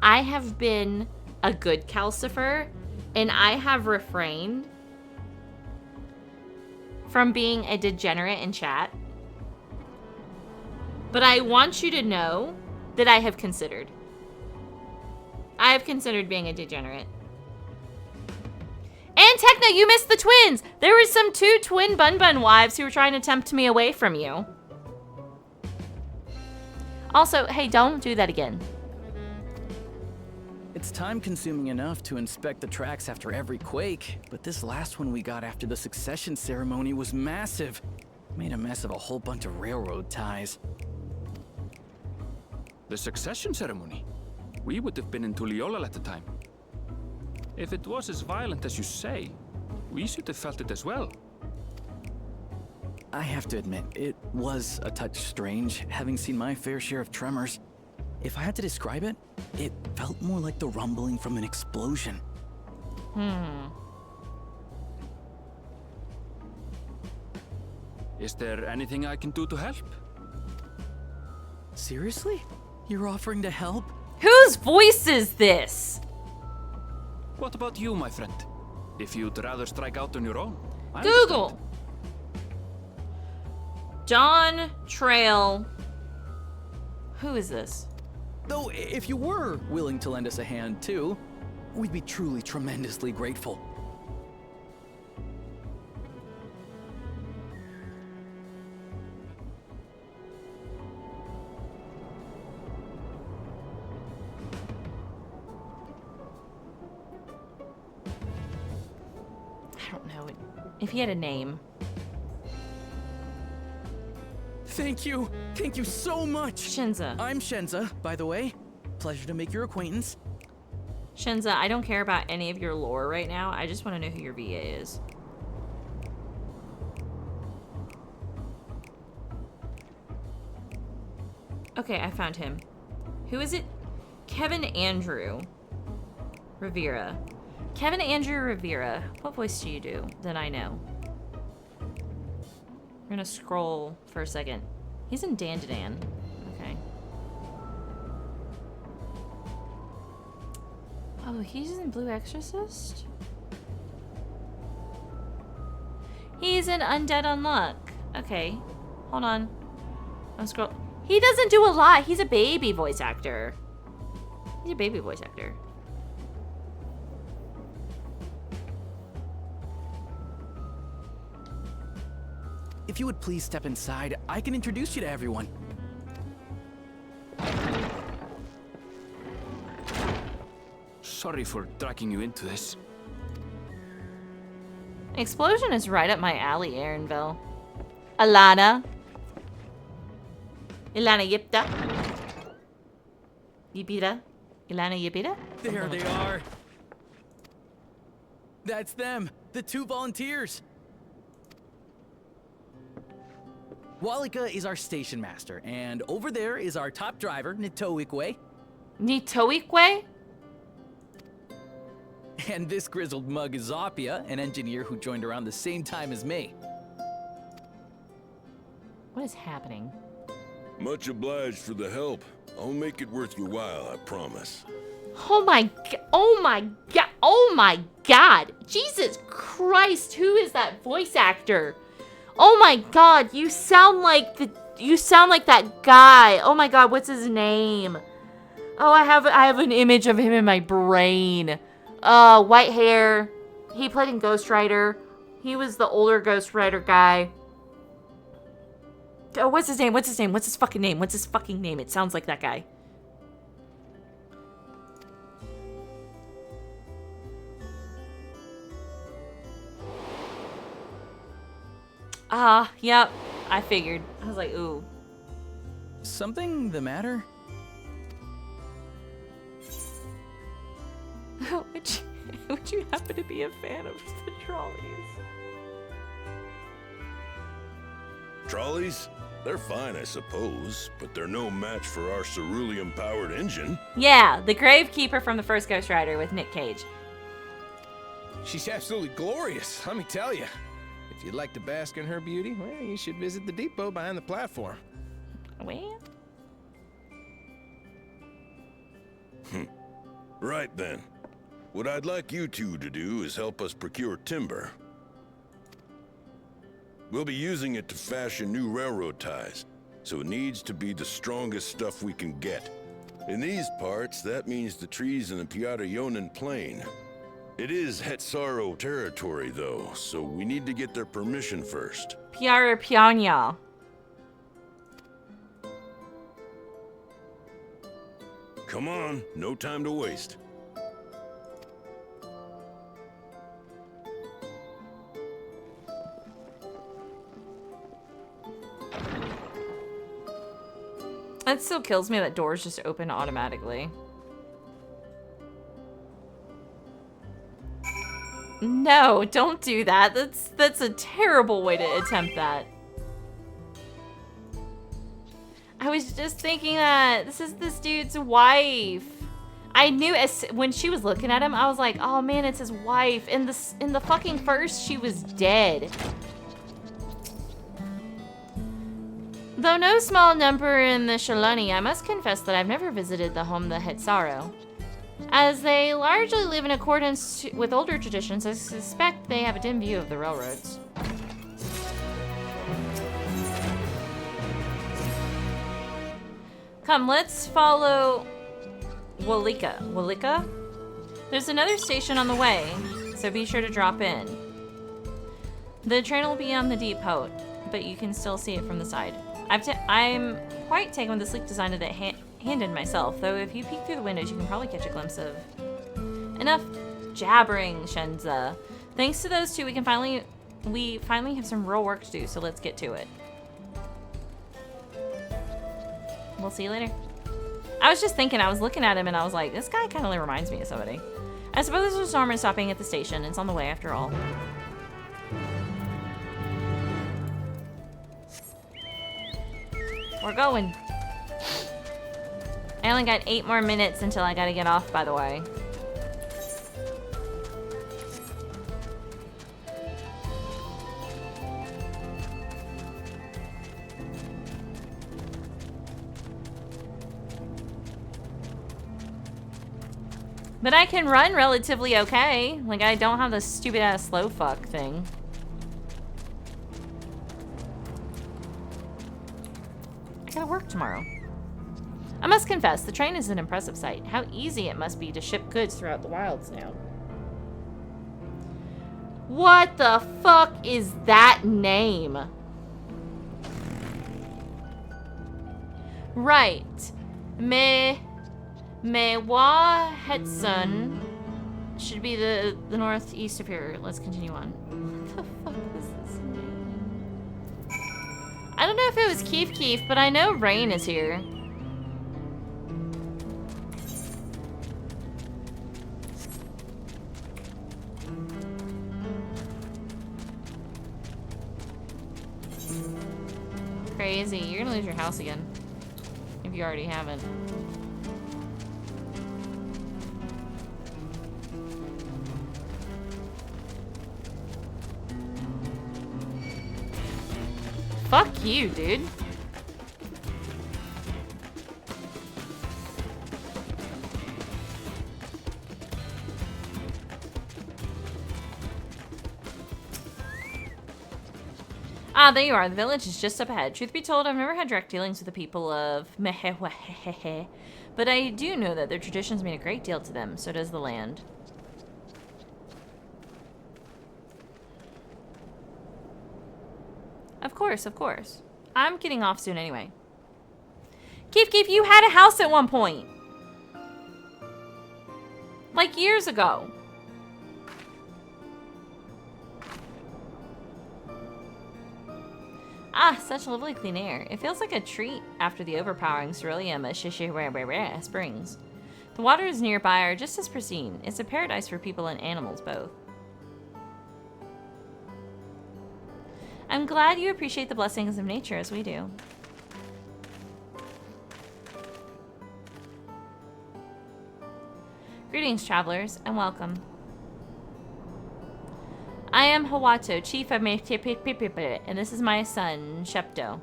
B: I have been a good Kalcifer, and I have refrained from being a degenerate in chat. But I want you to know that I have considered. I have considered being a degenerate. And Techno, you missed the twins! There were some 2 twin bun wives who were trying to tempt me away from you. Also, hey, don't do that again.
I: It's time-consuming enough to inspect the tracks after every quake, but this last one we got after the succession ceremony was massive. Made a mess of a whole bunch of railroad ties.
C: The succession ceremony? We would have been in Tuliolal at the time. If it was as violent as you say, we should have felt it as well.
I: I have to admit, it was a touch strange, having seen my fair share of tremors. If I had to describe it, it felt more like the rumbling from an explosion.
C: Is there anything I can do to help?
I: Seriously? You're offering to help?
B: Whose voice is this?
C: What about you, my friend? If you'd rather strike out on your own. I
B: Google. John Trail. Who is this?
I: Though, if you were willing to lend us a hand, too, we'd be truly tremendously grateful.
B: I don't know if he had a name.
I: Thank you. Thank you so much.
B: Shinza.
I: I'm Shenza, by the way. Pleasure to make your acquaintance.
B: Shinza, I don't care about any of your lore right now. I just want to know who your VA is. Okay, I found him. Who is it? Kevin Andrew Rivera. Kevin Andrew Rivera. What voice do you do that I know? We're gonna scroll for a second. He's in Dandadan. Okay. Oh, he's in Blue Exorcist? He's in Undead Unluck. Okay. Hold on. I'm scroll. He doesn't do a lot. He's a baby voice actor. He's a baby voice actor.
I: if you would please step inside, I can introduce you to everyone.
C: Sorry for dragging you into this.
B: Explosion is right up my alley, Aaronville. Ilana. Ilana Yipta. Yipita. Ilana Yipita?
I: There they are. That's them, the 2 volunteers. Walika is our station master, and over there is our top driver, Nitoikwe.
B: Nitoikwe?
I: And this grizzled mug is Zapia, an engineer who joined around the same time as me.
B: What is happening?
J: Much obliged for the help. I'll make it worth your while, I promise.
B: Oh my god. Oh my god. Oh my god. Jesus Christ. Who is that voice actor? Oh my god. You sound like that guy. Oh my god. What's his name? Oh, I have an image of him in my brain. White hair. He played in Ghost Rider. He was the older Ghost Rider guy. Oh, what's his name? What's his name? What's his fucking name? What's his fucking name? It sounds like that guy. Yep. I figured. I was like, ooh.
I: Something the matter?
B: Would you happen to be a fan of the trolleys?
J: Trolleys? They're fine, I suppose, but they're no match for our cerulean-powered engine.
B: Yeah, the Gravekeeper from the first Ghost Rider with Nick Cage.
H: She's absolutely glorious, let me tell you. If you'd like to bask in her beauty, well, you should visit the depot behind the platform.
B: Well?
J: Right then. What I'd like you two to do is help us procure timber. We'll be using it to fashion new railroad ties, so it needs to be the strongest stuff we can get. In these parts, that means the trees in the Piata-Yonan Plain. It is Hetsaro territory, though, so we need to get their permission first.
B: Piara Pianya.
J: Come on, no time to waste.
B: It still kills me that doors just open automatically. No, don't do that. That's a terrible way to attempt that. I was just thinking that this is this dude's wife. I knew when she was looking at him, I was like, oh man, it's his wife. In the fucking first, she was dead. Though no small number in the Shaloni, I must confess that I've never visited the home of the Hetsaro. As they largely live in accordance with older traditions, I suspect they have a dim view of the railroads. Come, let's follow Walika. Walika? There's another station on the way, so be sure to drop in. The train will be on the depot, but you can still see it from the side. I'm quite taken with the sleek design of that hand-in myself, though if you peek through the windows, you can probably catch a glimpse of... Enough jabbering, Shenza. Thanks to those two, we finally have some real work to do, so let's get to it. We'll see you later. I was just thinking, I was looking at him and I was like, this guy kind of reminds me of somebody. I suppose there's a Norman stopping at the station. It's on the way after all. We're going. I only got 8 more minutes until I gotta get off, by the way. But I can run relatively okay. Like, I don't have this stupid ass slow fuck thing. I gotta work tomorrow. I must confess, the train is an impressive sight. How easy it must be to ship goods throughout the wilds now. What the fuck is that name? Right. Mewa Hetsun should be the northeast of here. Let's continue on. What the fuck is this name? I don't know if it was Keef, but I know Rain is here. Crazy. You're gonna lose your house again. If you already haven't. Fuck you, dude. Ah, there you are. The village is just up ahead. Truth be told, I've never had direct dealings with the people of Mehewehehe, but I do know that their traditions mean a great deal to them. So does the land. Of course, of course. I'm getting off soon anyway. Keef, you had a house at one point. Like years ago. Ah, such lovely clean air. It feels like a treat after the overpowering ceruleum at springs. The waters nearby are just as pristine. It's a paradise for people and animals both. I'm glad you appreciate the blessings of nature as we do. Greetings, travelers, and welcome. I am Hawato, chief of Mehewehehe, and this is my son, Shepto.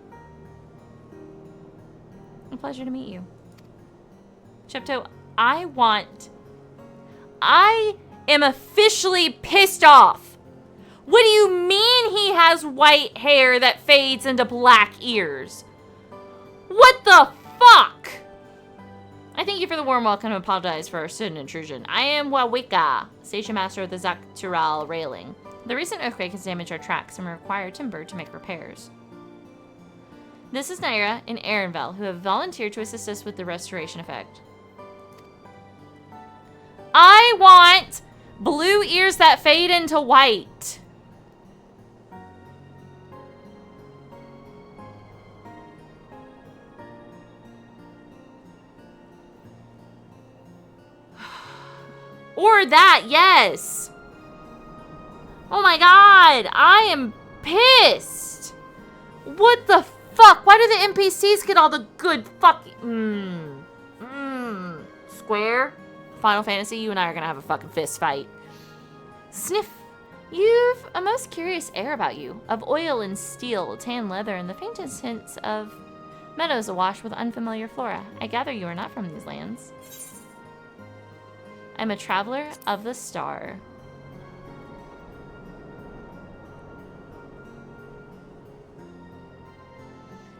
B: A pleasure to meet you. Shepto, I am officially pissed off. What do you mean he has white hair that fades into black ears? What the fuck? I thank you for the warm welcome and apologize for our sudden intrusion. I am Wawika, station master of the Zaktural railing. The recent earthquake has damaged our tracks and we require timber to make repairs. This is Naira and Aaronvel, who have volunteered to assist us with the restoration effect. I want blue ears that fade into white. Or that, yes. Oh my god, I am pissed. What the fuck? Why do the NPCs get all the good fucking... Square? Final Fantasy, you and I are gonna have a fucking fist fight. Sniff. You've a most curious air about you, of oil and steel, tan leather, and the faintest hints of meadows awash with unfamiliar flora. I gather you are not from these lands. I'm a traveler of the star.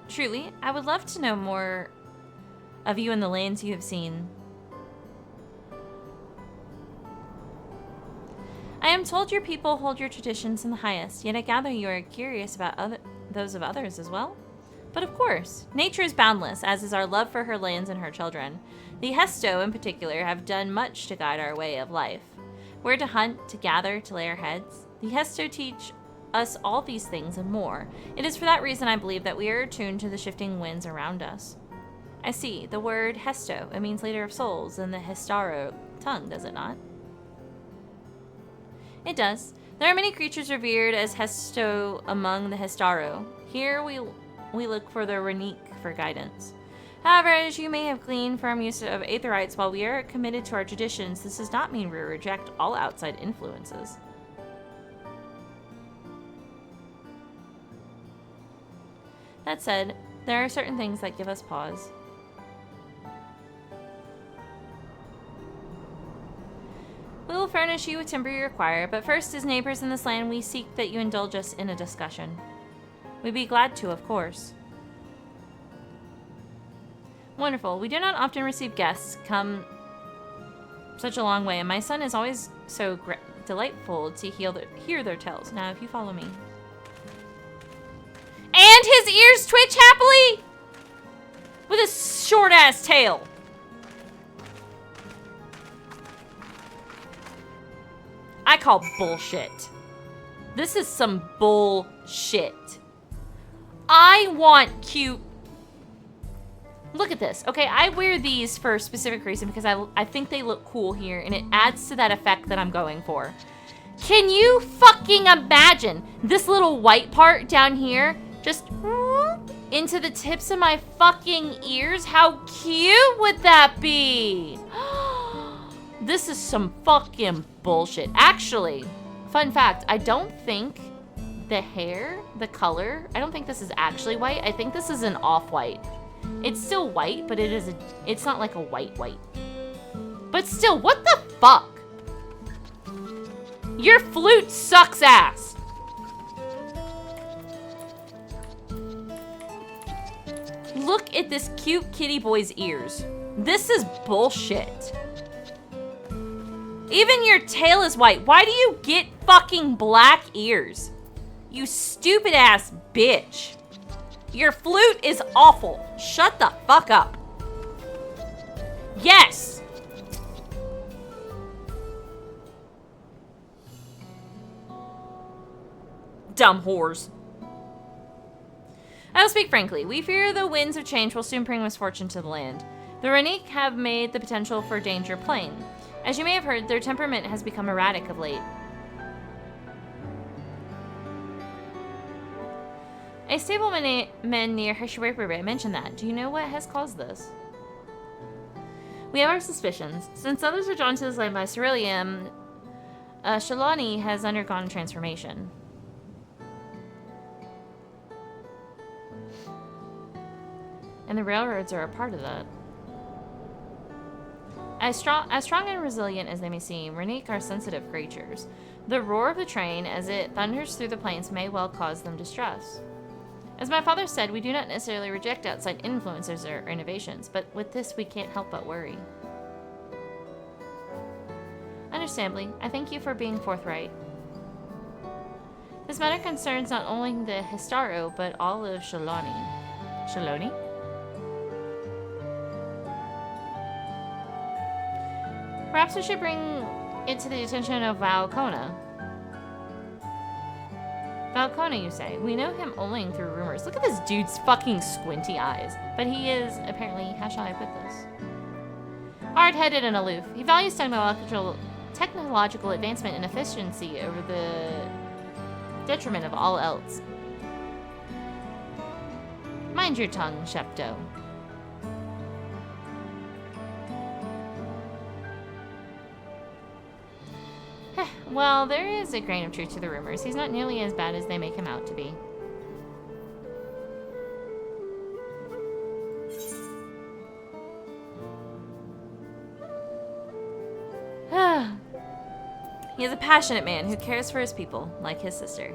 B: Truly, I would love to know more of you and the lands you have seen. I am told your people hold your traditions in the highest, yet I gather you are curious about those of others as well? But of course, nature is boundless, as is our love for her lands and her children. The Hesto, in particular, have done much to guide our way of life. Where to hunt, to gather, to lay our heads. The Hesto teach us all these things and more. It is for that reason I believe that we are attuned to the shifting winds around us. I see, the word Hesto, it means leader of souls in the Hestaro tongue, does it not? It does. There are many creatures revered as Hesto among the Hestaro. Here we look for the Renique for guidance. However, as you may have gleaned from use of Aetherites, while we are committed to our traditions, this does not mean we reject all outside influences. That said, there are certain things that give us pause. We will furnish you with timber you require, but first, as neighbors in this land, we seek that you indulge us in a discussion. We'd be glad to, of course. Wonderful. We do not often receive guests come such a long way, and my son is always so delightful to hear their tales. Now, if you follow me. And his ears twitch happily! with a short-ass tail. I call bullshit. This is some bullshit. I want cute... Look at this. Okay, I wear these for a specific reason because I think they look cool here and it adds to that effect that I'm going for. Can you fucking imagine this little white part down here just into the tips of my fucking ears? How cute would that be? This is some fucking bullshit. Actually, fun fact, I don't think the hair, the color, I don't think this is actually white. I think this is an off-white. It's still white, but it's not like a white. But still, what the fuck? Your flute sucks ass. Look at this cute kitty boy's ears. This is bullshit. Even your tail is white. Why do you get fucking black ears? You stupid ass bitch. Your flute is awful. Shut the fuck up. Yes. Dumb whores. I will speak frankly. We fear the winds of change will soon bring misfortune to the land. The Renique have made the potential for danger plain. As you may have heard, their temperament has become erratic of late. A stableman near Heshwepere mentioned that. Do you know what has caused this? We have our suspicions. Since others are drawn to this land by Ceruleum, Shalani has undergone transformation. And the railroads are a part of that. As strong and resilient as they may seem, Renique are sensitive creatures. The roar of the train as it thunders through the plains may well cause them distress. As my father said, we do not necessarily reject outside influences or innovations, but with this we can't help but worry. Understandably, I thank you for being forthright. This matter concerns not only the Histaro, but all of Shalani. Shaloni? Perhaps we should bring it to the attention of Valcona. Valcona, you say? We know him only through rumors. Look at this dude's fucking squinty eyes. But he is, apparently, how shall I put this? Hard-headed and aloof. He values technological advancement and efficiency over the detriment of all else. Mind your tongue, Shepto. Well, there is a grain of truth to the rumors. He's not nearly as bad as they make him out to be. He is a passionate man who cares for his people, like his sister.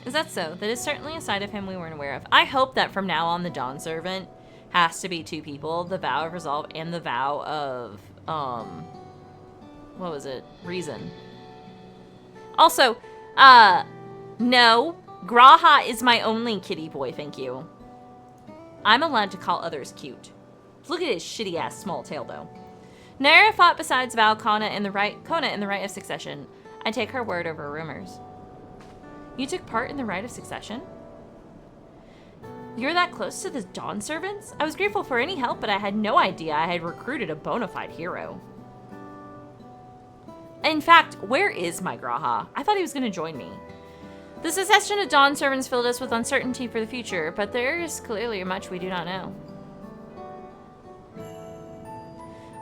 B: Is that so? That is certainly a side of him we weren't aware of. I hope that from now on the Dawn Servant has to be two people. The Vow of Resolve and the Vow of... what was it? Reason. Also, no. Graha is my only kitty boy, thank you. I'm allowed to call others cute. Look at his shitty-ass small tail, though. Naira fought besides Valcona in the right of succession. I take her word over rumors. You took part in the rite of succession? You're that close to the Dawn Servants? I was grateful for any help, but I had no idea I had recruited a bona fide hero. In fact, where is my Graha? I thought he was going to join me. The succession of Dawn Servants filled us with uncertainty for the future, but there is clearly much we do not know.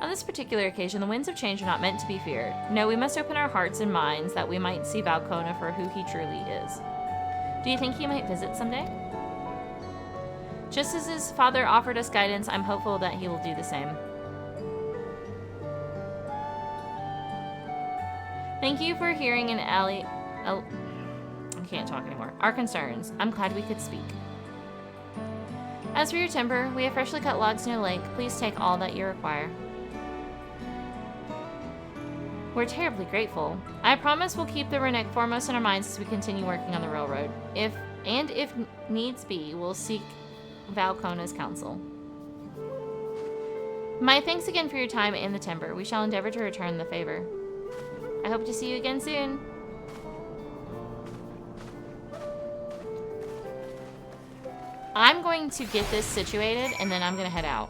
B: On this particular occasion, the winds of change are not meant to be feared. No, we must open our hearts and minds that we might see Valcona for who he truly is. Do you think he might visit someday? Just as his father offered us guidance, I'm hopeful that he will do the same. Thank you for hearing I can't talk anymore. Our concerns. I'm glad we could speak. As for your timber, we have freshly cut logs near the lake. Please take all that you require. We're terribly grateful. I promise we'll keep the Renique foremost in our minds as we continue working on the railroad. If and if needs be, will seek Valcona's counsel. My thanks again for your time and the timber. We shall endeavor to return the favor. I hope to see you again soon. I'm going to get this situated, and then I'm going to head out.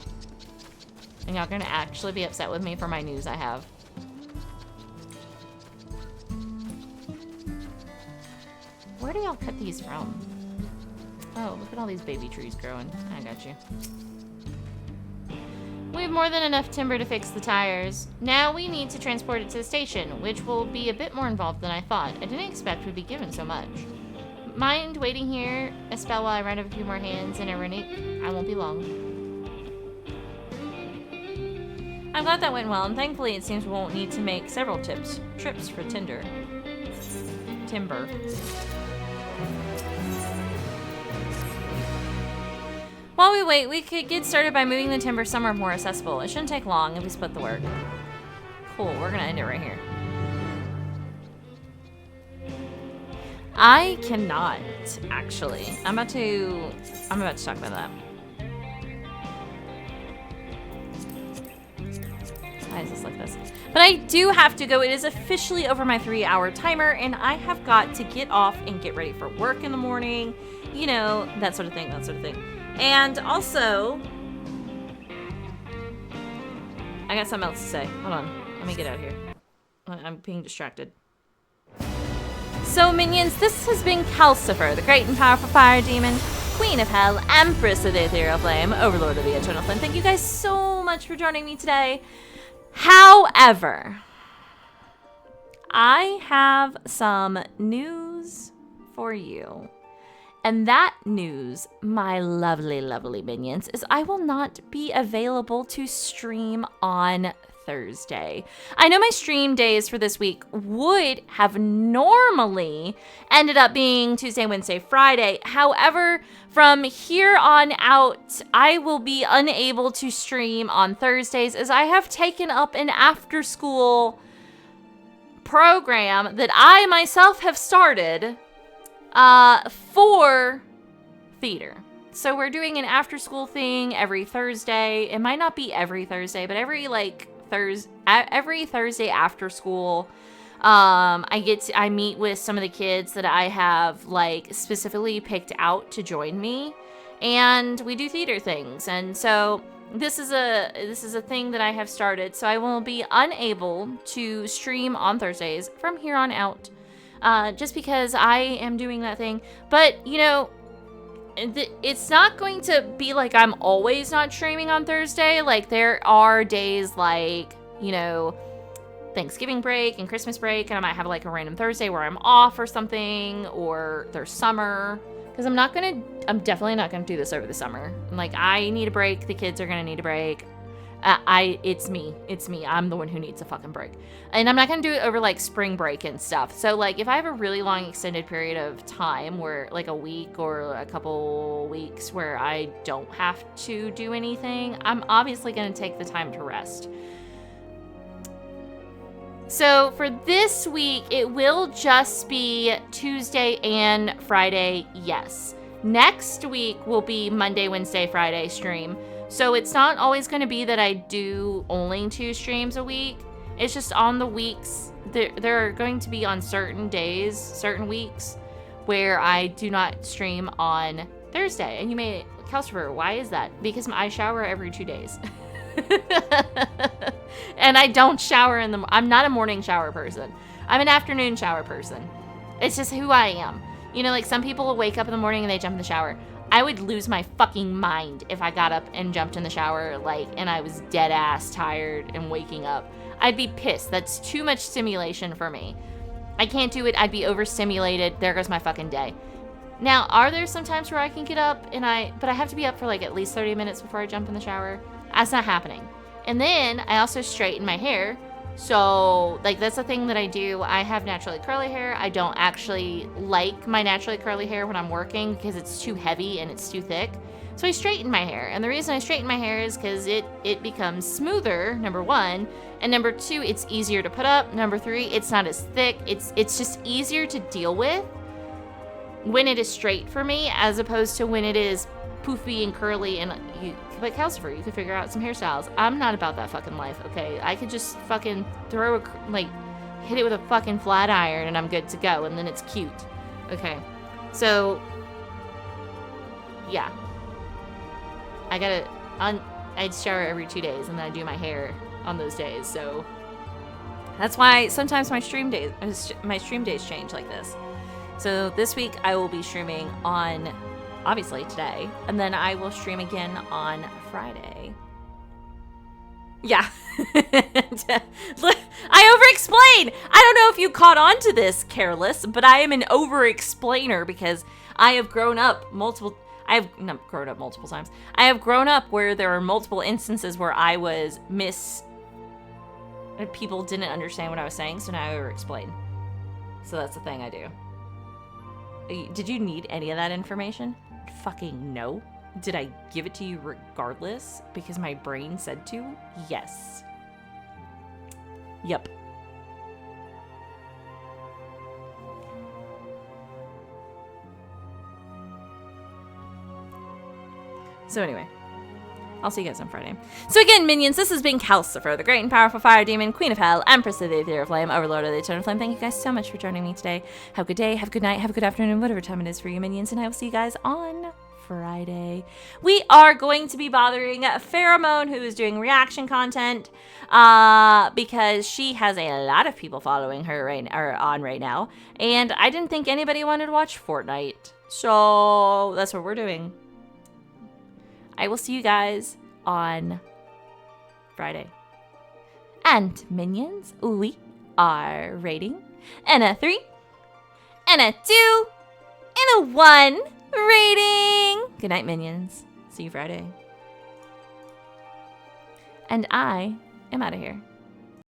B: And y'all going to actually be upset with me for my news I have. Where do y'all cut these from? Oh, look at all these baby trees growing. I got you. We have more than enough timber to fix the tires. Now we need to transport it to the station, which will be a bit more involved than I thought. I didn't expect we'd be given so much. Mind waiting here a spell while I round up a few more hands in Ironic? I won't be long. I'm glad that went well, and thankfully it seems we won't need to make several trips for timber. While we wait, we could get started by moving the timber somewhere more accessible. It shouldn't take long if we split the work. Cool, we're gonna end it right here. I cannot, actually. I'm about to talk about that. Why is this like this? But I do have to go. It is officially over my 3-hour timer, and I have got to get off and get ready for work in the morning. You know, that sort of thing, And also, I got something else to say. Hold on. Let me get out of here. I'm being distracted. So, minions, this has been Kalcifer, the great and powerful fire demon, Queen of Hell, Empress of the Ethereal Flame, Overlord of the Eternal Flame. Thank you guys so much for joining me today. However, I have some news for you. And that news, my lovely, lovely minions, is I will not be available to stream on Thursday. I know my stream days for this week would have normally ended up being Tuesday, Wednesday, Friday. However, from here on out, I will be unable to stream on Thursdays as I have taken up an after-school program that I myself have started for theater. So we're doing an after-school thing every Thursday. It might not be every Thursday, but every Thursday after school, I meet with some of the kids that I have specifically picked out to join me, and we do theater things. And so this is a thing that I have started. So I will be unable to stream on Thursdays from here on out, just because I am doing that thing. But you know, it's not going to be like I'm always not streaming on Thursday. Like, there are days like, you know, Thanksgiving break and Christmas break, and I might have like a random Thursday where I'm off or something, or there's summer, because I'm definitely not gonna do this over the summer. Like, I need a break, the kids are gonna need a break. It's me. I'm the one who needs a fucking break. And I'm not going to do it over like spring break and stuff. So like, if I have a really long extended period of time where like a week or a couple weeks where I don't have to do anything, I'm obviously going to take the time to rest. So for this week, it will just be Tuesday and Friday. Yes. Next week will be Monday, Wednesday, Friday stream. So it's not always going to be that I do only 2 streams a week. It's just on the weeks. There are going to be on certain days, certain weeks, where I do not stream on Thursday. And you may, Kalcifer, why is that? Because I shower every 2 days. And I don't shower I'm not a morning shower person. I'm an afternoon shower person. It's just who I am. You know, like some people will wake up in the morning and they jump in the shower. I would lose my fucking mind if I got up and jumped in the shower, and I was dead ass tired and waking up. I'd be pissed. That's too much stimulation for me. I can't do it. I'd be overstimulated. There goes my fucking day. Now, are there some times where I can get up but I have to be up for like at least 30 minutes before I jump in the shower? That's not happening. And then I also straighten my hair. So, like, that's the thing that I do. I have naturally curly hair. I don't actually like my naturally curly hair when I'm working because it's too heavy and it's too thick. So I straighten my hair. And the reason I straighten my hair is because it becomes smoother, number 1. And number 2, it's easier to put up. Number 3, it's not as thick. It's just easier to deal with. when it is straight for me, as opposed to when it is poofy and curly. And but Kalcifer, you could figure out some hairstyles. I'm not about that fucking life, okay? I could just fucking hit it with a fucking flat iron and I'm good to go, and then it's cute. Okay, so yeah, I shower every 2 days and then I do my hair on those days, so that's why sometimes my stream days change like this. So this week I will be streaming on, obviously today, and then I will stream again on Friday. Yeah. I over-explain! I don't know if you caught on to this, Careless, but I am an over-explainer because I have grown up multiple times. I have grown up where there are multiple instances where I was people didn't understand what I was saying, so now I over-explain. So that's the thing I do. Did you need any of that information? Fucking no. Did I give it to you regardless because my brain said to? Yes. Yep. So anyway, I'll see you guys on Friday. So again, minions, this has been Kalcifer, the great and powerful fire demon, queen of hell, empress of the ethereal flame, overlord of the eternal flame. Thank you guys so much for joining me today. Have a good day, have a good night, have a good afternoon, whatever time it is for you, minions, and I will see you guys on Friday. We are going to be bothering Pheromone, who is doing reaction content, because she has a lot of people following her on right now, and I didn't think anybody wanted to watch Fortnite, so that's what we're doing. I will see you guys on Friday. And minions, we are rating and a 3 and a 2 and a 1 rating. Good night, minions. See you Friday. And I am out of here.